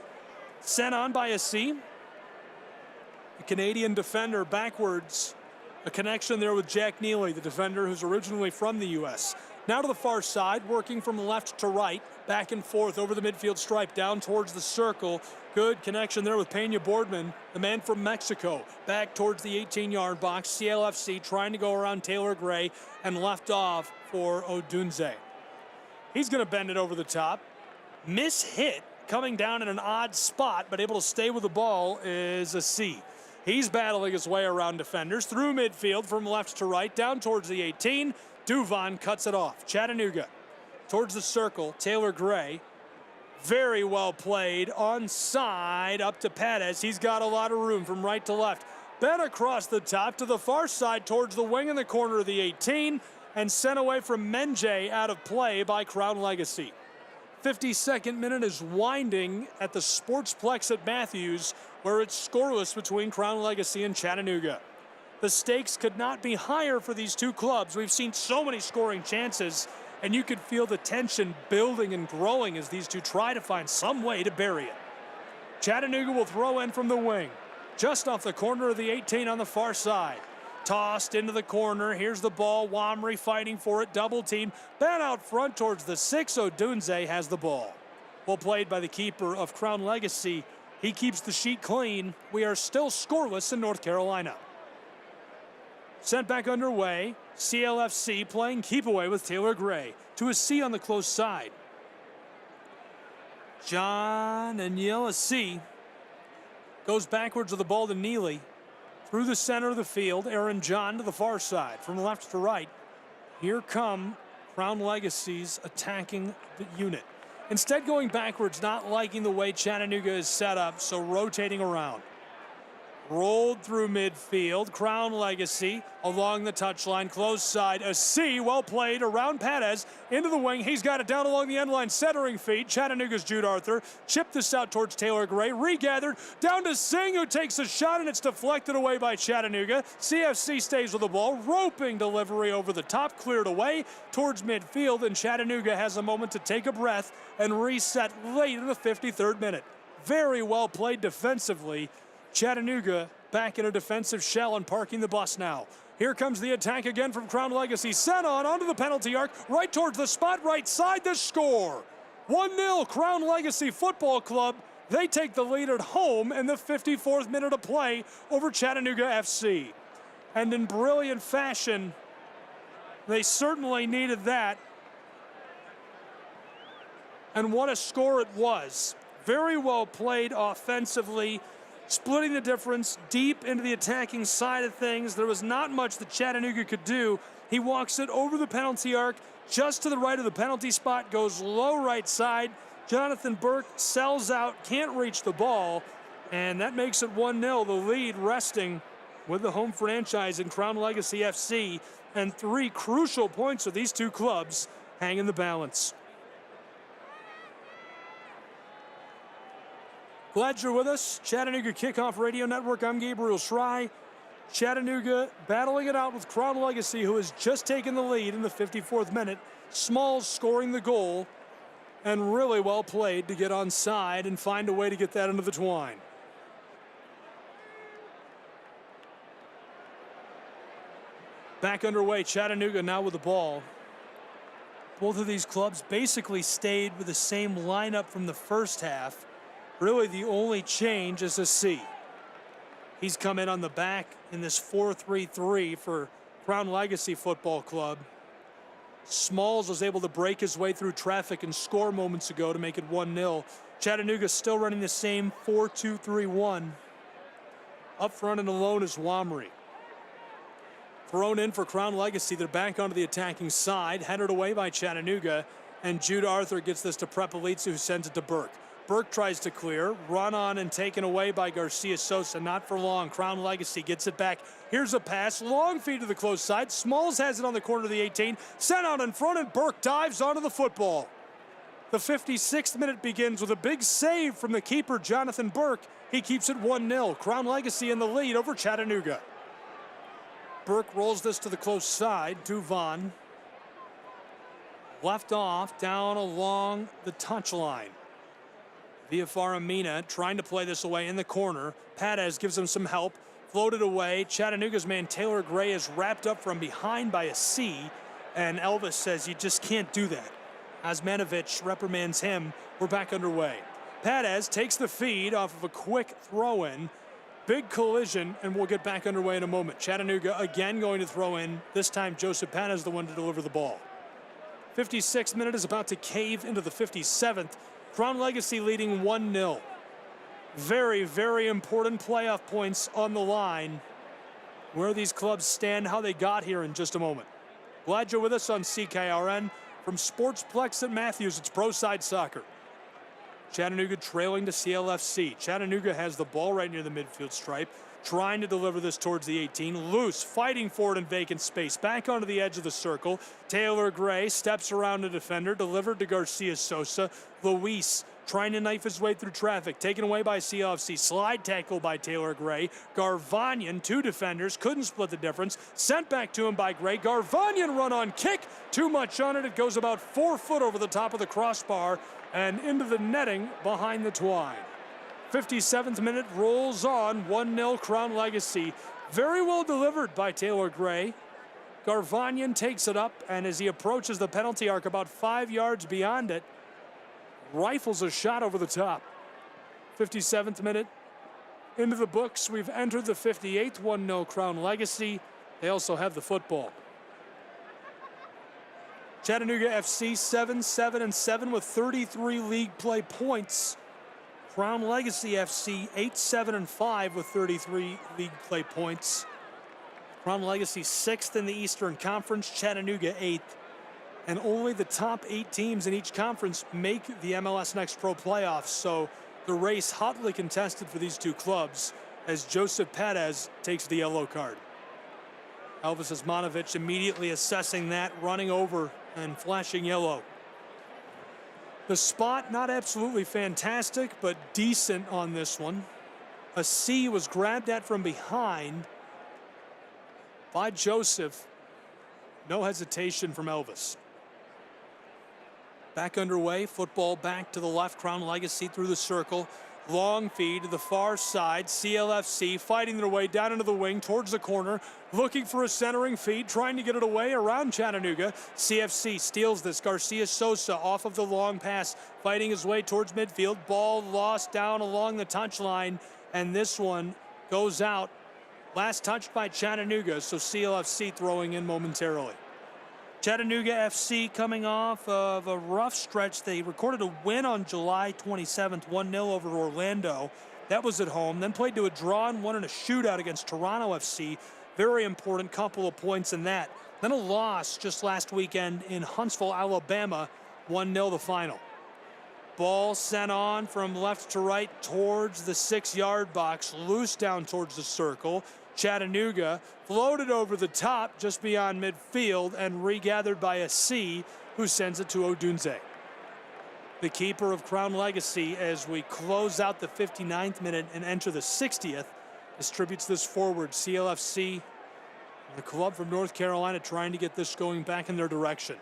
[SPEAKER 2] Sent on by a C. The Canadian defender backwards. A connection there with Jack Neely, the defender who's originally from the U.S. Now to the far side, working from left to right, back and forth over the midfield stripe, down towards the circle. Good connection there with Peña Boardman, the man from Mexico. Back towards the 18-yard box. CLFC trying to go around Taylor Gray and left off for Odunze. He's going to bend it over the top. Miss-hit, coming down in an odd spot, but able to stay with the ball is a C. He's battling his way around defenders through midfield from left to right, down towards the 18. Duvan cuts it off. Chattanooga towards the circle. Taylor Gray. Very well played. Onside up to Pettis. He's got a lot of room from right to left. Bent across the top to the far side towards the wing in the corner of the 18 and sent away from Menjay out of play by Crown Legacy. 52nd minute is winding at the Sportsplex at Matthews, where it's scoreless between Crown Legacy and Chattanooga. The stakes could not be higher for these two clubs. We've seen so many scoring chances, and you could feel the tension building and growing as these two try to find some way to bury it. Chattanooga will throw in from the wing, just off the corner of the 18 on the far side. Tossed into the corner. Here's the ball. Wamry fighting for it. Double team. Bent out front towards the 6. Odunze has the ball. Well played by the keeper of Crown Legacy. He keeps the sheet clean. We are still scoreless in North Carolina. Sent back underway. CLFC playing keep away with Taylor Gray. To a C on the close side. John Aniel, a C. Goes backwards with the ball to Neely. Through the center of the field, Aaron John to the far side. From left to right, here come Crown Legacy's attacking the unit. Instead going backwards, not liking the way Chattanooga is set up, so rotating around. rolled through midfield. Crown Legacy along the touchline, close side. A C, well played around Perez into the wing. He's got it down along the end line, centering feed. Chattanooga's Jude Arthur chipped this out towards Taylor Gray. Regathered down to Singh, who takes a shot, and it's deflected away by Chattanooga. CFC stays with the ball, roping delivery over the top, cleared away towards midfield, and Chattanooga has a moment to take a breath and reset late in the 53rd minute. Very well played defensively. Chattanooga back in a defensive shell and parking the bus now. Here comes the attack again from Crown Legacy. Sent onto the penalty arc, right towards the spot, right side, the score. 1-0 Crown Legacy Football Club. They take the lead at home in the 54th minute of play over Chattanooga FC. And in brilliant fashion, they certainly needed that. And what a score it was. Very well played offensively, splitting the difference deep into the attacking side of things. There was not much that Chattanooga could do. He walks it over the penalty arc, just to the right of the penalty spot, goes low right side. Jonathan Burke sells out, can't reach the ball, and that makes it 1-0. The lead resting with the home franchise in Crown Legacy FC, and 3 crucial points of these two clubs hang in the balance. Glad you're with us. Chattanooga Kickoff Radio Network. I'm Gabriel Schrei. Chattanooga battling it out with Crown Legacy, who has just taken the lead in the 54th minute. Smalls scoring the goal, and really well played to get onside and find a way to get that into the twine. Back underway, Chattanooga now with the ball. Both of these clubs basically stayed with the same lineup from the first half. Really, the only change is a C. He's come in on the back in this 4-3-3 for Crown Legacy Football Club. Smalls was able to break his way through traffic and score moments ago to make it 1-0. Chattanooga still running the same 4-2-3-1. Up front and alone is Wamry. Thrown in for Crown Legacy. They're back onto the attacking side, headed away by Chattanooga, and Jude Arthur gets this to Prepelitz, who sends it to Burke. Burke tries to clear, run on and taken away by Garcia Sosa. Not for long. Crown Legacy gets it back. Here's a pass, long feed to the close side. Smalls has it on the corner of the 18, sent out in front, and Burke dives onto the football. The 56th minute begins with a big save from the keeper, Jonathan Burke. He keeps it 1-0. Crown Legacy in the lead over Chattanooga. Burke rolls this to the close side to Vaughn. Left off, down along the touchline. Villafaramina trying to play this away in the corner. Perez gives him some help. Floated away. Chattanooga's man Taylor Gray is wrapped up from behind by a C. And Elvis says you just can't do that. Asmanovic reprimands him. We're back underway. Perez takes the feed off of a quick throw-in. Big collision, and we'll get back underway in a moment. Chattanooga again going to throw in. This time Joseph Perez the one to deliver the ball. 56th minute is about to cave into the 57th. Crown Legacy leading 1-0. Very, very important playoff points on the line. Where these clubs stand, how they got here in just a moment. Glad you're with us on CKRN. From Sportsplex at Matthews, it's Pro Side Soccer. Chattanooga trailing to CLFC. Chattanooga has the ball right near the midfield stripe, trying to deliver this towards the 18. Loose, fighting for it in vacant space. Back onto the edge of the circle. Taylor Gray steps around the defender, delivered to Garcia Sosa. Luis trying to knife his way through traffic, taken away by CLFC. Slide tackle by Taylor Gray. Garvanyan, 2 defenders, couldn't split the difference. Sent back to him by Gray. Garvanyan run on kick. Too much on it. It goes about 4 foot over the top of the crossbar and into the netting behind the twine. 57th minute rolls on, 1-0 Crown Legacy. Very well delivered by Taylor Gray. Garvanyan takes it up, and as he approaches the penalty arc about 5 yards beyond it, rifles a shot over the top. 57th minute into the books. We've entered the 58th, 1-0 Crown Legacy. They also have the football. Chattanooga FC 7-7-7 with 33 league play points. Crown Legacy FC 8-7-5 with 33 league play points. Crown Legacy 6th in the Eastern Conference, Chattanooga 8th. And only the top 8 teams in each conference make the MLS Next Pro playoffs. So the race hotly contested for these two clubs as Joseph Perez takes the yellow card. Elvis Osmanovic immediately assessing that, running over and flashing yellow. The spot, not absolutely fantastic, but decent on this one. A C was grabbed at from behind by Joseph. No hesitation from Elvis. Back underway, football back to the left, Crown Legacy through the circle. Long feed to the far side, CLFC fighting their way down into the wing towards the corner, looking for a centering feed, trying to get it away around Chattanooga. CFC steals this. Garcia Sosa off of the long pass, fighting his way towards midfield. Ball lost down along the touchline, and this one goes out. Last touched by Chattanooga, so CLFC throwing in momentarily. Chattanooga FC coming off of a rough stretch. They recorded a win on July 27th, 1-0 over Orlando. That was at home. Then played to a draw and won in a shootout against Toronto FC. Very important couple of points in that. Then a loss just last weekend in Huntsville, Alabama, 1-0 the final. Ball sent on from left to right towards the 6-yard box, loose down towards the circle. Chattanooga floated over the top just beyond midfield and regathered by a C, who sends it to Odunze. The keeper of Crown Legacy, as we close out the 59th minute and enter the 60th, distributes this forward. CLFC, the club from North Carolina, trying to get this going back in their direction.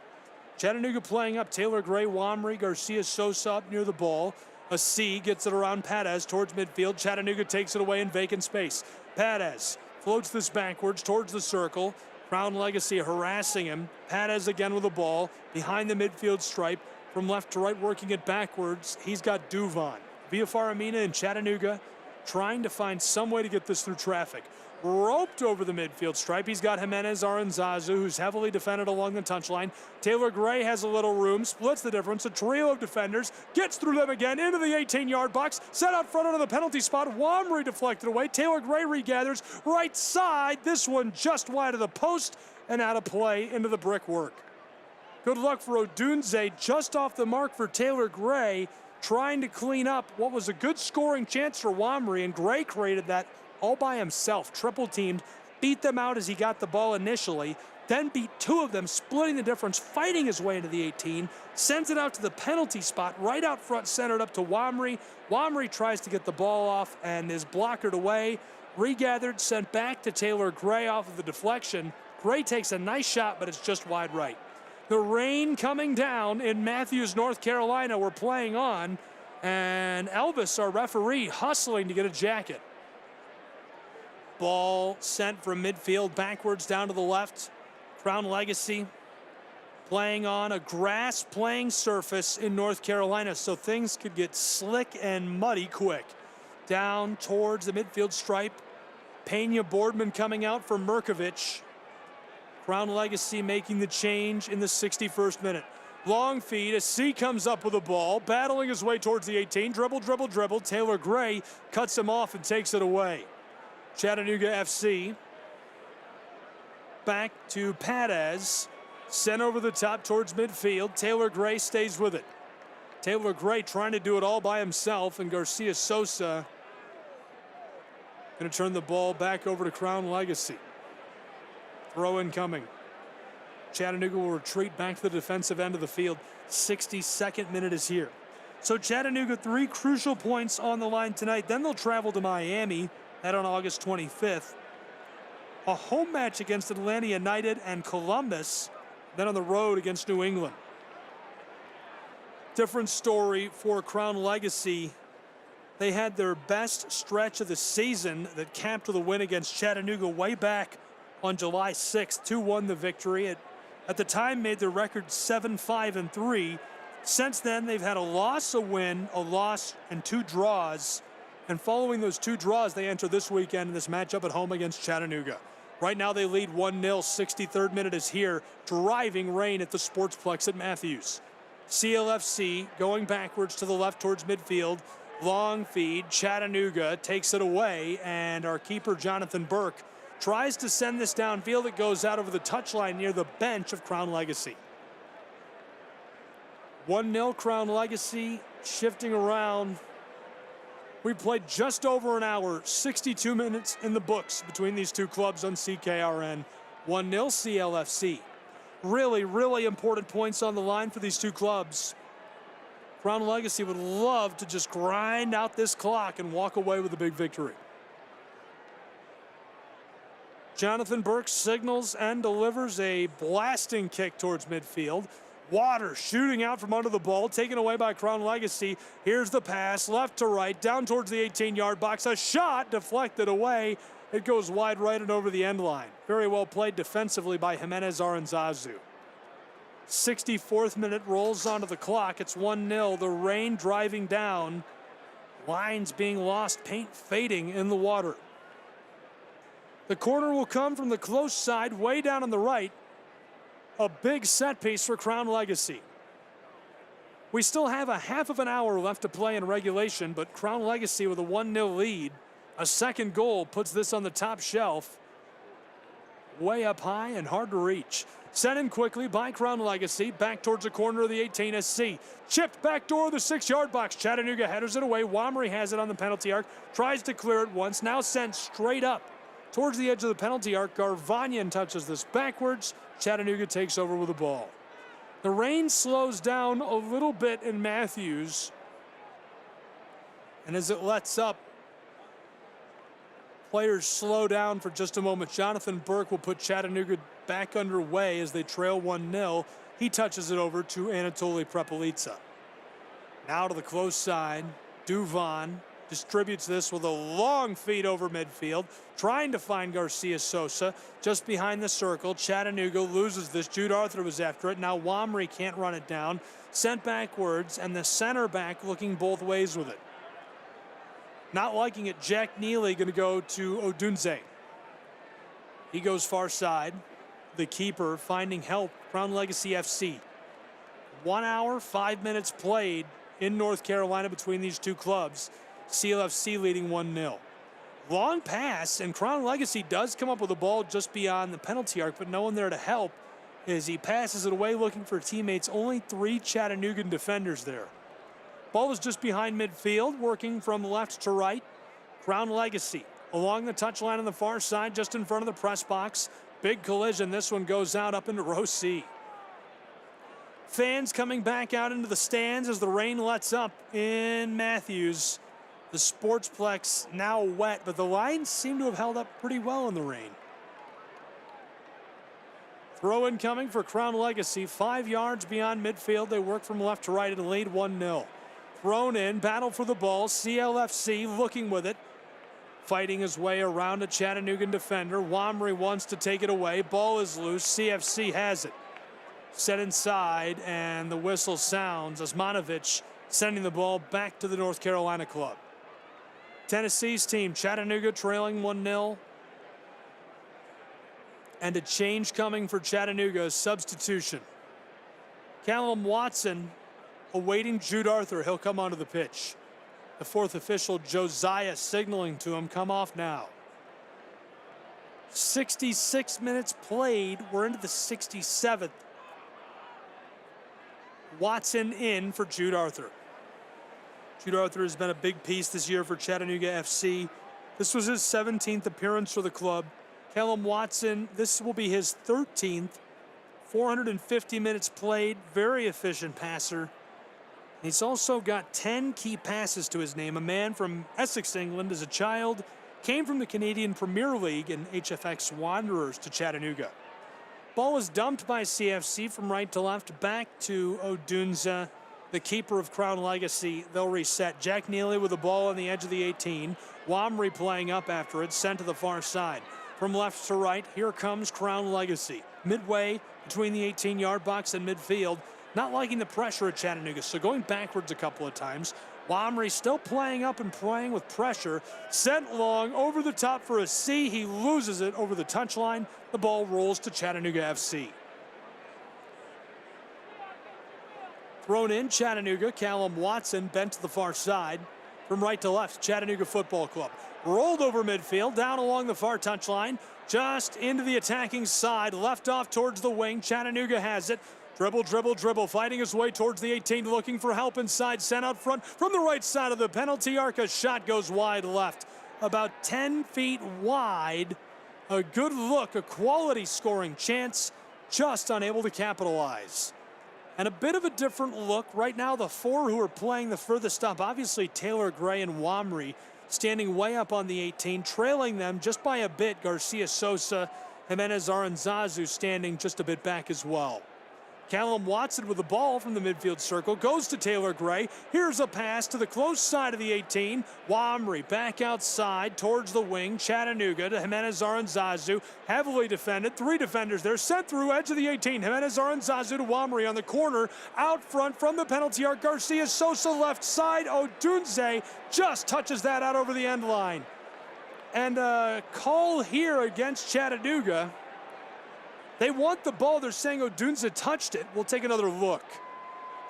[SPEAKER 2] Chattanooga playing up. Taylor Gray, Wamry, Garcia Sosa up near the ball. A C gets it around Perez towards midfield. Chattanooga takes it away in vacant space. Perez floats this backwards towards the circle. Crown Legacy harassing him. Perez again with the ball behind the midfield stripe. From left to right, working it backwards. He's got Duvon. Via Faramina and Chattanooga trying to find some way to get this through traffic. Roped over the midfield stripe. He's got Jimenez Aranzazu, who's heavily defended along the touchline. Taylor Gray has a little room, splits the difference. A trio of defenders gets through them again into the 18-yard box. Set out front under the penalty spot. Wamry deflected away. Taylor Gray regathers right side. This one just wide of the post and out of play into the brickwork. Good luck for Odunze, just off the mark for Taylor Gray, trying to clean up what was a good scoring chance for Wamry, and Gray created that all by himself. Triple teamed, beat them out as he got the ball initially, then beat two of them, splitting the difference, fighting his way into the 18, sends it out to the penalty spot, right out front, centered up to Wamry. Wamry tries to get the ball off and is blockered away. Regathered, sent back to Taylor Gray off of the deflection. Gray takes a nice shot, but it's just wide right. The rain coming down in Matthews, North Carolina. We're playing on, and Elvis, our referee, hustling to get a jacket. Ball sent from midfield backwards down to the left. Crown Legacy playing on a grass playing surface in North Carolina, so things could get slick and muddy quick. Down towards the midfield stripe. Pena Boardman coming out for Merkovich. Crown Legacy making the change in the 61st minute. Long feed, a C comes up with the ball, battling his way towards the 18. Dribble, dribble, dribble. Taylor Gray cuts him off and takes it away. Chattanooga FC back to Perez, sent over the top towards midfield. Taylor Gray stays with it. Taylor Gray trying to do it all by himself, and Garcia Sosa going to turn the ball back over to Crown Legacy. Throw incoming. Chattanooga will retreat back to the defensive end of the field. 62nd minute is here. So Chattanooga, 3 crucial points on the line tonight. Then they'll travel to Miami, that on August 25th. A home match against Atlanta United and Columbus, then on the road against New England. Different story for Crown Legacy. They had their best stretch of the season that capped with a win against Chattanooga way back on July 6th, 2-1 the victory. At the time made their record 7-5-3. Since then, they've had a loss, a win, a loss, and 2 draws. And following those 2 draws, they enter this weekend in this matchup at home against Chattanooga. Right now, they lead 1-0. 63rd minute is here. Driving rain at the Sportsplex at Matthews. CLFC going backwards to the left towards midfield. Long feed. Chattanooga takes it away, and our keeper, Jonathan Burke, tries to send this downfield. It goes out over the touchline near the bench of Crown Legacy. 1-0 Crown Legacy, shifting around We played just over an hour, 62 minutes in the books between these two clubs on CKRN. 1-0 CLFC. Really, really important points on the line for these two clubs. Crown Legacy would love to just grind out this clock and walk away with a big victory. Jonathan Burke signals and delivers a blasting kick towards midfield. Water shooting out from under the ball, taken away by Crown Legacy. Here's the pass, left to right, down towards the 18-yard box. A shot deflected away. It goes wide right and over the end line. Very well played defensively by Jimenez Aranzazu. 64th minute rolls onto the clock. It's 1-0. The rain driving down. Lines being lost, paint fading in the water. The corner will come from the close side, way down on the right. A big set piece for Crown Legacy. We still have a half of an hour left to play in regulation, but Crown Legacy with a 1-0 lead. A second goal puts this on the top shelf. Way up high and hard to reach. Sent in quickly by Crown Legacy. Back towards the corner of the 18SC. Chipped back door of the 6-yard box. Chattanooga headers it away. Wamry has it on the penalty arc. Tries to clear it once. Now sent straight up towards the edge of the penalty arc. Garvanyan touches this backwards. Chattanooga takes over with the ball. The rain slows down a little bit in Matthews. And as it lets up, players slow down for just a moment. Jonathan Burke will put Chattanooga back underway as they trail 1-0. He touches it over to Anatoly Prepelica. Now to the close side. Duvan distributes this with a long feed over midfield, trying to find Garcia Sosa just behind the circle. Chattanooga loses this. Jude Arthur was after it. Now Wamry can't run it down. Sent backwards, and the center back looking both ways with it. Not liking it, Jack Neely going to go to Odunze. He goes far side. The keeper finding help, Crown Legacy FC. 1 hour, 5 minutes played in North Carolina between these two clubs. CLFC leading 1-0. Long pass, and Crown Legacy does come up with the ball just beyond the penalty arc, but no one there to help as he passes it away looking for teammates. Only 3 Chattanoogan defenders there. Ball is just behind midfield, working from left to right. Crown Legacy along the touchline on the far side, just in front of the press box. Big collision. This one goes out up into row C. Fans coming back out into the stands as the rain lets up in Matthews. The Sportsplex now wet, but the lines seem to have held up pretty well in the rain. Throw in coming for Crown Legacy. 5 yards beyond midfield. They work from left to right and lead 1-0. Thrown in, battle for the ball. CLFC looking with it. Fighting his way around a Chattanoogan defender. Wamry wants to take it away. Ball is loose. CFC has it. Set inside, and the whistle sounds. Osmanovic sending the ball back to the North Carolina club. Tennessee's team, Chattanooga trailing 1-0. And a change coming for Chattanooga, a substitution. Callum Watson awaiting Jude Arthur. He'll come onto the pitch. The 4th official, Josiah, signaling to him, come off now. 66 minutes played. We're into the 67th. Watson in for Jude Arthur. Jude Arthur has been a big piece this year for Chattanooga FC. This was his 17th appearance for the club. Callum Watson, this will be his 13th. 450 minutes played, very efficient passer. He's also got 10 key passes to his name. A man from Essex, England as a child, came from the Canadian Premier League and HFX Wanderers to Chattanooga. Ball is dumped by CFC from right to left, back to Odunze, the keeper of Crown Legacy. They'll reset. Jack Neely with the ball on the edge of the 18. Wamry playing up after it, sent to the far side. From left to right, here comes Crown Legacy. Midway between the 18-yard box and midfield. Not liking the pressure at Chattanooga, so going backwards a couple of times. Wamry still playing up and playing with pressure. Sent long over the top for a C. He loses it over the touchline. The ball rolls to Chattanooga FC. Thrown in, Chattanooga. Callum Watson bent to the far side. From right to left, Chattanooga Football Club. Rolled over midfield, down along the far touchline. Just into the attacking side, left off towards the wing. Chattanooga has it. Dribble, dribble, dribble, fighting his way towards the 18, looking for help inside, sent out front from the right side of the penalty arc. A shot goes wide left, about 10 feet wide. A good look, a quality scoring chance, just unable to capitalize. And a bit of a different look. Right now, the four who are playing the furthest up, obviously Taylor Gray and Wamry, standing way up on the 18, trailing them just by a bit. Garcia Sosa, Jimenez Aranzazu standing just a bit back as well. Callum Watson with the ball from the midfield circle, goes to Taylor Gray. Here's a pass to the close side of the 18. Wamry back outside towards the wing. Chattanooga to Jimenez Aranzazu, heavily defended. 3 defenders there, sent through edge of the 18. Jimenez Aranzazu to Wamry on the corner. Out front from the penalty arc, Garcia Sosa left side. Odunze just touches that out over the end line. And a call here against Chattanooga. They want the ball. They're saying Odunze touched it. We'll take another look.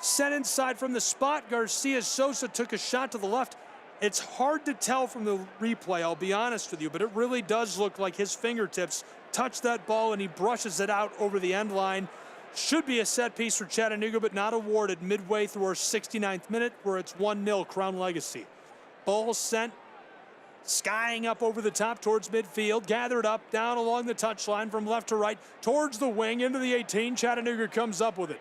[SPEAKER 2] Sent inside from the spot. Garcia Sosa took a shot to the left. It's hard to tell from the replay, I'll be honest with you, but it really does look like his fingertips touched that ball and he brushes it out over the end line. Should be a set piece for Chattanooga, but not awarded midway through our 69th minute, where it's 1-0 Crown Legacy. Ball sent, skying up over the top towards midfield, gathered up, down along the touchline from left to right, towards the wing, into the 18. Chattanooga comes up with it.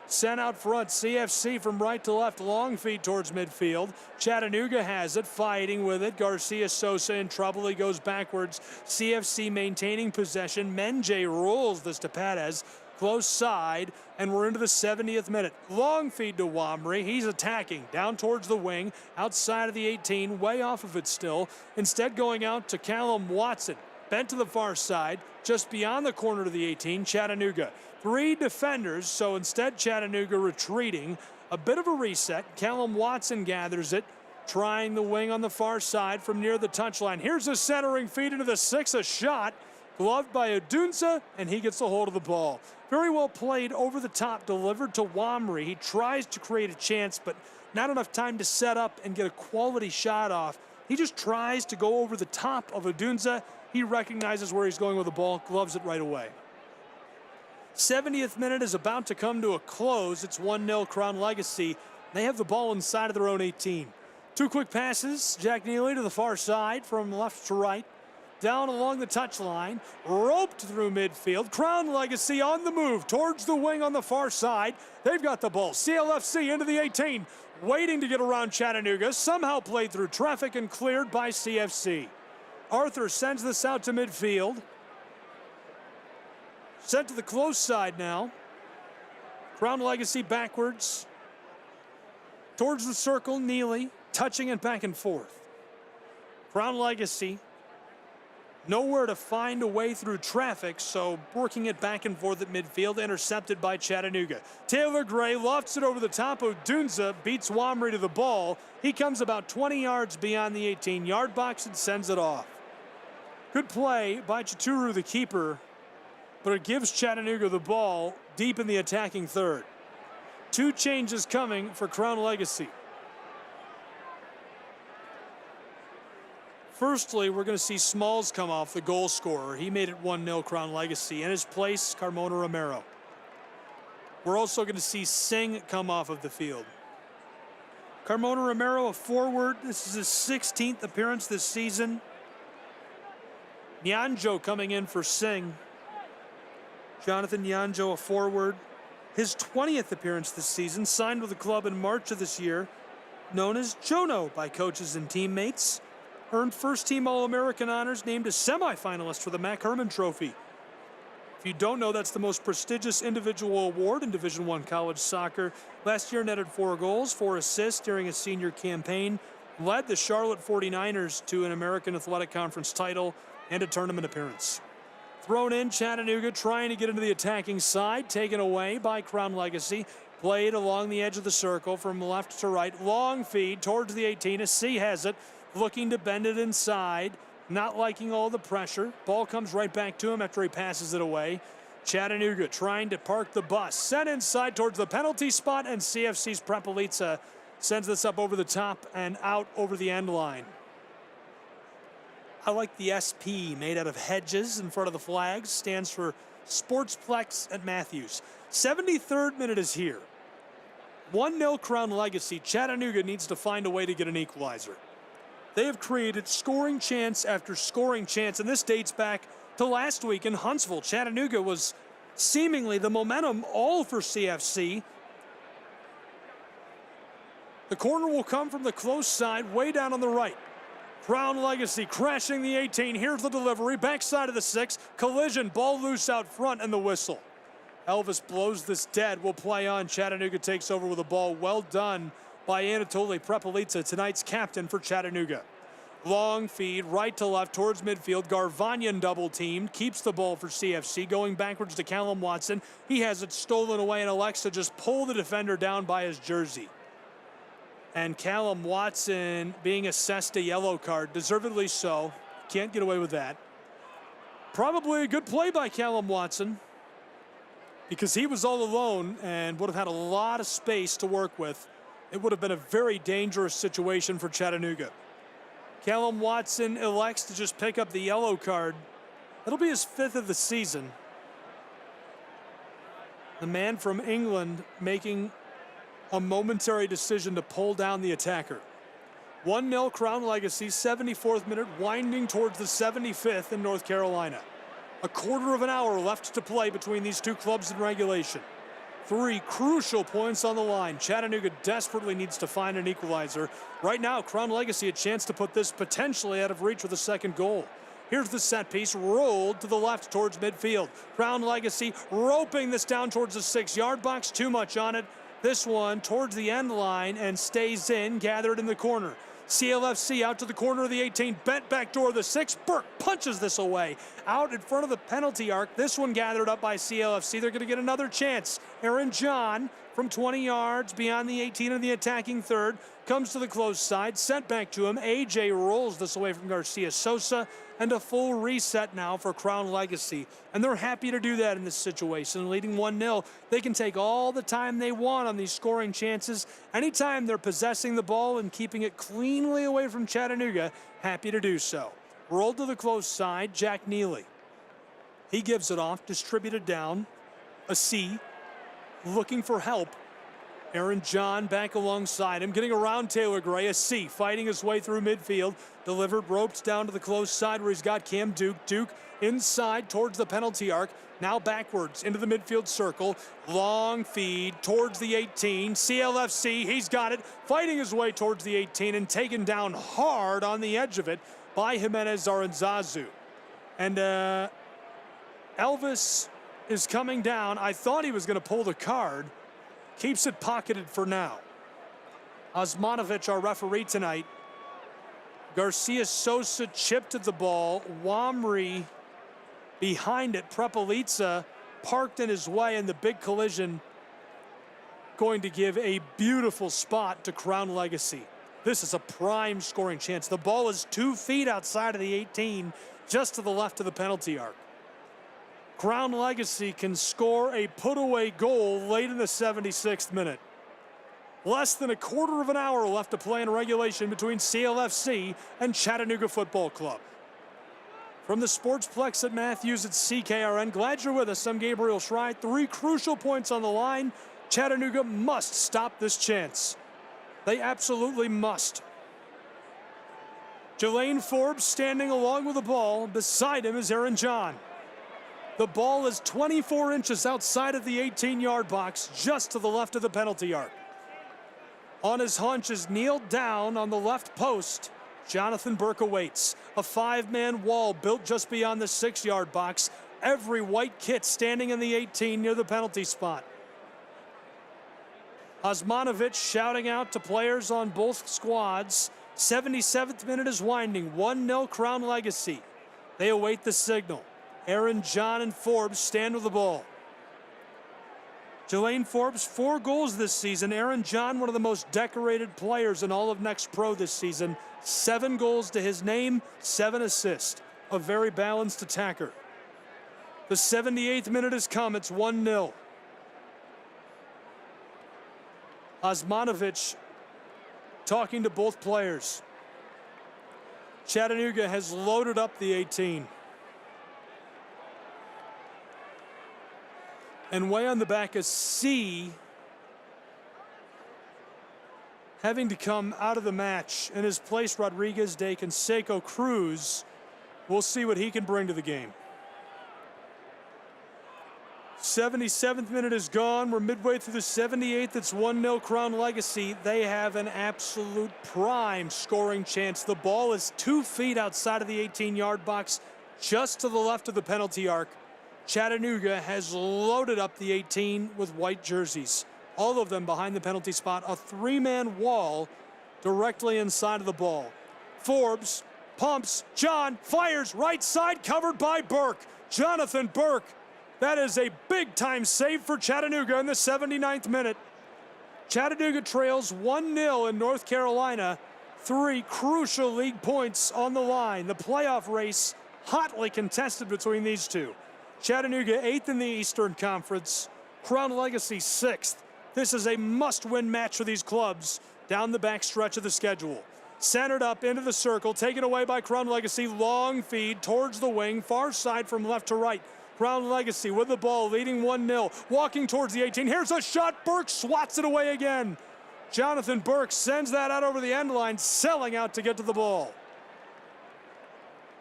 [SPEAKER 2] Sent out front, CFC from right to left, long feed towards midfield. Chattanooga has it, fighting with it. Garcia Sosa in trouble, he goes backwards. CFC maintaining possession. Menje rolls this to Perez. Close side, and we're into the 70th minute. Long feed to Wamry. He's attacking down towards the wing, outside of the 18, way off of it still. Instead going out to Callum Watson. Bent to the far side, just beyond the corner to the 18, Chattanooga. 3 defenders, so instead Chattanooga retreating. A bit of a reset. Callum Watson gathers it, trying the wing on the far side from near the touchline. Here's a centering feed into the 6, a shot. Gloved by Odunze, and he gets a hold of the ball. Very well played, over the top, delivered to Wamry. He tries to create a chance, but not enough time to set up and get a quality shot off. He just tries to go over the top of Odunze. He recognizes where he's going with the ball, gloves it right away. 70th minute is about to come to a close. It's 1-0 Crown Legacy. They have the ball inside of their own 18. 2 quick passes. Jack Neely to the far side from left to right. Down along the touchline, roped through midfield. Crown Legacy on the move towards the wing on the far side. They've got the ball. CLFC into the 18, waiting to get around Chattanooga. Somehow played through traffic and cleared by CFC. Arthur sends this out to midfield. Sent to the close side now. Crown Legacy backwards. Towards the circle, Neely touching it back and forth. Crown Legacy nowhere to find a way through traffic, so working it back and forth at midfield, intercepted by Chattanooga. Taylor Gray lofts it over the top. Odunze beats Wamry to the ball. He comes about 20 yards beyond the 18-yard box and sends it off. Good play by Chituru, the keeper, but it gives Chattanooga the ball deep in the attacking third. 2 changes coming for Crown Legacy. Firstly, we're going to see Smalls come off, the goal scorer. He made it 1-0 Crown Legacy. In his place, Carmona Romero. We're also going to see Singh come off of the field. Carmona Romero, a forward. This is his 16th appearance this season. Nyanjo coming in for Singh. Jonathan Nyanjo, a forward. His 20th appearance this season, signed with the club in March of this year. Known as Jono by coaches and teammates. Earned first-team All-American honors, named a semifinalist for the Mac Herman Trophy. If you don't know, that's the most prestigious individual award in Division I college soccer. Last year netted 4 goals, 4 assists during his senior campaign. Led the Charlotte 49ers to an American Athletic Conference title and a tournament appearance. Thrown in, Chattanooga trying to get into the attacking side, taken away by Crown Legacy. Played along the edge of the circle from left to right. Long feed towards the 18. A C has it. Looking to bend it inside, not liking all the pressure. Ball comes right back to him after he passes it away. Chattanooga trying to park the bus. Sent inside towards the penalty spot, and CFC's Prepelica sends this up over the top and out over the end line. I like the SP made out of hedges in front of the flags. Stands for Sportsplex at Matthews. 73rd minute is here. 1-0 Crown Legacy. Chattanooga needs to find a way to get an equalizer. They have created scoring chance after scoring chance, and this dates back to last week in Huntsville. Chattanooga was seemingly the momentum all for CFC. The corner will come from the close side, way down on the right. Crown Legacy crashing the 18. Here's the delivery, backside of the 6. Collision, ball loose out front, and the whistle. Elvis blows this dead. Will play on. Chattanooga takes over with the ball. Well done by Anatoly Prepelica, tonight's captain for Chattanooga. Long feed, right to left towards midfield. Garvanyan double teamed, keeps the ball for CFC, going backwards to Callum Watson. He has it stolen away and elects to just pull the defender down by his jersey. And Callum Watson being assessed a yellow card, deservedly so. Can't get away with that. Probably a good play by Callum Watson, because he was all alone and would have had a lot of space to work with. It would have been a very dangerous situation for Chattanooga. Callum Watson elects to just pick up the yellow card. It'll be his 5th of the season. The man from England making a momentary decision to pull down the attacker. 1-0 Crown Legacy, 74th minute, winding towards the 75th in North Carolina. A quarter of an hour left to play between these two clubs in regulation. 3 crucial points on the line. Chattanooga desperately needs to find an equalizer. Right now, Crown Legacy a chance to put this potentially out of reach with a second goal. Here's the set piece, rolled to the left towards midfield. Crown Legacy roping this down towards the 6-yard box. Too much on it. This one towards the end line and stays in, gathered in the corner. CLFC out to the corner of the 18, bent back door of the 6. Burke punches this away. Out in front of the penalty arc. This one gathered up by CLFC. They're going to get another chance. Aaron John from 20 yards beyond the 18 in the attacking third. Comes to the close side, sent back to him. AJ rolls this away from Garcia Sosa, and a full reset now for Crown Legacy. And they're happy to do that in this situation. Leading 1-0, they can take all the time they want on these scoring chances. Anytime they're possessing the ball and keeping it cleanly away from Chattanooga, happy to do so. Rolled to the close side, Jack Neely. He gives it off, distributed down. A C, looking for help. Aaron John back alongside him, getting around Taylor Gray. A C, fighting his way through midfield. Delivered, roped down to the close side where he's got Cam Duke. Duke inside towards the penalty arc. Now backwards into the midfield circle. Long feed towards the 18. CLFC, he's got it. Fighting his way towards the 18 and taken down hard on the edge of it by Jimenez Aranzazu. And Elvis is coming down. I thought he was going to pull the card. Keeps it pocketed for now. Osmanovic, our referee tonight. Garcia Sosa chipped at the ball. Wamri behind it. Prepelica parked in his way, and the big collision going to give a beautiful spot to Crown Legacy. This is a prime scoring chance. The ball is 2 feet outside of the 18, just to the left of the penalty arc. Crown Legacy can score a put-away goal late in the 76th minute. Less than a quarter of an hour left to play in regulation between CLFC and Chattanooga Football Club. From the Sportsplex at Matthews at CKRN, glad you're with us. I'm Gabriel Schrei. 3 crucial points on the line. Chattanooga must stop this chance. They absolutely must. Jelaine Forbes standing along with the ball. Beside him is Aaron John. The ball is 24 inches outside of the 18-yard box, just to the left of the penalty arc. On his hunch is kneeled down on the left post. Jonathan Burke awaits. A 5-man wall built just beyond the 6-yard box. Every white kit standing in the 18 near the penalty spot. Osmanovic shouting out to players on both squads. 77th minute is winding. 1-0 Crown Legacy. They await the signal. Aaron John and Forbes stand with the ball. Jelaine Forbes, 4 goals this season. Aaron John, one of the most decorated players in all of Next Pro this season. 7 goals to his name, 7 assists. A very balanced attacker. The 78th minute has come. It's 1-0. Osmanovic talking to both players. Chattanooga has loaded up the 18. And way on the back is C, having to come out of the match. In his place, Rodriguez de Canseco Cruz. We'll see what he can bring to the game. 77th minute is gone. We're midway through the 78th. It's 1-0 Crown Legacy. They have an absolute prime scoring chance. The ball is 2 feet outside of the 18-yard box, just to the left of the penalty arc. Chattanooga has loaded up the 18 with white jerseys. All of them behind the penalty spot. A 3-man wall directly inside of the ball. Forbes pumps. John fires. Right side covered by Burke. Jonathan Burke. That is a big-time save for Chattanooga in the 79th minute. Chattanooga trails 1-0 in North Carolina. 3 crucial league points on the line. The playoff race hotly contested between these two. Chattanooga 8th in the Eastern Conference. Crown Legacy 6th. This is a must-win match for these clubs down the back stretch of the schedule. Centered up into the circle, taken away by Crown Legacy. Long feed towards the wing, far side from left to right. Crown Legacy with the ball, leading 1-0. Walking towards the 18. Here's a shot. Burke swats it away again. Jonathan Burke sends that out over the end line, selling out to get to the ball.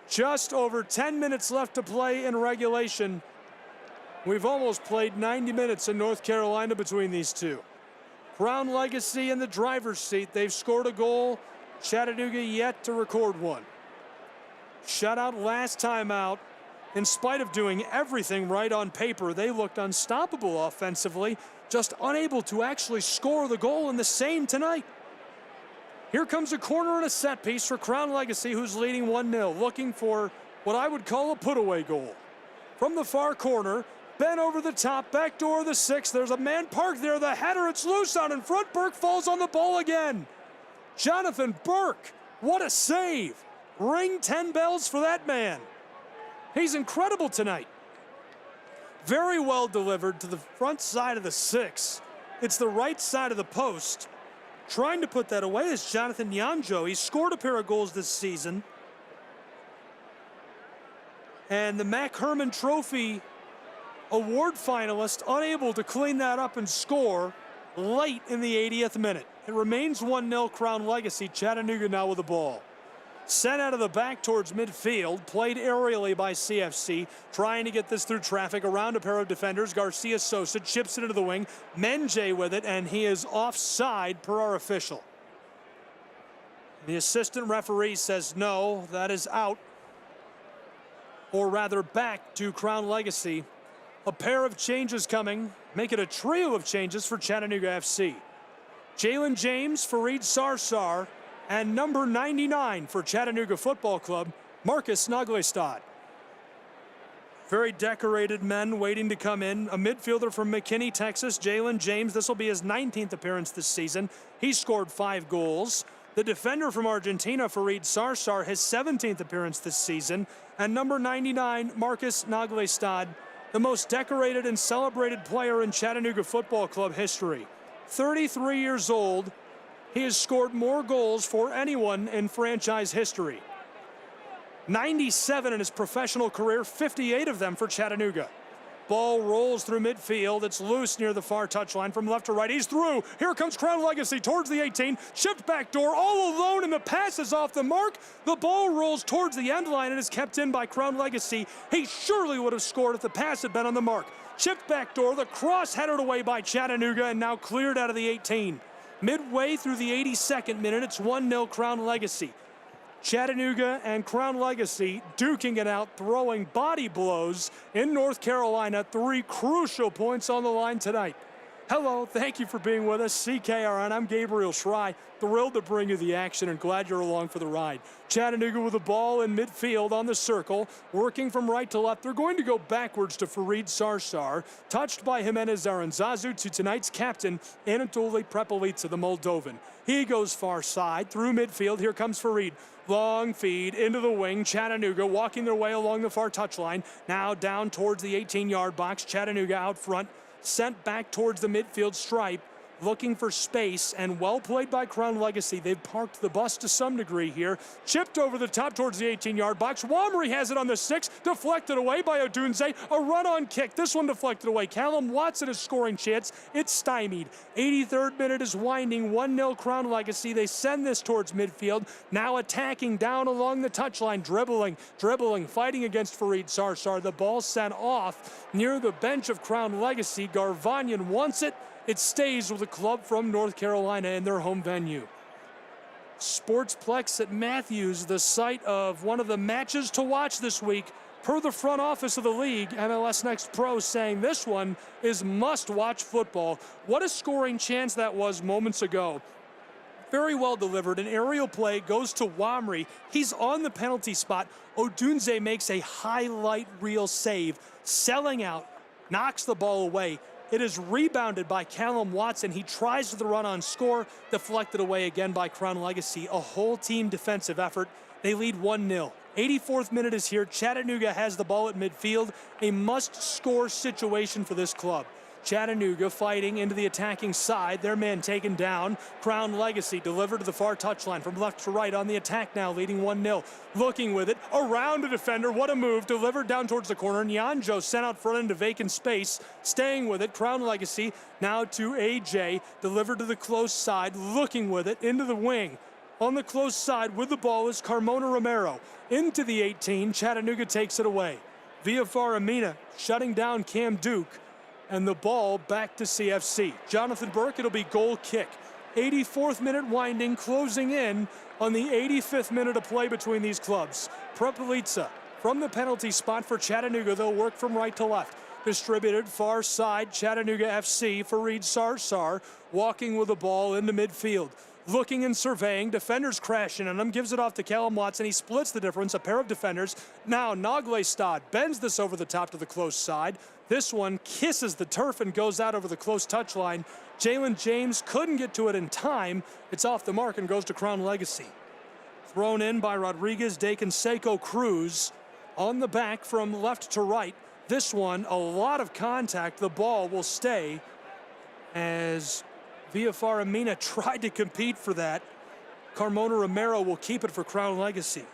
[SPEAKER 2] Just over 10 minutes left to play in regulation. We've almost played 90 minutes in North Carolina between these two. Crown Legacy in the driver's seat. They've scored a goal. Chattanooga yet to record one. Shutout last time out. In spite of doing everything right on paper, they looked unstoppable offensively, just unable to actually score the goal in the same tonight. Here comes a corner and a set piece for Crown Legacy, who's leading 1-0, looking for what I would call a put-away goal. From the far corner, Ben over the top, back door of the 6. There's a man parked there. The header, it's loose out in front. Burke falls on the ball again. Jonathan Burke, what a save. Ring 10 bells for that man. He's incredible tonight. Very well delivered to the front side of the 6. It's the right side of the post. Trying to put that away is Jonathan Yanjo. He's scored a pair of goals this season. And the Mac Herman Trophy award finalist unable to clean that up and score late in the 80th minute. It remains 1-0 Crown Legacy. Chattanooga now with the ball. Sent out of the back towards midfield, played aerially by CFC, trying to get this through traffic around a pair of defenders. Garcia Sosa chips it into the wing, Menjay with it, and he is offside per our official. The assistant referee says no, that is out, or rather back to Crown Legacy. A pair of changes coming, make it a trio of changes for Chattanooga FC. Jalen James, Fareed Sarsar, and number 99 for Chattanooga Football Club, Marcus Naglestad. Very decorated men waiting to come in. A midfielder from McKinney, Texas, Jalen James. This will be his 19th appearance this season. He scored 5 goals. The defender from Argentina, Fareed Sarsar, his 17th appearance this season. And number 99, Marcus Naglestad, the most decorated and celebrated player in Chattanooga Football Club history. 33 years old. He has scored more goals for anyone in franchise history. 97 in his professional career, 58 of them for Chattanooga. Ball rolls through midfield. It's loose near the far touchline from left to right. He's through. Here comes Crown Legacy towards the 18. Chipped back door, all alone, and the pass is off the mark. The ball rolls towards the end line and is kept in by Crown Legacy. He surely would have scored if the pass had been on the mark. Chipped back door, the cross headed away by Chattanooga and now cleared out of the 18. Midway through the 82nd minute, it's 1-0 Crown Legacy. Chattanooga and Crown Legacy duking it out, throwing body blows in North Carolina. 3 crucial points on the line tonight. Hello, thank you for being with us. CKRN, I'm Gabriel Schrei. Thrilled to bring you the action and glad you're along for the ride. Chattanooga with the ball in midfield on the circle, working from right to left. They're going to go backwards to Fareed Sarsar, touched by Jimenez Aranzazu to tonight's captain, Anatoly Prepelica, the Moldovan. He goes far side through midfield. Here comes Fareed. Long feed into the wing. Chattanooga walking their way along the far touchline. Now down towards the 18-yard box. Chattanooga out front. Sent back towards the midfield stripe. looking for space, and well played by Crown Legacy. They've parked the bus to some degree here. Chipped over the top towards the 18-yard box. Wamry has it on the 6, deflected away by Odunze. A run-on kick. This one deflected away. Callum Watson is scoring chance. It's stymied. 83rd minute is winding. 1-0 Crown Legacy. They send this towards midfield. Now attacking down along the touchline. Dribbling, fighting against Fareed Sarsar. The ball sent off near the bench of Crown Legacy. Garvanyan wants it. It stays with the club from North Carolina in their home venue. Sportsplex at Matthews, the site of one of the matches to watch this week, per the front office of the league, MLS Next Pro, saying this one is must-watch football. What a scoring chance that was moments ago. Very well delivered. An aerial play goes to Wamry. He's on the penalty spot. Odunze makes a highlight reel save, selling out, knocks the ball away. It is rebounded by Callum Watson. He tries to run on score, deflected away again by Crown Legacy. A whole team defensive effort. They lead 1-0. 84th minute is here. Chattanooga has the ball at midfield. A must-score situation for this club. Chattanooga fighting into the attacking side. Their man taken down. Crown Legacy delivered to the far touchline from left to right on the attack now, leading 1-0. Looking with it, around a defender. What a move. Delivered down towards the corner. Nyanjo sent out front into vacant space. Staying with it. Crown Legacy now to AJ. Delivered to the close side. Looking with it into the wing. On the close side with the ball is Carmona Romero. Into the 18. Chattanooga takes it away. Via Faramina shutting down Cam Duke. And the ball back to CFC. Jonathan Burke, it'll be goal kick. 84th minute winding, closing in on the 85th minute of play between these clubs. Prepelica from the penalty spot for Chattanooga. They'll work from right to left. Distributed far side, Chattanooga FC. Fareed Sarsar walking with the ball into midfield. Looking and surveying, defenders crashing on him, gives it off to Callum Watson. He splits the difference, a pair of defenders. Now Naglestad bends this over the top to the close side. This one kisses the turf and goes out over the close touchline. Jalen James couldn't get to it in time. It's off the mark and goes to Crown Legacy. Thrown in by Rodriguez de Canseco Cruz on the back from left to right. This one, a lot of contact. The ball will stay as Via Faramina tried to compete for that. Carmona Romero will keep it for Crown Legacy.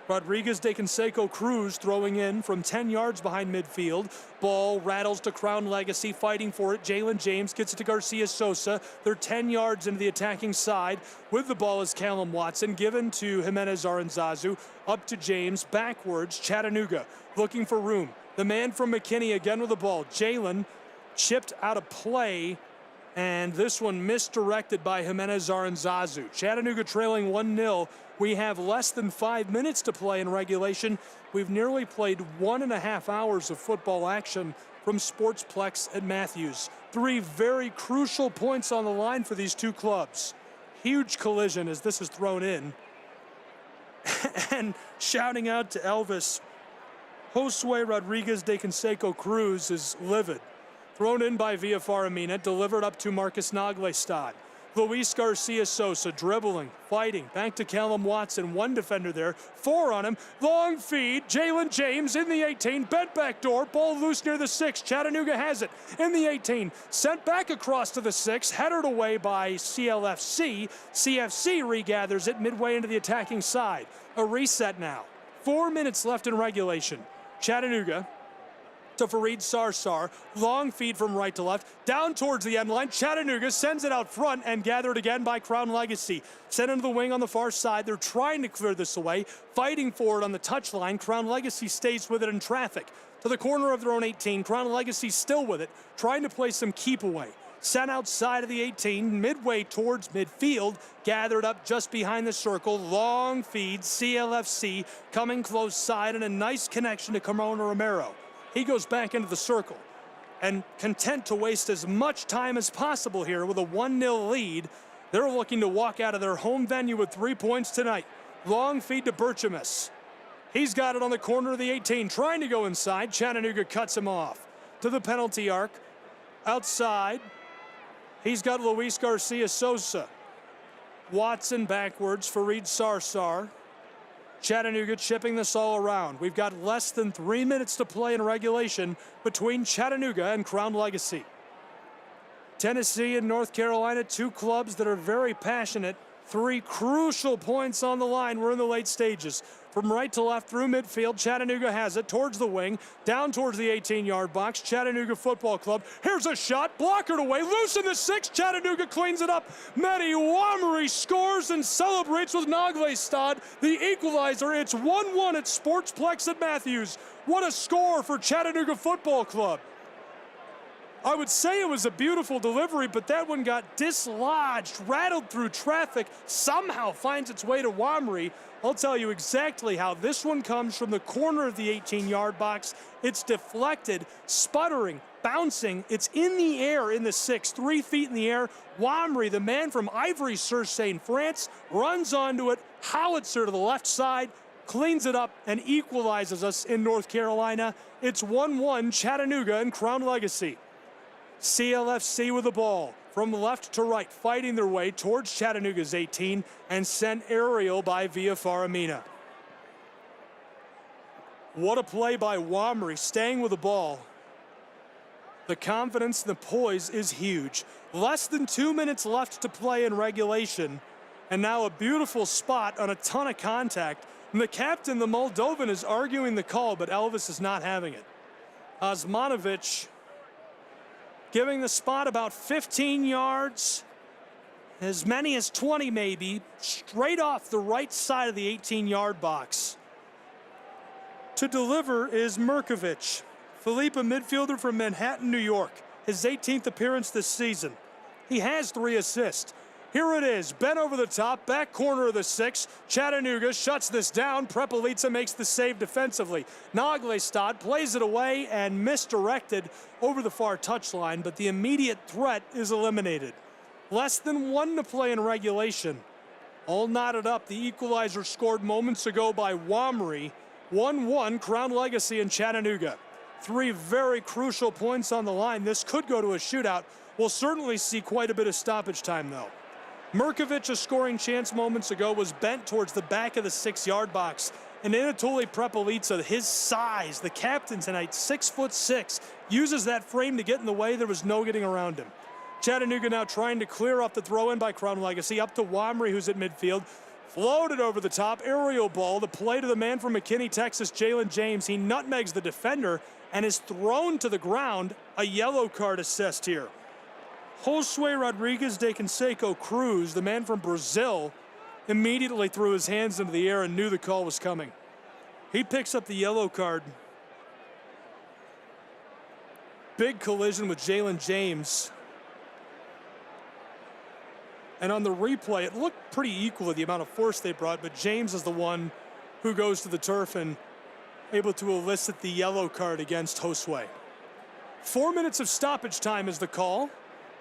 [SPEAKER 2] Rodriguez de Canseco Cruz throwing in from 10 yards behind midfield. Ball rattles to Crown Legacy, fighting for it. Jalen James gets it to Garcia Sosa. They're 10 yards into the attacking side. With the ball is Callum Watson, given to Jimenez Aranzazu. Up to James, backwards, Chattanooga looking for room. The man from McKinney again with the ball. Jalen chipped out of play. And this one misdirected by Jimenez Aranzazu. Chattanooga trailing 1-0. We have less than 5 minutes to play in regulation. We've nearly played 1.5 hours of football action from Sportsplex at Matthews. 3 very crucial points on the line for these two clubs. Huge collision as this is thrown in. And shouting out to Elvis, Josue Rodriguez de Canseco Cruz is livid. Thrown in by Via Faramina, delivered up to Marcus Naglestad. Luis Garcia Sosa dribbling, fighting, back to Callum Watson, 1 defender there, 4 on him, long feed, Jalen James in the 18, bent back door, ball loose near the 6, Chattanooga has it, in the 18, sent back across to the 6, headed away by CLFC, CFC regathers it midway into the attacking side. A reset now, 4 minutes left in regulation. Chattanooga to Fareed Sarsar, long feed from right to left, down towards the end line. Chattanooga sends it out front and gathered again by Crown Legacy. Sent into the wing on the far side. They're trying to clear this away, fighting for it on the touchline. Crown Legacy stays with it in traffic. To the corner of their own 18, Crown Legacy still with it, trying to play some keep away. Sent outside of the 18, midway towards midfield, gathered up just behind the circle. Long feed, CLFC coming close side, and a nice connection to Carmona Romero. He goes back into the circle and content to waste as much time as possible here with a 1-0 lead. They're looking to walk out of their home venue with 3 points tonight. Long feed to Berchamis. He's got it on the corner of the 18, trying to go inside. Chattanooga cuts him off. To the penalty arc. Outside, he's got Luis Garcia Sosa. Watson backwards, Fareed Sarsar. Chattanooga chipping this all around. We've got less than 3 minutes to play in regulation between Chattanooga and Crown Legacy. Tennessee and North Carolina, two clubs that are very passionate. 3 crucial points on the line. We're in the late stages. From right to left through midfield, Chattanooga has it towards the wing, down towards the 18-yard box. Chattanooga Football Club. Here's a shot, blockered away, loose in the 6. Chattanooga cleans it up. Mehdi Wamri scores and celebrates with Naglestad, the equalizer. It's 1-1 at Sportsplex at Matthews. What a score for Chattanooga Football Club. I would say it was a beautiful delivery, but that one got dislodged, rattled through traffic, somehow finds its way to Wamri. I'll tell you exactly how. This one comes from the corner of the 18-yard box. It's deflected, sputtering, bouncing. It's in the air in the 6, 3 feet in the air. Wamri, the man from Ivry-sur-Seine, France, runs onto it, howitzer to the left side, cleans it up, and equalizes us in North Carolina. It's 1-1 Chattanooga and Crown Legacy. CLFC with the ball from left to right, fighting their way towards Chattanooga's 18 and sent aerial by Via Faramina. What a play by Wamri, staying with the ball. The confidence and the poise is huge. Less than 2 minutes left to play in regulation, and now a beautiful spot on a ton of contact. And the captain, the Moldovan, is arguing the call, but Elvis is not having it. Osmanovic giving the spot about 15 yards, as many as 20 maybe, straight off the right side of the 18-yard box. To deliver is Merkovich, Philippe, a midfielder from Manhattan, New York, his 18th appearance this season. He has 3 assists. Here it is, bent over the top, back corner of the 6. Chattanooga shuts this down. Prepelica makes the save defensively. Naglestad plays it away and misdirected over the far touchline, but the immediate threat is eliminated. Less than 1 to play in regulation. All knotted up. The equalizer scored moments ago by Wamri. 1-1 Crown Legacy and Chattanooga. 3 very crucial points on the line. This could go to a shootout. We'll certainly see quite a bit of stoppage time, though. Merkovich, a scoring chance moments ago, was bent towards the back of the 6-yard box. And Anatoly Prepelica, his size, the captain tonight, 6'6", uses that frame to get in the way. There was no getting around him. Chattanooga now trying to clear up the throw-in by Crown Legacy, up to Wamri, who's at midfield. Floated over the top, aerial ball, the play to the man from McKinney, Texas, Jalen James. He nutmegs the defender and is thrown to the ground. A yellow card assist here. Josue Rodriguez de Canseco Cruz, the man from Brazil, immediately threw his hands into the air and knew the call was coming. He picks up the yellow card. Big collision with Jalen James. And on the replay, it looked pretty equal to the amount of force they brought, but James is the one who goes to the turf and able to elicit the yellow card against Josue. 4 minutes of stoppage time is the call.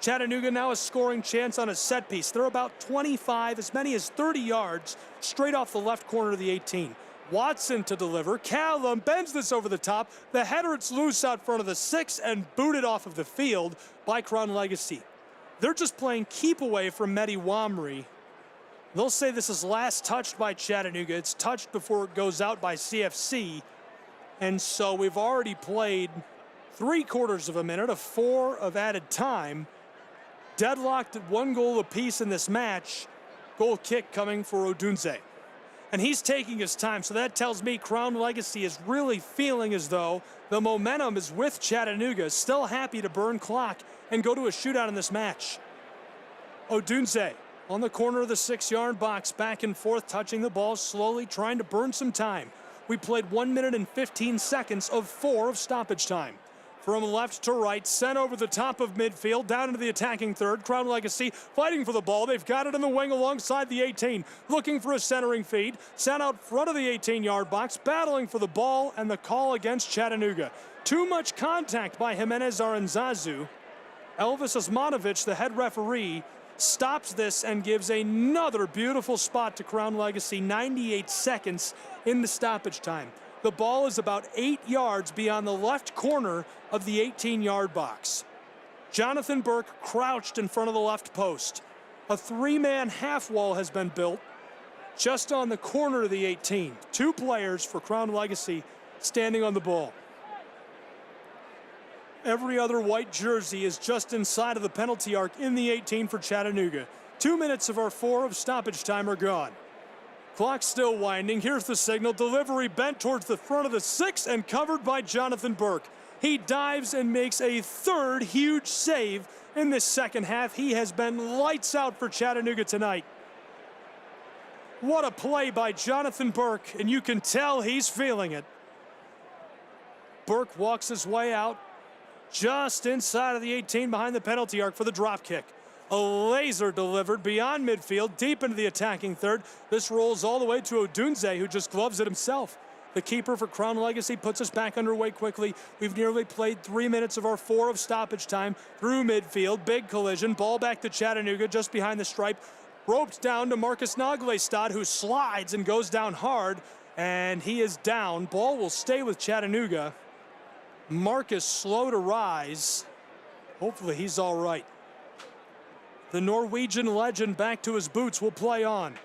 [SPEAKER 2] Chattanooga now a scoring chance on a set piece. They're about 25, as many as 30 yards, straight off the left corner of the 18. Watson to deliver. Callum bends this over the top. The header, it's loose out front of the 6 and booted off of the field by Crown Legacy. They're just playing keep away from Mehdi Wamri. They'll say this is last touched by Chattanooga. It's touched before it goes out by CFC. And so we've already played 3/4 of a minute of 4 of added time. Deadlocked at 1 goal apiece in this match. Goal kick coming for Odunze. And he's taking his time, so that tells me Crown Legacy is really feeling as though the momentum is with Chattanooga, still happy to burn clock and go to a shootout in this match. Odunze on the corner of the 6-yard box, back and forth, touching the ball slowly, trying to burn some time. We played 1 minute and 15 seconds of 4 of stoppage time. From left to right, sent over the top of midfield, down into the attacking third. Crown Legacy fighting for the ball. They've got it in the wing alongside the 18, looking for a centering feed. Sent out front of the 18-yard box, battling for the ball, and the call against Chattanooga. Too much contact by Jimenez Aranzazu. Elvis Osmanovic, the head referee, stops this and gives another beautiful spot to Crown Legacy. 98 seconds in the stoppage time. The ball is about 8 yards beyond the left corner of the 18-yard box. Jonathan Burke crouched in front of the left post. A 3-man half wall has been built just on the corner of the 18. 2 players for Crown Legacy standing on the ball. Every other white jersey is just inside of the penalty arc in the 18 for Chattanooga. 2 minutes of our 4 of stoppage time are gone. Clock still winding. Here's the signal. Delivery bent towards the front of the 6 and covered by Jonathan Burke. He dives and makes a third huge save in this second half. He has been lights out for Chattanooga tonight. What a play by Jonathan Burke, and you can tell he's feeling it. Burke walks his way out just inside of the 18 behind the penalty arc for the drop kick. A laser delivered beyond midfield, deep into the attacking third. This rolls all the way to Odunze, who just gloves it himself. The keeper for Crown Legacy puts us back underway quickly. We've nearly played 3 minutes of our 4 of stoppage time through midfield. Big collision, ball back to Chattanooga just behind the stripe. Roped down to Marcus Naglestad, who slides and goes down hard, and he is down. Ball will stay with Chattanooga. Marcus slow to rise. Hopefully he's all right. The Norwegian legend back to his boots will play on.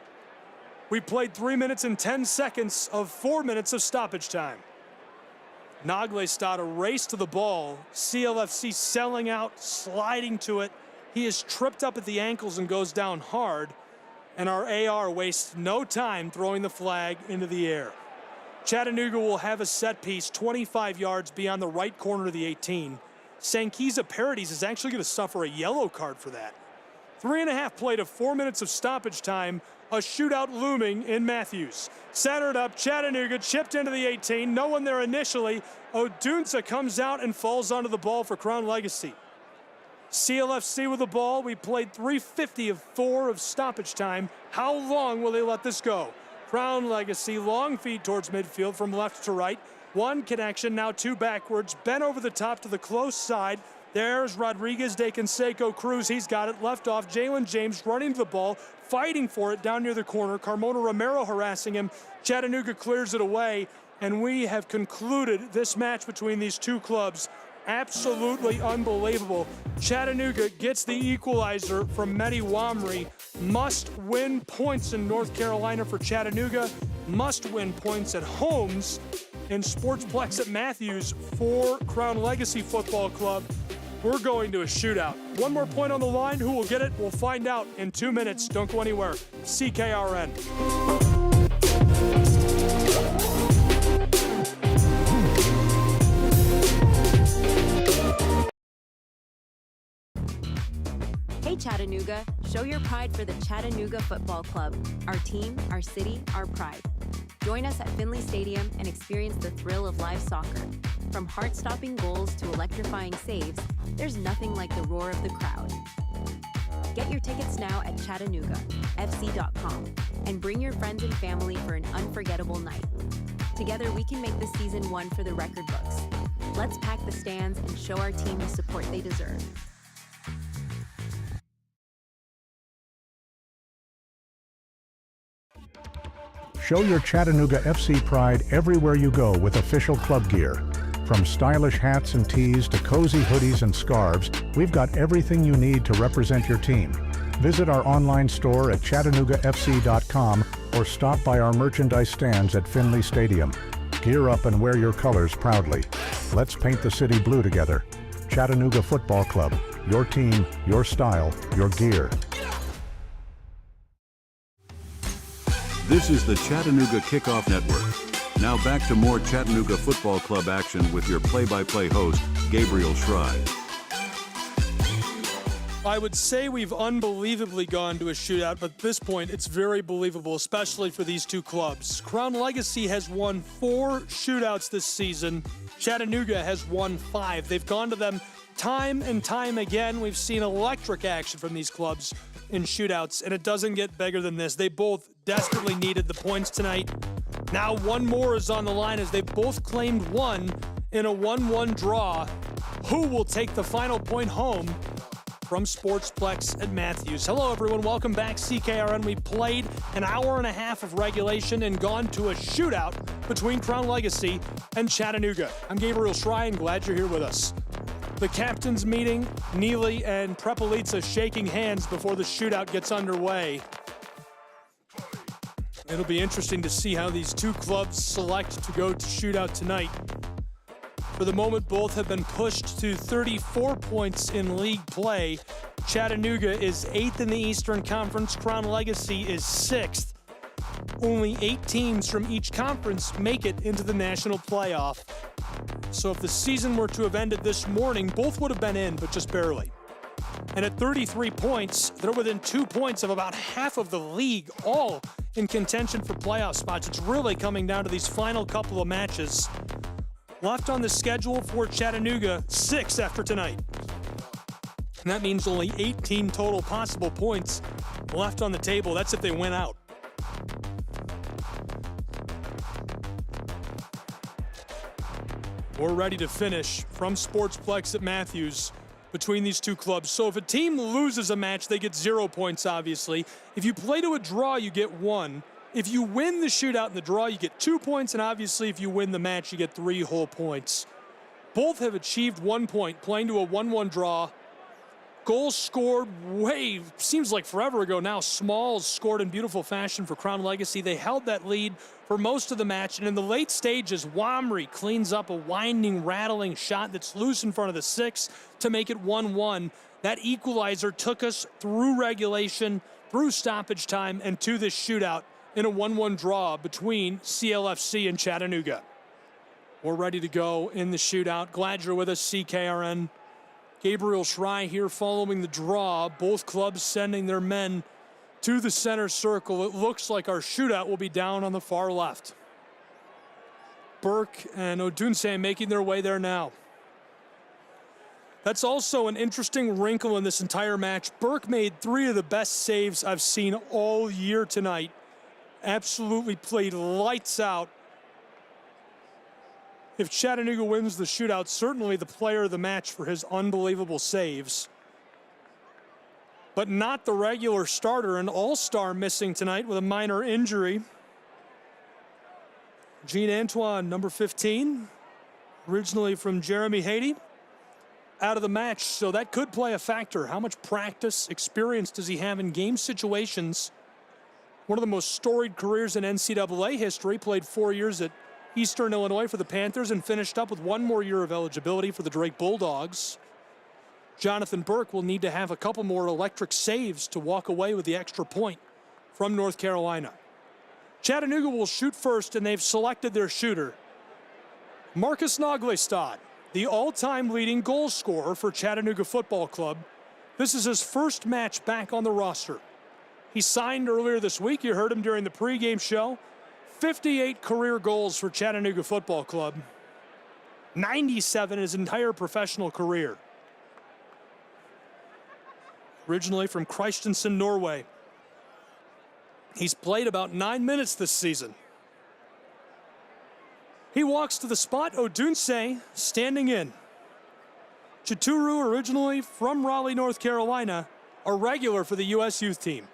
[SPEAKER 2] We played 3 minutes and 10 seconds of 4 minutes of stoppage time. Naglestad a race to the ball. CLFC selling out, sliding to it. He is tripped up at the ankles and goes down hard. And our AR wastes no time throwing the flag into the air. Chattanooga will have a set piece 25 yards beyond the right corner of the 18. Sankiza Paradis is actually going to suffer a yellow card for that. 3.5 play to 4 minutes of stoppage time. A shootout looming in Matthews. Centered up, Chattanooga chipped into the 18. No one there initially. Odunze comes out and falls onto the ball for Crown Legacy. CLFC with the ball. We played 3:50 of 4 of stoppage time. How long will they let this go? Crown Legacy, long feed towards midfield from left to right. One connection, now 2 backwards. Bent over the top to the close side. There's Rodriguez de Canseco Cruz. He's got it left off. Jalen James running to the ball, fighting for it down near the corner. Carmona Romero harassing him. Chattanooga clears it away, and we have concluded this match between these two clubs. Absolutely unbelievable. Chattanooga gets the equalizer from Mehdi Wamri. Must win points in North Carolina for Chattanooga. Must win points at homes in Sportsplex at Matthews for Crown Legacy Football Club. We're going to a shootout. One more point on the line. Who will get it? We'll find out in 2 minutes. Don't go anywhere. CKRN.
[SPEAKER 12] Hey Chattanooga, show your pride for the Chattanooga Football Club. Our team, our city, our pride. Join us at Finley Stadium and experience the thrill of live soccer. From heart-stopping goals to electrifying saves, there's nothing like the roar of the crowd. Get your tickets now at ChattanoogaFC.com and bring your friends and family for an unforgettable night. Together we can make this season one for the record books. Let's pack the stands and show our team the support they deserve.
[SPEAKER 9] Show your Chattanooga FC pride everywhere you go with official club gear. From stylish hats and tees to cozy hoodies and scarves, we've got everything you need to represent your team. Visit our online store at ChattanoogaFC.com or stop by our merchandise stands at Finley Stadium. Gear up and wear your colors proudly. Let's paint the city blue together. Chattanooga Football Club. Your team, your style, your gear.
[SPEAKER 13] This is the Chattanooga Kickoff Network. Now back to more Chattanooga Football Club action with your play-by-play host, Gabriel Schrei.
[SPEAKER 2] I would say we've unbelievably gone to a shootout, but at this point it's very believable, especially for these two clubs. Crown Legacy has won 4 shootouts this season. Chattanooga has won 5. They've gone to them time and time again. We've seen electric action from these clubs in shootouts, and it doesn't get bigger than this. They both desperately needed the points tonight. Now one more is on the line as they both claimed one in a 1-1 draw. Who will take the final point home from Sportsplex at Matthews? Hello everyone, welcome back. CKRN. We played an hour and a half of regulation and gone to a shootout between Crown Legacy and Chattanooga. I'm Gabriel Schrei and glad you're here with us. The captain's meeting, Neely and Prepelica shaking hands before the shootout gets underway. It'll be interesting to see how these two clubs select to go to shootout tonight. For the moment, both have been pushed to 34 points in league play. Chattanooga is 8th in the Eastern Conference. Crown Legacy is 6th. Only 8 teams from each conference make it into the national playoff. So if the season were to have ended this morning, both would have been in, but just barely. And at 33 points, they're within 2 points of about half of the league, all in contention for playoff spots. It's really coming down to these final couple of matches. Left on the schedule for Chattanooga, 6 after tonight. And that means only 18 total possible points left on the table. That's if they win out. We're ready to finish from Sportsplex at Matthews between these two clubs. So if a team loses a match, they get 0 points, obviously. If you play to a draw, you get 1. If you win the shootout and the draw, you get 2 points. And obviously, if you win the match, you get 3 whole points. Both have achieved 1 point, playing to a 1-1 draw. Goals scored seems like forever ago now. Smalls scored in beautiful fashion for Crown Legacy. They held that lead for most of the match. And in the late stages, Wamry cleans up a winding, rattling shot that's loose in front of the 6 to make it 1-1. That equalizer took us through regulation, through stoppage time, and to this shootout in a 1-1 draw between CLFC and Chattanooga. We're ready to go in the shootout. Glad you're with us, CKRN. Gabriel Schrei here following the draw. Both clubs sending their men to the center circle. It looks like our shootout will be down on the far left. Burke and Odunse making their way there now. That's also an interesting wrinkle in this entire match. Burke made 3 of the best saves I've seen all year tonight. Absolutely played lights out. If Chattanooga wins the shootout, certainly the player of the match for his unbelievable saves. But not the regular starter, an all-star missing tonight with a minor injury. Jean Antoine, number 15, originally from Jeremy Haiti, out of the match, so that could play a factor. How much practice, experience does he have in game situations? One of the most storied careers in NCAA history, played 4 years at Eastern Illinois for the Panthers and finished up with 1 more year of eligibility for the Drake Bulldogs. Jonathan Burke will need to have a couple more electric saves to walk away with the extra point from North Carolina. Chattanooga will shoot first, and they've selected their shooter. Marcus Naglestad, the all-time leading goal scorer for Chattanooga Football Club. This is his first match back on the roster. He signed earlier this week. You heard him during the pregame show. 58 career goals for Chattanooga Football Club. 97 his entire professional career. Originally from Kristiansand, Norway. He's played about 9 minutes this season. He walks to the spot. Odunse standing in. Chituru, originally from Raleigh, North Carolina, a regular for the U.S. youth team.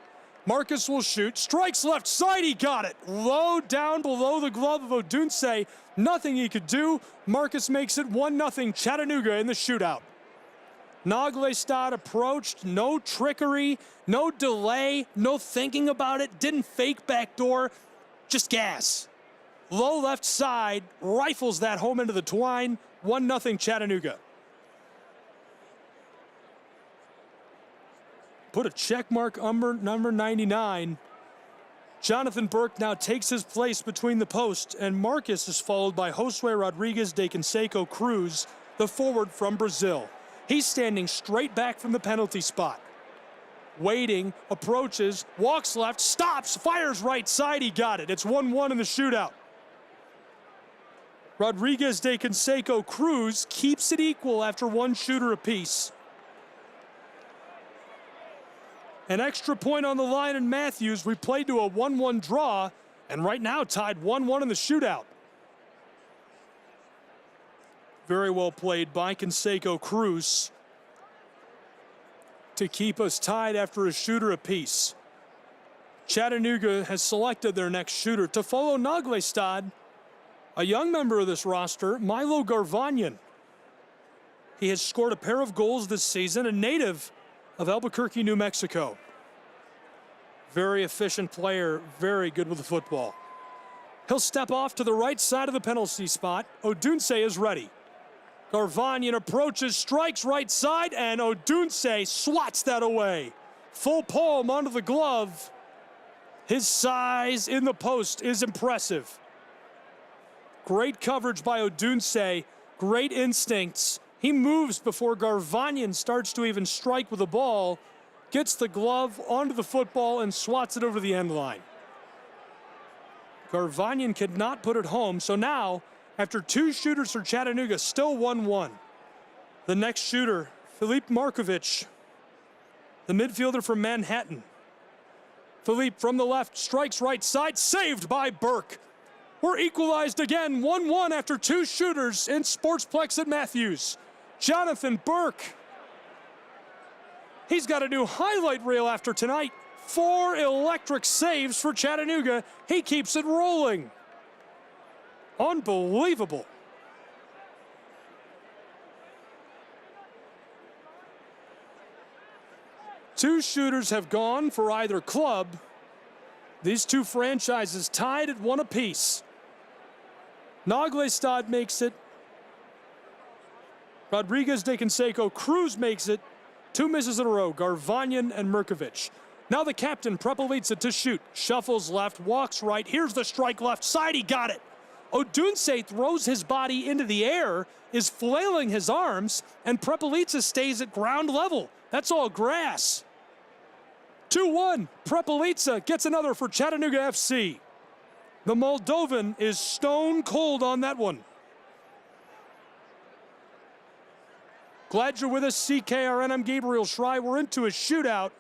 [SPEAKER 2] Marcus will shoot, strikes left side, he got it. Low down below the glove of Odunse, nothing he could do. Marcus makes it 1-0 Chattanooga in the shootout. Naglestad approached, no trickery, no delay, no thinking about it, didn't fake backdoor, just gas. Low left side, rifles that home into the twine, 1-0 Chattanooga. Put a check mark under number 99. Jonathan Burke now takes his place between the posts, and Marcus is followed by Josue Rodriguez de Canseco Cruz, the forward from Brazil. He's standing straight back from the penalty spot. Waiting, approaches, walks left, stops, fires right side, he got it. It's 1-1 in the shootout. Rodriguez de Canseco Cruz keeps it equal after 1 shooter apiece. An extra point on the line in Matthews. We played to a 1-1 draw, and right now tied 1-1 in the shootout. Very well played by Canseco Cruz to keep us tied after a shooter apiece. Chattanooga has selected their next shooter to follow Naglestad, a young member of this roster, Milo Garvanyan. He has scored a pair of goals this season, a native of Albuquerque, New Mexico. Very efficient player, very good with the football. He'll step off to the right side of the penalty spot. Odunse is ready. Garvanian approaches, strikes right side, and Odunse swats that away. Full palm onto the glove. His size in the post is impressive. Great coverage by Odunse, great instincts. He moves before Garvanian starts to even strike with the ball, gets the glove onto the football and swats it over the end line. Garvanian could not put it home, so now, after 2 shooters for Chattanooga, still 1-1. The next shooter, Filip Markovic, the midfielder from Manhattan. Filip from the left, strikes right side, saved by Burke. We're equalized again, 1-1 after 2 shooters in Sportsplex at Matthews. Jonathan Burke. He's got a new highlight reel after tonight. 4 electric saves for Chattanooga. He keeps it rolling. Unbelievable. Two shooters have gone for either club. These two franchises tied at 1 apiece. Naglestad makes it. Rodriguez de Canseco, Cruz makes it. 2 misses in a row, Garvanian and Merkovic. Now the captain, Prepelica to shoot. Shuffles left, walks right. Here's the strike left side, he got it. Odunse throws his body into the air, is flailing his arms, and Prepelica stays at ground level. That's all grass. 2-1, Prepelica gets another for Chattanooga FC. The Moldovan is stone cold on that one. Glad you're with us, CKRN. I'm Gabriel Schrei. We're into a shootout.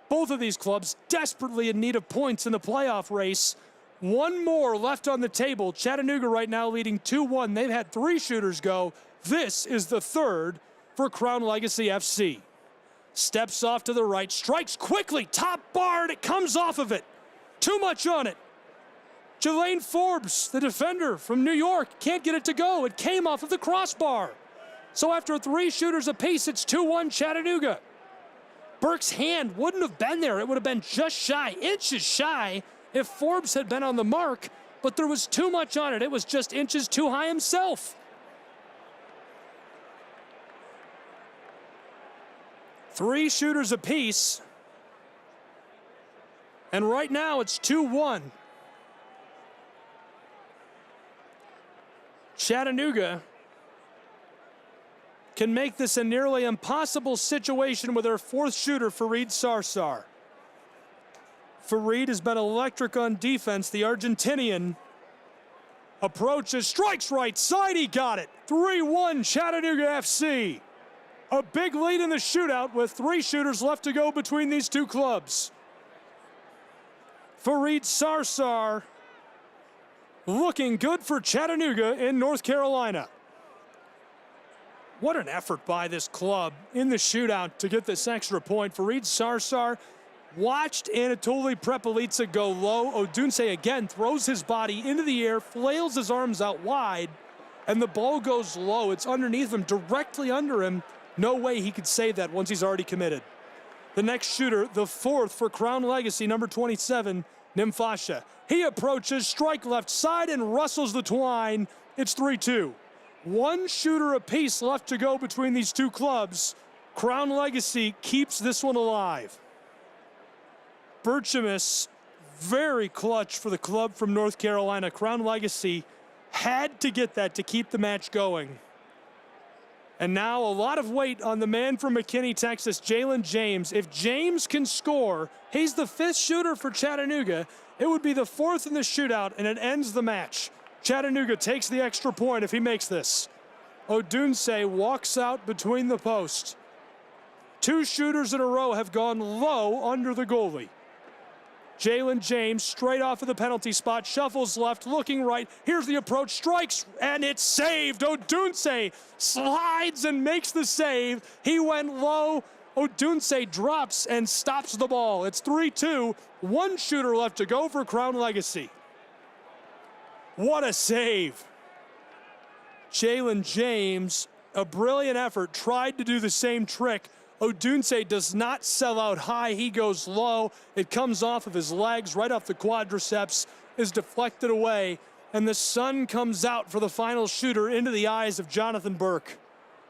[SPEAKER 2] Both of these clubs desperately in need of points in the playoff race. 1 more left on the table. Chattanooga right now leading 2-1. They've had 3 shooters go. This is the 3rd for Crown Legacy FC. Steps off to the right, strikes quickly, top bar, and it comes off of it. Too much on it. Jelaine Forbes, the defender from New York, can't get it to go. It came off of the crossbar. So after 3 shooters apiece, it's 2-1 Chattanooga. Burke's hand wouldn't have been there. It would have been just shy, inches shy, if Forbes had been on the mark, but there was too much on it. It was just inches too high himself. 3 shooters apiece. And right now it's 2-1. Chattanooga can make this a nearly impossible situation with their 4th shooter, Farid Sarsar. Farid has been electric on defense. The Argentinian approaches, strikes right side, he got it. 3-1 Chattanooga FC. A big lead in the shootout with 3 shooters left to go between these two clubs. Farid Sarsar looking good for Chattanooga in North Carolina. What an effort by this club in the shootout to get this extra point. Farid Sarsar watched Anatoly Prepelica go low. Odunse again throws his body into the air, flails his arms out wide, and the ball goes low. It's underneath him, directly under him. No way he could save that once he's already committed. The next shooter, the 4th for Crown Legacy, number 27, Nimfasha. He approaches, strike left side, and rustles the twine. It's 3-2. 1 shooter apiece left to go between these two clubs. Crown Legacy keeps this one alive. Berchamis, very clutch for the club from North Carolina. Crown Legacy had to get that to keep the match going. And now a lot of weight on the man from McKinney, Texas, Jalen James. If James can score, he's the 5th shooter for Chattanooga. It would be the 4th in the shootout, and it ends the match. Chattanooga takes the extra point if he makes this. Odunse walks out between the posts. 2 shooters in a row have gone low under the goalie. Jalen James straight off of the penalty spot, shuffles left, looking right. Here's the approach, strikes, and it's saved. Odunse slides and makes the save. He went low. Odunse drops and stops the ball. It's 3-2. 1 shooter left to go for Crown Legacy. What a save. Jalen James, a brilliant effort, tried to do the same trick. Odunse does not sell out high. He goes low. It comes off of his legs, right off the quadriceps, is deflected away, and the sun comes out for the final shooter into the eyes of Jonathan Burke.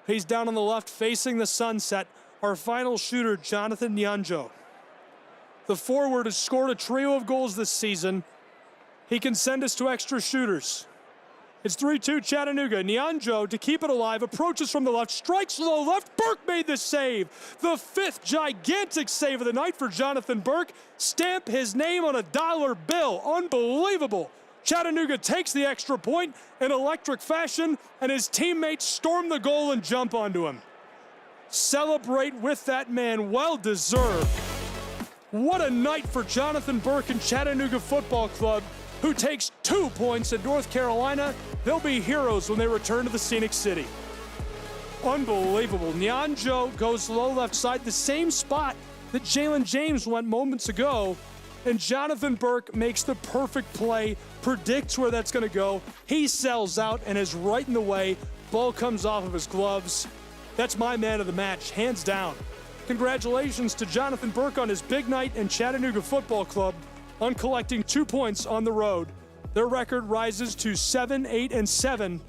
[SPEAKER 2] He's down on the left facing the sunset. Our final shooter, Jonathan Nyanjo. The forward has scored a trio of goals this season. He can send us to extra shooters. It's 3-2 Chattanooga. Nyanjo, to keep it alive, approaches from the left, strikes low left. Burke made the save. The fifth gigantic save of the night for Jonathan Burke. Stamp his name on a dollar bill. Unbelievable. Chattanooga takes the extra point in electric fashion, and his teammates storm the goal and jump onto him. Celebrate with that man. Well deserved. What a night for Jonathan Burke and Chattanooga Football Club, who takes 2 points in North Carolina. They'll be heroes when they return to the Scenic City. Unbelievable. Nyanjo goes low left side, the same spot that Jalen James went moments ago, and Jonathan Burke makes the perfect play, predicts where that's going to go. He sells out and is right in the way. Ball comes off of his gloves. That's my man of the match, hands down. Congratulations to Jonathan Burke on his big night, and Chattanooga Football Club on collecting 2 points on the road. Their record rises to 7-8-7.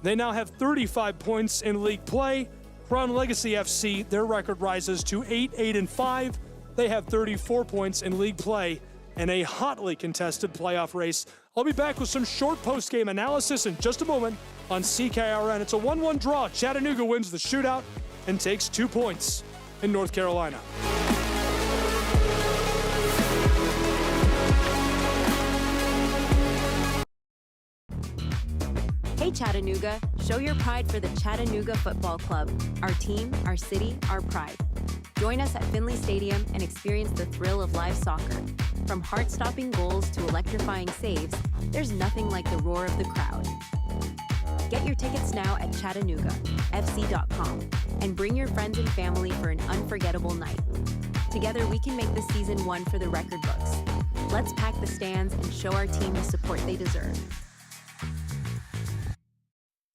[SPEAKER 2] They now have 35 points in league play. Crown Legacy FC, their record rises to 8-8-5. They have 34 points in league play and a hotly contested playoff race. I'll be back with some short post-game analysis in just a moment on CKRN. It's a 1-1 draw. Chattanooga wins the shootout and takes 2 points in North Carolina.
[SPEAKER 12] Hey Chattanooga, show your pride for the Chattanooga Football Club. Our team, our city, our pride. Join us at Finley Stadium and experience the thrill of live soccer. From heart-stopping goals to electrifying saves, there's nothing like the roar of the crowd. Get your tickets now at ChattanoogaFC.com and bring your friends and family for an unforgettable night. Together we can make this season one for the record books. Let's pack the stands and show our team the support they deserve.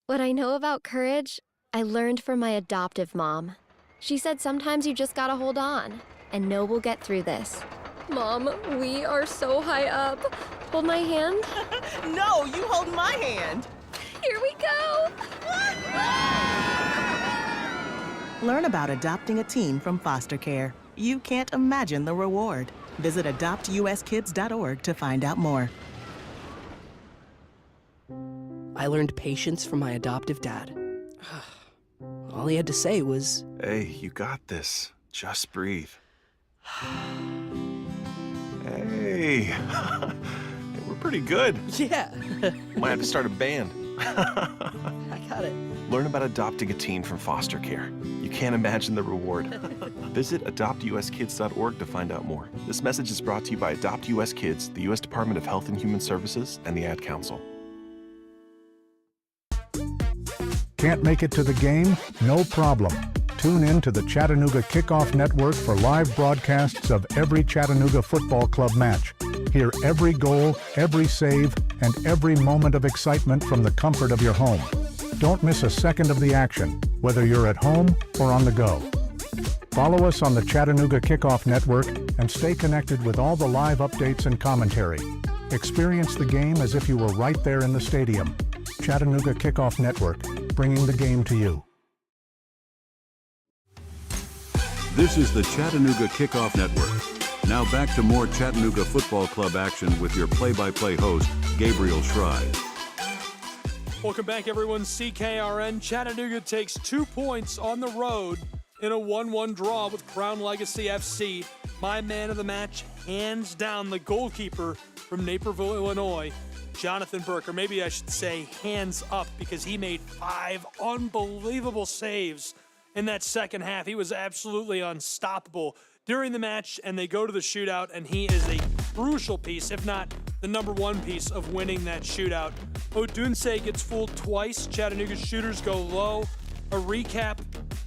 [SPEAKER 5] What I know about courage, I learned from my adoptive mom. She said sometimes you just gotta hold on and know we'll get through this. Mom, we are so high up. Hold my hand.
[SPEAKER 6] No, you hold my hand.
[SPEAKER 5] Here we go.
[SPEAKER 6] Learn about adopting a teen from foster care. You can't imagine the reward. Visit adoptuskids.org to find out more.
[SPEAKER 7] I learned patience from my adoptive dad. All he had to say was,
[SPEAKER 8] "Hey, you got this. Just breathe." Hey, we're pretty good.
[SPEAKER 7] Yeah.
[SPEAKER 8] Might have to start a band.
[SPEAKER 7] I got it.
[SPEAKER 8] Learn about adopting a teen from foster care. You can't imagine the reward. Visit adoptuskids.org to find out more. This message is brought to you by Adopt US Kids, the U.S. Department of Health and Human Services, and the Ad Council.
[SPEAKER 9] Can't make it to the game? No problem. Tune in to the Chattanooga Kickoff Network for live broadcasts of every Chattanooga Football Club match. Hear every goal, every save, and every moment of excitement from the comfort of your home. Don't miss a second of the action, whether you're at home or on the go. Follow us on the Chattanooga Kickoff Network and stay connected with all the live updates and commentary. Experience the game as if you were right there in the stadium. Chattanooga Kickoff Network, bringing the game to you.
[SPEAKER 13] This is the Chattanooga Kickoff Network. Now back to more Chattanooga Football Club action with your play-by-play host, Gabriel Schride.
[SPEAKER 2] Welcome back, everyone. CKRN. Chattanooga takes 2 points on the road in a 1-1 draw with Crown Legacy FC. My man of the match, hands down, the goalkeeper from Naperville, Illinois, Jonathan Burke, or maybe I should say hands up, because he made 5 unbelievable saves in that second half. He was absolutely unstoppable during the match, and they go to the shootout, and he is a crucial piece, if not the number one piece of winning that shootout. Odunse gets fooled twice. Chattanooga's shooters go low. A recap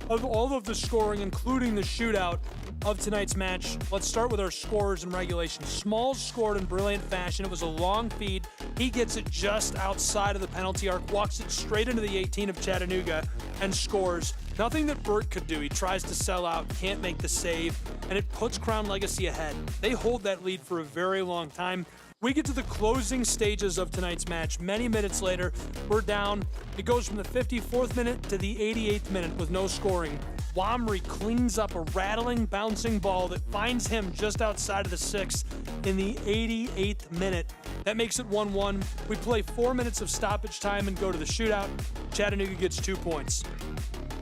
[SPEAKER 2] of all of the scoring, including the shootout of tonight's match. Let's start with our scorers in regulation. Smalls scored in brilliant fashion. It was a long feed. He gets it just outside of the penalty arc, walks it straight into the 18 of Chattanooga, and scores. Nothing that Burt could do. He tries to sell out, can't make the save, and it puts Crown Legacy ahead. They hold that lead for a very long time. We get to the closing stages of tonight's match. Many minutes later, we're down. It goes from the 54th minute to the 88th minute with no scoring. Wamry cleans up a rattling, bouncing ball that finds him just outside of the 6th in the 88th minute. That makes it 1-1. We play 4 minutes of stoppage time and go to the shootout. Chattanooga gets 2 points.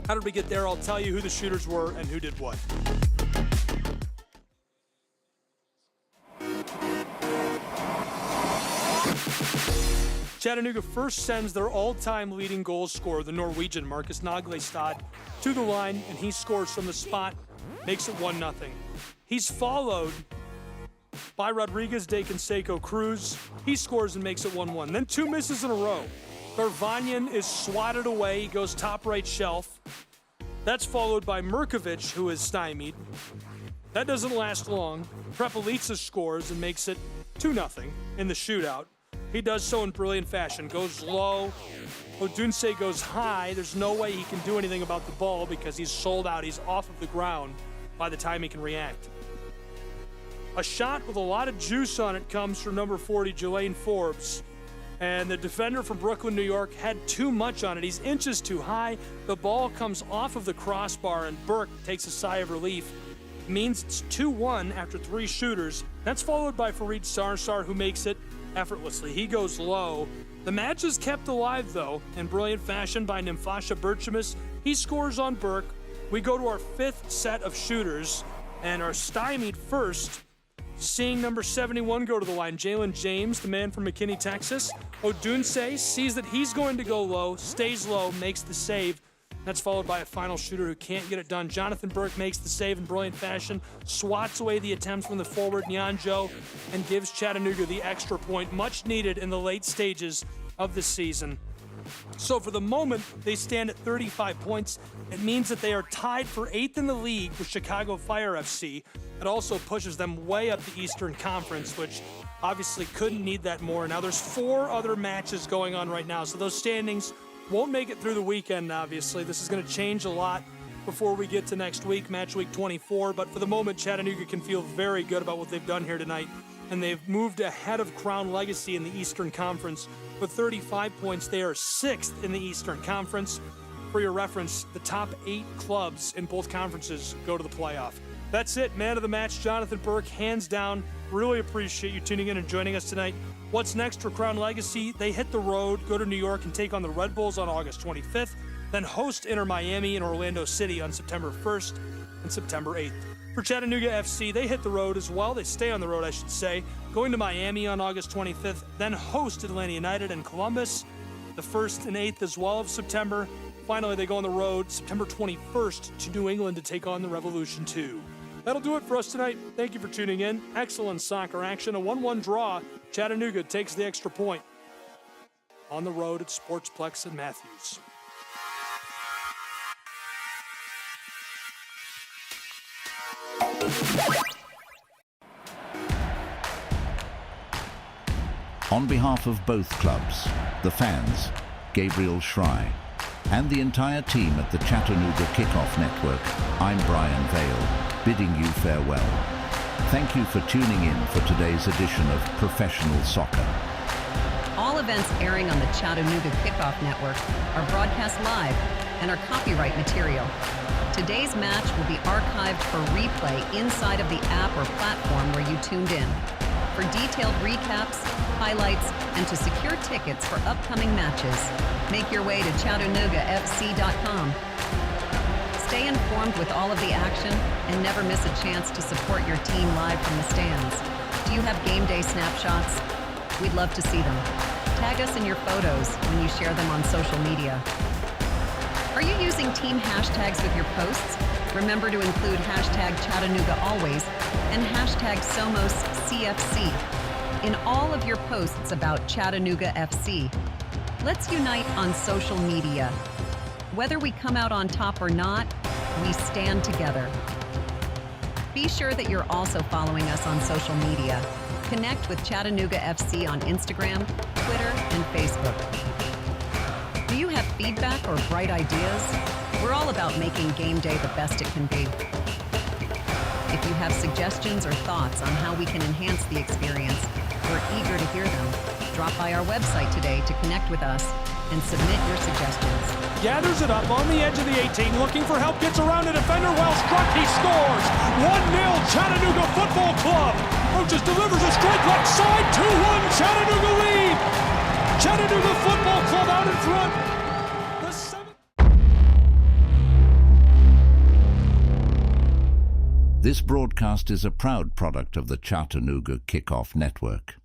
[SPEAKER 2] How did we get there? I'll tell you who the shooters were and who did what. Chattanooga first sends their all-time leading goal scorer, the Norwegian Marcus Naglestad, to the line, and he scores from the spot, makes it 1-0. He's followed by Rodriguez de Canseco Cruz. He scores and makes it 1-1. Then 2 misses in a row. Garvanyan is swatted away. He goes top right shelf. That's followed by Merkovich, who is stymied. That doesn't last long. Prepelica scores and makes it 2-0 in the shootout. He does so in brilliant fashion. Goes low. Odunse goes high. There's no way he can do anything about the ball because he's sold out. He's off of the ground by the time he can react. A shot with a lot of juice on it comes from number 40, Jelaine Forbes. And the defender from Brooklyn, New York, had too much on it. He's inches too high. The ball comes off of the crossbar, and Burke takes a sigh of relief. It means it's 2-1 after 3 shooters. That's followed by Fareed Sarsar, who makes it effortlessly. He goes low. The match is kept alive, though, in brilliant fashion by Nimfasha Berchamis. He scores on Burke. We go to our 5th set of shooters, and are stymied first, seeing number 71 go to the line. Jalen James, the man from McKinney, Texas. Odunse sees that he's going to go low, stays low, makes the save. That's followed by a final shooter who can't get it done. Jonathan Burke makes the save in brilliant fashion, swats away the attempt from the forward, Nyanjo, and gives Chattanooga the extra point, much needed in the late stages of the season. So for the moment, they stand at 35 points. It means that they are tied for 8th in the league with Chicago Fire FC. It also pushes them way up the Eastern Conference, which obviously couldn't need that more. Now there's 4 other matches going on right now, so those standings won't make it through the weekend, obviously. This is going to change a lot before we get to next week, match week 24. But for the moment, Chattanooga can feel very good about what they've done here tonight. And they've moved ahead of Crown Legacy in the Eastern Conference. With 35 points, they are 6th in the Eastern Conference. For your reference, the top 8 clubs in both conferences go to the playoff. That's it. Man of the match, Jonathan Burke, hands down. Really appreciate you tuning in and joining us tonight. What's next for Crown Legacy? They hit the road, go to New York, and take on the Red Bulls on August 25th, then host Inter Miami in Orlando City on September 1st and September 8th. For Chattanooga FC, they hit the road as well. They stay on the road, I should say, going to Miami on August 25th, then host Atlanta United and Columbus, the 1st and 8th as well of September. Finally, they go on the road September 21st to New England to take on the Revolution 2. That'll do it for us tonight. Thank you for tuning in. Excellent soccer action. A 1-1 draw. Chattanooga takes the extra point on the road at Sportsplex in Matthews.
[SPEAKER 1] On behalf of both clubs, the fans, Gabriel Schrei, and the entire team at the Chattanooga Kickoff Network, I'm Brian Vale, bidding you farewell. Thank you for tuning in for today's edition of Professional Soccer.
[SPEAKER 14] All events airing on the Chattanooga Kickoff Network are broadcast live and are copyright material. Today's match will be archived for replay inside of the app or platform where you tuned in. For detailed recaps, highlights, and to secure tickets for upcoming matches, make your way to ChattanoogaFC.com. Stay informed with all of the action and never miss a chance to support your team live from the stands. Do you have game day snapshots? We'd love to see them. Tag us in your photos when you share them on social media. Are you using team hashtags with your posts? Remember to include hashtag Chattanooga Always and hashtag SomosCFC in all of your posts about Chattanooga FC. Let's unite on social media. Whether we come out on top or not, we stand together. Be sure that you're also following us on social media. Connect with Chattanooga FC on Instagram, Twitter, and Facebook. Do you have feedback or bright ideas? We're all about making game day the best it can be. If you have suggestions or thoughts on how we can enhance the experience, We're eager to hear them. Drop by our website today to connect with us and submit your suggestions.
[SPEAKER 2] Gathers it up on the edge of the 18, looking for help, gets around a defender, well struck, he scores! 1-0 Chattanooga Football Club! Roaches delivers a straight left side, 2-1 Chattanooga lead! Chattanooga Football Club out in front!
[SPEAKER 1] This broadcast is a proud product of the Chattanooga Kickoff Network.